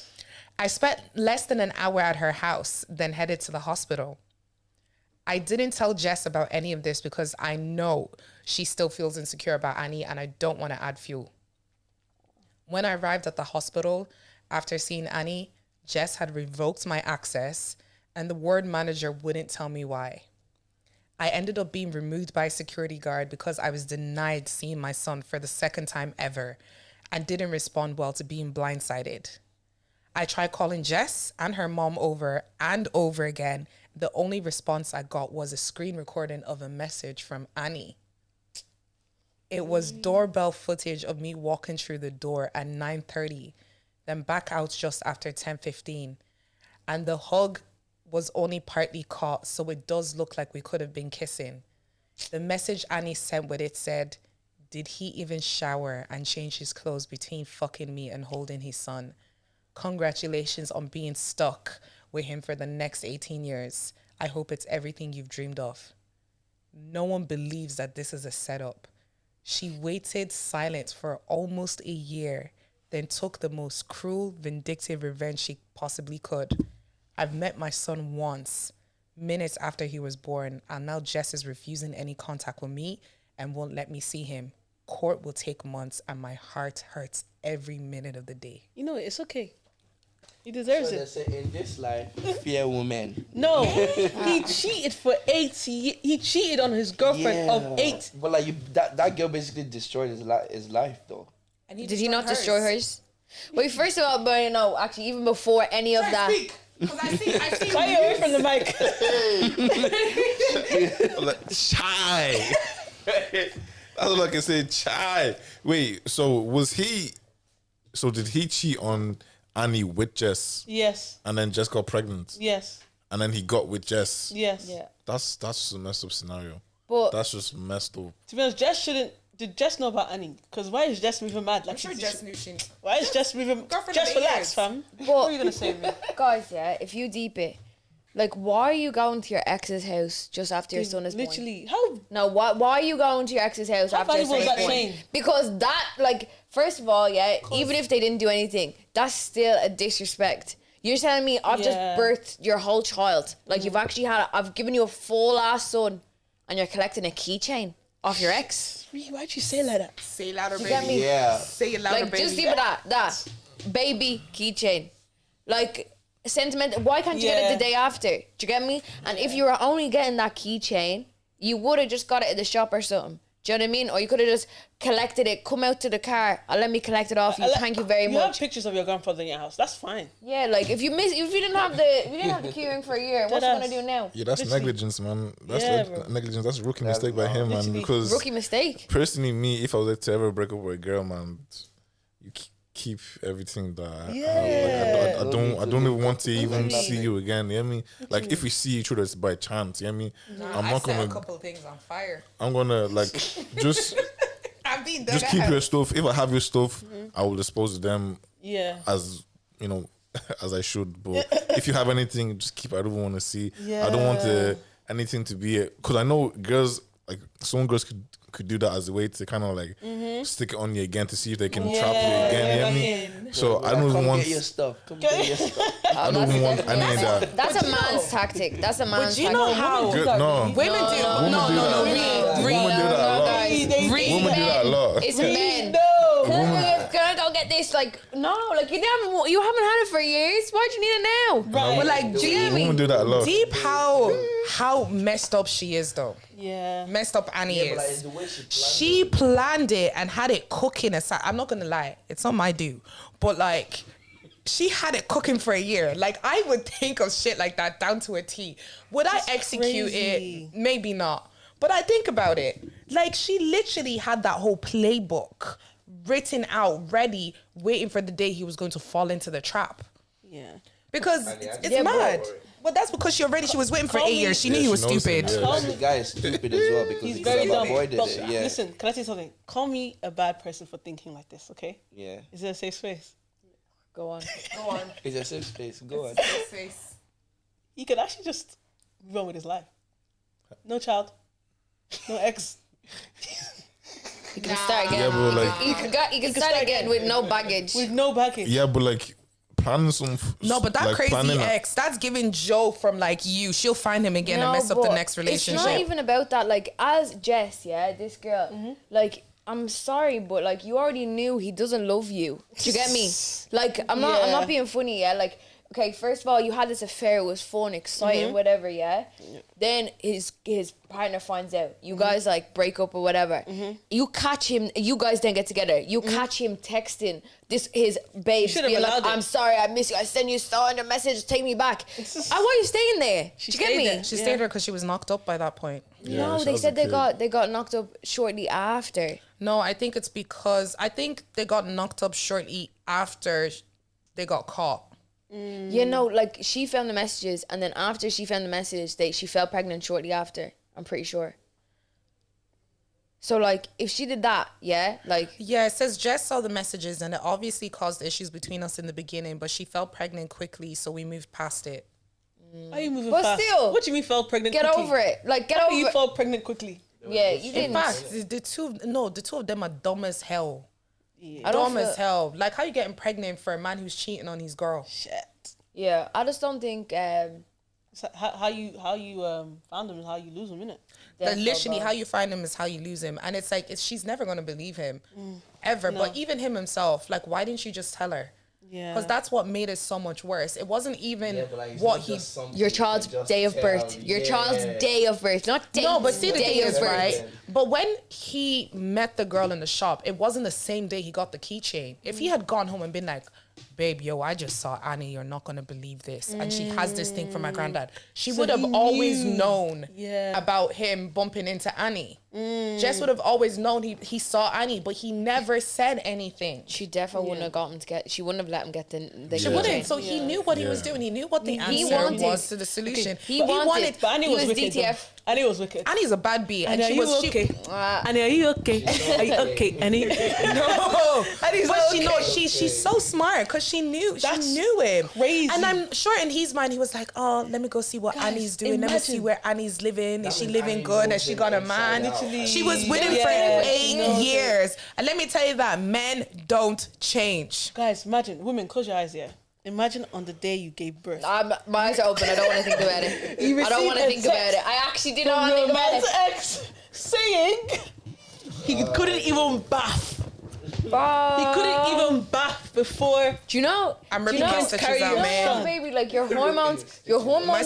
I spent less than an hour at her house, then headed to the hospital. I didn't tell Jess about any of this because I know she still feels insecure about Annie and I don't want to add fuel. When I arrived at the hospital, after seeing Annie, Jess had revoked my access and the ward manager wouldn't tell me why. I ended up being removed by a security guard because I was denied seeing my son for the second time ever and didn't respond well to being blindsided. I tried calling Jess and her mom over and over again. The only response I got was a screen recording of a message from Annie. It was doorbell footage of me walking through the door at 9:30, then back out just after 10:15. And the hug was only partly caught, so it does look like we could have been kissing. The message Annie sent with it said, "Did he even shower and change his clothes between fucking me and holding his son? Congratulations on being stuck with him for the next 18 years. I hope it's everything you've dreamed of." No one believes that this is a setup. She waited silent for almost a year, then took the most cruel, vindictive revenge she possibly could. I've met my son once, minutes after he was born, and now Jess is refusing any contact with me and won't let me see him. Court will take months, and my heart hurts every minute of the day. You know, it's okay. He deserves So they it. say in this life, fear women. No, he cheated for 8 years. He cheated on his girlfriend of 8. But like that girl basically destroyed his life though. And Did he not destroy hers? Wait, first of all, but no, actually, even before any of that. I see Stay away from the mic. Chai. That's all I can say. Chai. Wait. So did he cheat on Annie with Jess? Yes. And then Jess got pregnant. Yes. And then he got with Jess. Yes. Yeah. That's just a messed up scenario. But That's just messed up. To be honest, Jess shouldn't. Did Jess know about Annie? Because why is Jess moving mad? Like I'm sure she's- Jess knew she. Why is Jess moving? Girlfriend Just of 8 relax, years. fam. What are you gonna say to me? guys, yeah, if you deep it, like, why are you going to your ex's house just after your son is born? Literally, how? No, why are you going to your ex's house How after your valuable son is is that born? chain? Because that, like, first of all, yeah, even if they didn't do anything, that's still a disrespect. You're telling me I've just Yeah. birthed your whole child. Like, you've actually I've given you a full ass son, and you're collecting a keychain off your ex. Why'd you say like that? Say it louder, You baby. get me? Yeah. Say it louder, Like, baby. just give it that baby keychain. Like, sentiment. Why can't you get Yeah. it the day after? Do you get me? And if you were only getting that keychain, you would have just got it at the shop or something. Do you know what I mean? Or you could have just collected it, come out to the car, and let me collect it off you. Thank you very You have much. pictures of your grandfather in your house. That's fine. Yeah, like if you didn't have the keyring for a year, what you Deadass. gonna do now? Yeah, that's Literally. negligence, man. That's Yeah, like bro. negligence. That's a rookie mistake by him, man. Literally. Because Rookie mistake. personally, me, if I was to ever break up with a girl, man, you keep everything that I have. Like, I don't even want to even see you again. You know what I mean? Like if we see each other, it's by chance. You know what I mean? I'm I not set a gonna. couple of things on fire. I'm gonna like just I'm being just keep your stuff. If I have your stuff, I will dispose of them Yeah. as you know as I should. But if you have anything, just keep. I don't want to see. I don't want anything to be because I know girls like some girls could do that as a way to kind of like stick it on you again to see if they can trap you again. You know what I mean? So I don't even want. Get your stuff. Come get your stuff. I don't even want any of that. That's a man's tactic. That's a man's do you tactic. know how Good, no. women do? No. Women do that a lot. Guys, Women do that a lot. it's men. No. Can I go get this this, like, no, like, you haven't had it for years. Why do you need it now? Right. But like, Do you get me? Women do that a lot. deep how messed up she is though. Yeah. Messed up Annie But like, is. the way she She planned it and had it cooking aside. I'm not gonna lie, it's not my do, but like, she had it cooking for a year. Like, I would think of shit like that down to a T. Would I execute crazy. it? Maybe not. But I think about it. Like, she literally had that whole playbook written out, ready, waiting for the day he was going to fall into the trap. Yeah. Because it's mad. But that's because she was waiting for 8 years. She knew he was she knows stupid. him, yeah. Like, the guy is stupid as well because He's he very could have dumb. avoided But it. Yeah. listen, can I say something? Call me a bad person for thinking like this, okay? Yeah. Is it a safe space? Go on. It's a safe space. Go on. He could actually just move on with his life. No child. No ex. You can start again. Yeah, but like, You can start again with no baggage. With no baggage. yeah, but like, planning some. No, but that like, crazy planning a- ex, that's giving Joe from like you. She'll find him again and mess up the but next relationship. It's not even about that. Like, as Jess, yeah, this girl, like, I'm sorry, but like, you already knew he doesn't love you. Do you get me? Like, I'm not being funny, yeah. Like, okay, first of all, you had this affair. It was fun, exciting, whatever, yeah. Then his partner finds out. You guys like break up or whatever. You catch him. You guys then get together. You catch him texting his babes, should have being like, allowed it. "I'm sorry, I miss you. I send you a message. Take me back." Why are you staying there? Do you get stayed me? there. She stayed there because she was knocked up by that point. No, she they was said a kid. they got knocked up shortly after. No, I think it's because I think they got knocked up shortly after they got caught. You know, like, she found the messages, and then after she found the message, she fell pregnant shortly after. I'm pretty sure. So like, if she did that, yeah, like, Yeah, it says Jess saw the messages and it obviously caused issues between us in the beginning, but she fell pregnant quickly, so we moved past it. Are you moving But fast? still, What do you mean fell pregnant get quickly? over it. Like, get How over you it. fell pregnant quickly? Yeah, you In didn't. fact, the two of them are dumb as hell. I don't Dumb as feel, hell. Like, how you getting pregnant for a man who's cheating on his girl? Shit. yeah, I just don't think. So how you found him is how you lose him, innit? Like, that's literally, so how bad. you find him is how you lose him. And it's like, she's never going to believe him. Ever. But even him himself, like, why didn't you just tell her? Yeah. Because that's what made it so much worse. It wasn't even what he... Your child's day of birth. Your child's day of birth, not day. No, but see, the day thing of is, birth. right? But when he met the girl in the shop, it wasn't the same day he got the keychain. If he had gone home and been like, babe, yo, I just saw Annie, you're not going to believe this. And she has this thing from my granddad. She would have he always knew. known Yeah. about him bumping into Annie. Jess would have always known he saw Annie, but he never said anything. She definitely wouldn't have got him to get. She wouldn't have let him get the. She wouldn't. So he knew what he was doing. He knew what the answer wanted- was to the solution. He wanted. But Annie he was was wicked. though. DTF. Annie was wicked. Annie's a bad bee, and Annie, she are was you okay? Ah. Annie, are you okay? Are you okay? Annie? No, Annie's but she okay. knows she's so smart because she knew him. crazy. And I'm sure in his mind he was like, oh, let me go see what Annie's doing. Let me see imagine. where Annie's living. Is she living Annie good? knows Has she him got a inside man? out. Literally. She was with him for Yeah. 8 years. And let me tell you that men don't change. Guys, imagine, women, close your eyes here. Imagine on the day you gave birth. My eyes are open. I don't want to think about it. You I don't want to received think a about text it. I actually did not From want to your think about man's it. ex saying he couldn't even bath. He Bro. couldn't even bath before. Do you know? I'm do you ripping know, my stitches carry out, your man. son. baby, like your hormones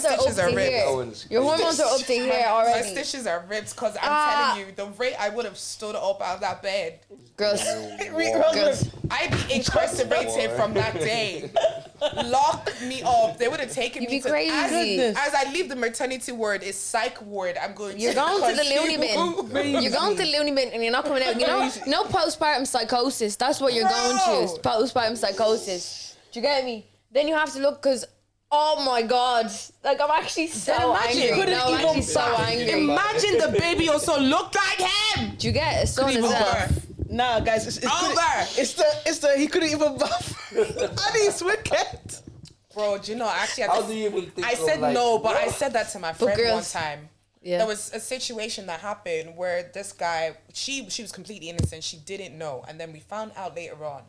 are up stitches to are ripped. here. Your hormones are up to here My already. stitches are ripped because I'm Ah. telling you, the rate I would have stood up out of that bed, Girls, girls. I'd be incarcerated from that day. Lock me up. They would have taken You'd me be to crazy. as I leave the maternity ward, it's psych ward. I'm going. You're going to the loony continue. bin. You're going to the loony bin and you're not coming out. You know, no postpartum psychosis. That's what you're going to. Postpartum psychosis. Do you get me? Then you have to look because, oh my God, like I'm actually so imagine you angry. couldn't No, I'm even actually so bath. angry. Imagine the baby also looked like him. Do you get a son as even well? bath. Nah, guys, it's Over. it's the he couldn't even bath. And he's wicked. Bro, do you know, actually, How do you even think I of, said like, no, but I said that to my friend one girls- time. Yeah. There was a situation that happened where this guy, she was completely innocent. She didn't know. And then we found out later on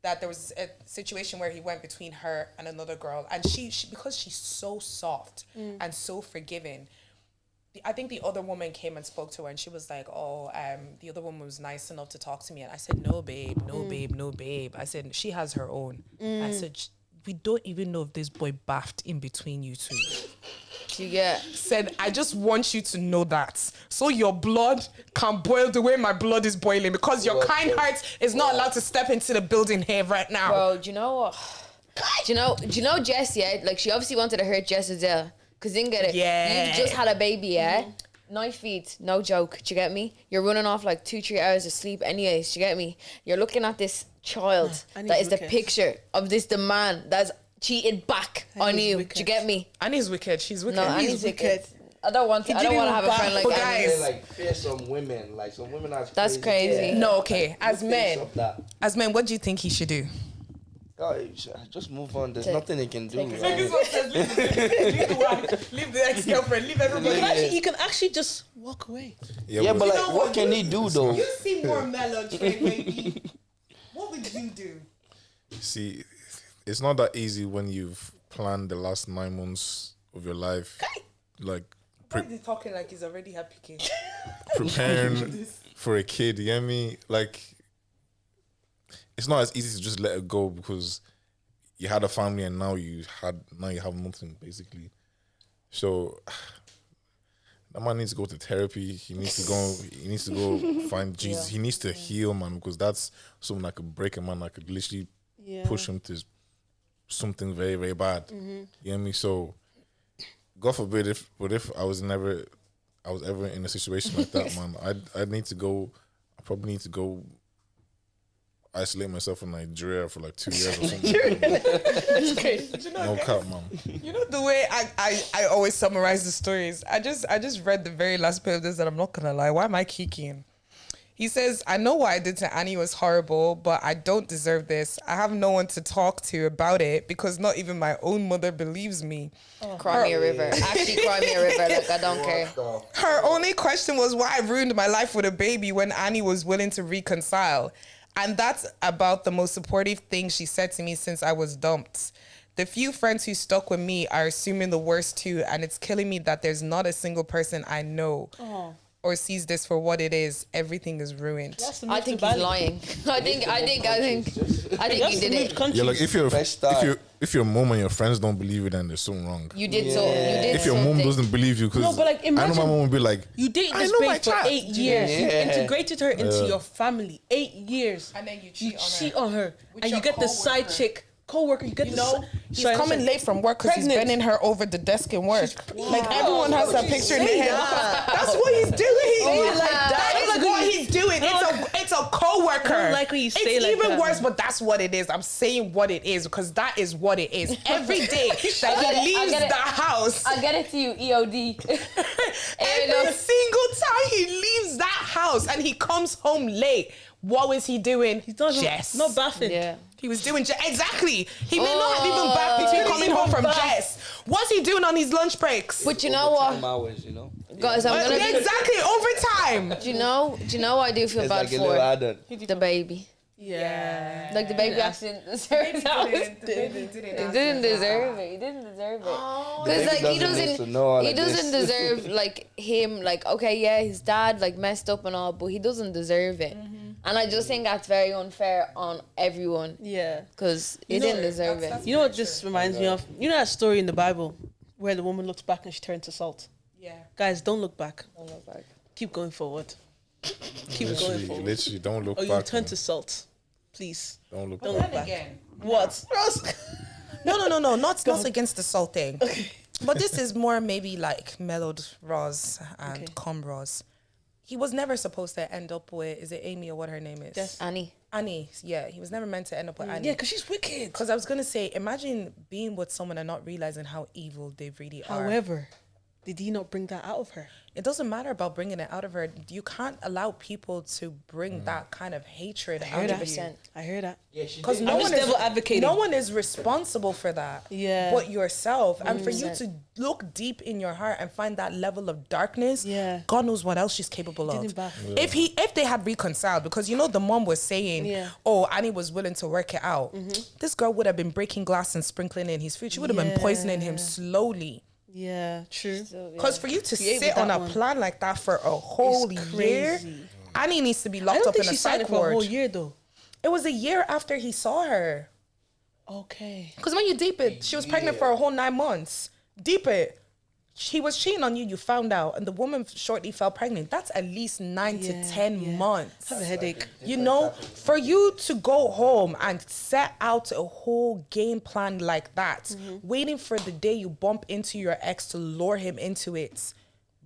that there was a situation where he went between her and another girl. And she because she's so soft and so forgiving, I think the other woman came and spoke to her, and she was like, "Oh, the other woman was nice enough to talk to me." And I said, "No, babe, no, babe, no, babe." I said, "She has her own." I said, "We don't even know if this boy baffed in between you two." You get Said, "I just want you to know that, so your blood can boil the way my blood is boiling, because your kind heart is not allowed to step into the building here right now." bro. Do you know what? Do you know Jess? Yeah, like she obviously wanted to hurt Jess as well, cause didn't get it. Yeah. You just had a baby, yeah. Night feeds, no joke. Do you get me? You're running off like 2-3 hours of sleep, anyways. Do you get me? You're looking at this child and that he's is the wicked. picture of this the man that's cheated back on he's you. wicked. Do you get me? Annie's wicked. She's wicked. No, He's Annie's wicked. wicked. I don't want to didn't have a even friend like But Annie. guys- Like fear some women. Like some women are That's crazy. Yeah. No, okay. As men, Stop that. what do you think he should do? Guys, just move on. There's Take- nothing they can do. take it. Right? Leave the wife, leave the ex-girlfriend, leave everybody. You can actually just walk away. Yeah, but like, know what what? can he do though? You seem more mellow, Trey Wavey. What would you do? See, it's not that easy when you've planned the last 9 months of your life, like Why is he talking like he's already happy kid? preparing for a kid. You get me? Like, it's not as easy to just let it go, because you had a family and now you have nothing basically. So that man needs to go to therapy. He needs to go find Jesus. He needs to heal, man, because that's something that could break a man, that could literally push him to something very, very bad. You get me? So God forbid if I was ever in a situation like that, man, I'd need to go. I probably need to go isolate myself in Nigeria for like 2 years or something. It's crazy. No cap, man. You know the way I always summarize the stories. I just read the very last bit of this, and I'm not gonna lie. Why am I kicking? He says, "I know what I did to Annie was horrible, but I don't deserve this. I have no one to talk to about it because not even my own mother believes me. Cry me a river. Actually, cry me a river. Like I don't care. Her only question was why I ruined my life with a baby when Annie was willing to reconcile. And that's about the most supportive thing she said to me since I was dumped. The few friends who stuck with me are assuming the worst too, and it's killing me that there's not a single person I know or sees this for what it is. Everything is ruined." I think he's lying. I think you did it. Yeah, like Best start. if your mom and your friends don't believe you, then there's something wrong. You did so. You did If your something. mom doesn't believe you, because No, but, like, I know my imagine- mom would be like, You dated I this know my babe for child. 8 years. You Yeah. integrated her into your family. 8 years. And then you You cheat on her. cheat on her. With And your you get the side co-worker. chick, co-worker. You get You the know, he's coming late from work because he's Pregnant. bending her over the desk in work. Like everyone has that picture in their head. that? That's what he's doing. Say it like that. That is Like what when he's doing. It's a co-worker. I don't like when you say it's like even that. worse, but that's what it is. I'm saying what it is because that is what it is. Every day that get it, I he leaves get it. the house, I'll get it to you, EOD. every single time he leaves that house and he comes home late, what was he doing? He's not Jess. not bathing. Yeah. He was doing exactly. He may not have even back between coming home from Jess. What's he doing on his lunch breaks? But you know what, Time hours, you know. guys, I'm gonna. Exactly, overtime. Do you know what I do feel It's bad like a little for? add-on. The baby. Yeah. Like the baby actually didn't deserve that. He didn't deserve it. He didn't deserve it. Because like he need to know all he of doesn't this. deserve like him. Like okay, yeah, his dad like messed up and all, but he doesn't deserve it. And I just think that's very unfair on everyone Yeah. because he didn't deserve it. You know what this reminds me of? You know that story in the Bible where the woman looks back and she turned to salt? Yeah. Guys, don't look back. Oh my God. Keep going forward. Keep going literally, forward. literally, don't look Or you back. turn man. to salt. Please. Don't look Don't back. look back. Again. What? No, not against the salt thing. But this is more maybe like mellowed Roz and Okay. calm Roz. He was never supposed to end up with, is it Amy or what her name is? Yes. Annie. Annie, yeah. He was never meant to end up with Annie. Yeah, because she's wicked. Because I was going to say, imagine being with someone and not realizing how evil they really are. However, did he not bring that out of her? It doesn't matter about bringing it out of her. You can't allow people to bring that kind of hatred out of you. 100%. I hear that. Yeah, she Because did. no I'm one just is devil advocating. No one is responsible for that. Yeah. But yourself. And for you to look deep in your heart and find that level of darkness, Yeah. God knows what else she's capable of. Didn't bath. If they had reconciled, because you know the mom was saying, Yeah. oh, Annie was willing to work it out. This girl would have been breaking glass and sprinkling in his food. She would have been poisoning him slowly. Yeah, true. So, yeah. Because for you to Create sit with on that a one. plan like that for a whole It's year, crazy. Annie needs to be I locked don't up think in a she signed it psych for a ward. whole year though. It was a year after he saw her. Okay. Because when you deep it, she was pregnant for a whole 9 months. Deep it. He was cheating on you, you found out, and the woman shortly fell pregnant. That's at least 9 to 10 months. I have a headache. You know, for you to go home and set out a whole game plan like that, waiting for the day you bump into your ex to lure him into it,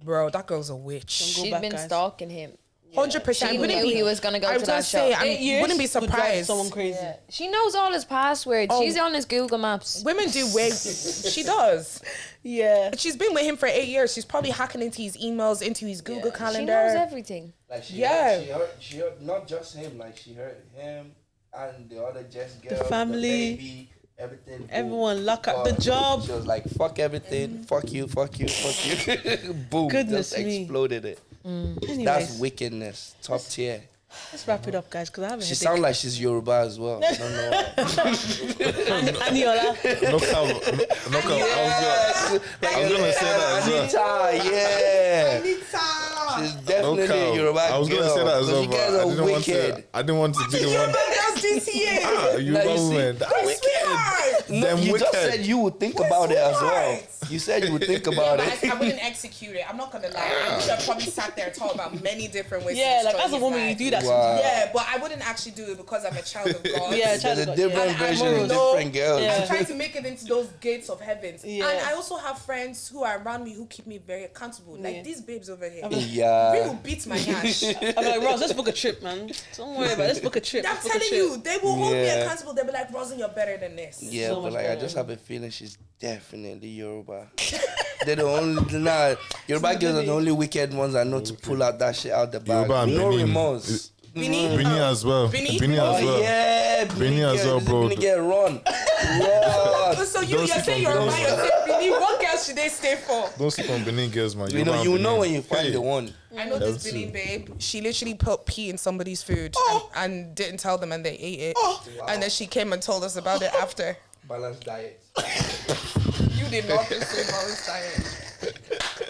bro, that girl's a witch. She's back, been guys. stalking him. 100%. She Wouldn't knew be- he was gonna go I to was that gonna say, shop. I 8 years wouldn't be would drive surprised. someone crazy. Yeah. She knows all his passwords. Oh. She's on his Google Maps. Women do way. She does. Yeah. She's been with him for 8 years. She's probably hacking into his emails, into his Google She calendar. knows everything. Like she Yeah. she heard not just him, like she heard him and the other Jess girl, family. the baby, everything. boom. Everyone, lock up the But job. She was like, fuck everything, fuck you, fuck you, fuck you. Boom. Goodness just me. exploded it. Anyways, That's wickedness. Top tier. let's wrap it up, guys, because I have a She headache. sounds like she's Yoruba as well. I don't know why. Aniola. I was gonna say that as well. Anita, yeah. She's definitely a Yoruba I was gonna girl, say that as 'cause well, you but guys I are didn't want wicked. to. I didn't want to be the one. That's DTA. You Now you see- woman. That wicked. No, Them you just wicked. said you would think about it as well. You said you would think about But it. I wouldn't execute it. I'm not gonna lie. I would have probably sat there and talked about many different ways. Yeah, to like destroy as a his woman, life. you do that. Wow. Yeah, but I wouldn't actually do it because I'm a child of God. Yeah, child There's of a God, different yeah. version of No. different girls. Yeah. I'm trying to make it into those gates of heavens. Yeah. And I also have friends who are around me who keep me very accountable. Like Yeah. these babes over here. Yeah. They will beat my ass. I'm like, Ross, let's book a trip, man. Don't worry about it. Let's book a trip. I'm Let's book a telling trip. you, they will hold me Yeah. accountable. They'll be like, Rosin, you're better than this. Yeah, So but much like I better. just have a feeling she's definitely Yoruba. They're the only Yoruba girls are the only wicked ones I know to pull out that shit out the bag. Yoruba and No Benin. remorse. Benin? Bini as well. Bini? Bini as Oh well. yeah, Benin as well, bro. Gonna get run. Run. So you're Don't saying sleep you're on right. You're saying Benin. What girls should they stay for? Don't sleep on Benin girls, man. You know, Yoruba you and know Benin. when you find Hey. the one. I know this That's Benin it. babe. She literally put pee in somebody's food and didn't tell them, and they ate it. And then she came and told us about it after. Balanced diet. You did not just say balanced diet.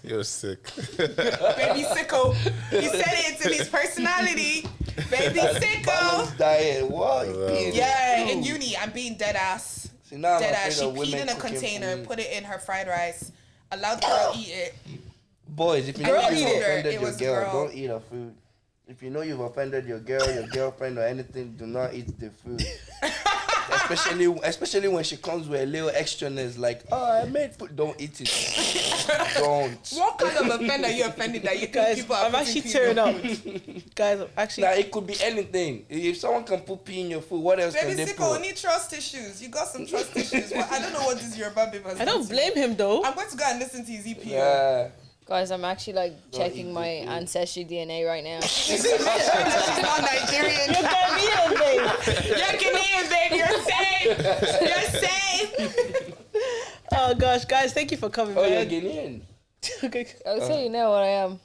You're sick. Baby Sicko. He said it. It's in his personality. Baby Sicko. Balanced diet. What? You being Yeah, true. in uni, I'm being dead ass. See, now I'm Dead afraid ass. She of peed women in a cooking container, food. put it in her fried rice, allowed the girl eat it. Boys, if you Girl know eat you've it. offended It your was girl, girl. don't eat her food. If you know you've offended your girl, your girlfriend, or anything, do not eat the food. especially when she comes with a little extraness, like, oh, I made food. Don't eat it. Don't. What kind of offender are you offended that you think Guys, people are I'm putting actually pee tearing in up. food? Guys, I'm actually. Now it could be anything. If someone can put pee in your food, what else Baby can they Sicko, put? need trust issues. You got some trust issues. Well, I don't know what this Yoruba babe has I done don't to blame him though. you. I'm going to go and listen to his EP. Yeah. Guys, I'm actually like checking eat my the food. ancestry DNA right now. She's not Nigerian. You're Ghanaian, babe. You're Ghanaian, babe. You're safe. You're safe. Oh gosh, guys, thank you for coming, Oh, you're man. Guinean. Okay. I'll tell you now what I am.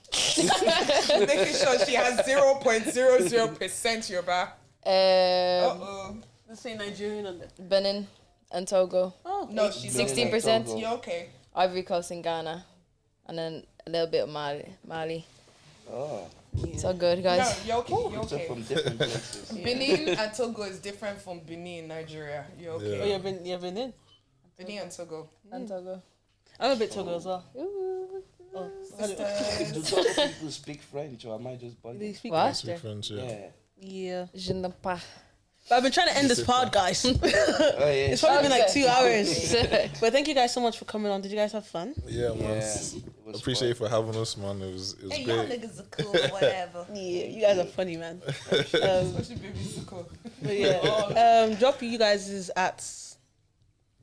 Making sure she has 0.00% Yoruba. Uh-oh. Let's say Nigerian on there. Benin and Togo. Oh, No, she's 16%. Togo. You're okay. Ivory Coast and Ghana. And then a little bit of Mali. Oh, It's all good, No, guys. you're okay. You're so okay. from different places. Benin and Togo is different from Benin, Nigeria. You're okay. Oh, you've been in. Benin and Togo. And Togo. I'm a bit Togo as well. Ooh. Oh, Sisters. Do Togo people speak French, or am I just they bugging? speak What? French there. French, yeah. Yeah. Yeah. Je ne pas. But I've been trying to end this pod, guys. Oh yeah. It's probably been like 2 hours. Okay. But thank you guys so much for coming on. Did you guys have fun? Yeah, man. Yeah, it was Appreciate you for having us, man. It was Hey, y'all great. niggas are cool or whatever. Yeah, you guys are funny, man. Especially Baby Sicko. But yeah, drop you guys is at.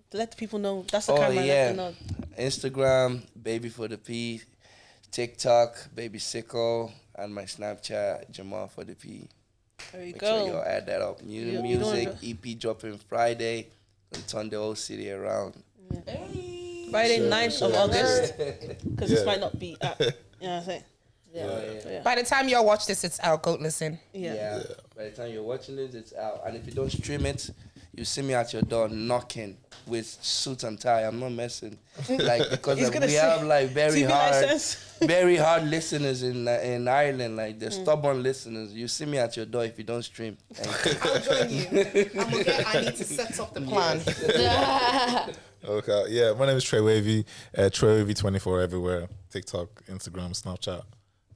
To let the people know. That's the Oh, camera. yeah. Let them know. Instagram, baby for the P, TikTok, baby Sicko, and my Snapchat, Jamal for the P. There you Make go. sure y'all add that up. New You music, don't EP dropping Friday, and turn the whole city around. Hey. Friday, 9th of August. Yeah. Because this might not be up. You know what I'm saying? Yeah. By the time y'all watch this, it's out. Go listen. Yeah. By the time you're watching this, it's out. And if you don't stream it, you see me at your door knocking. with suit and tie. I'm not messing. Like because He's gonna we say have like very TV hard, license. very hard listeners in Ireland. Like the stubborn listeners. You see me at your door if you don't stream. I'll join you. I need to set up the plan. Okay, yeah. My name is Trey Wavey. Trey Wavey 24 everywhere. TikTok, Instagram, Snapchat.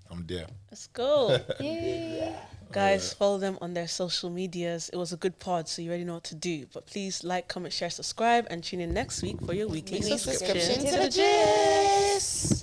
I'm there. Let's go. Yeah. Guys, follow them on their social medias. It was a good pod, so you already know what to do. But please like, comment, share, subscribe, and tune in next week for your weekly subscription To the gist.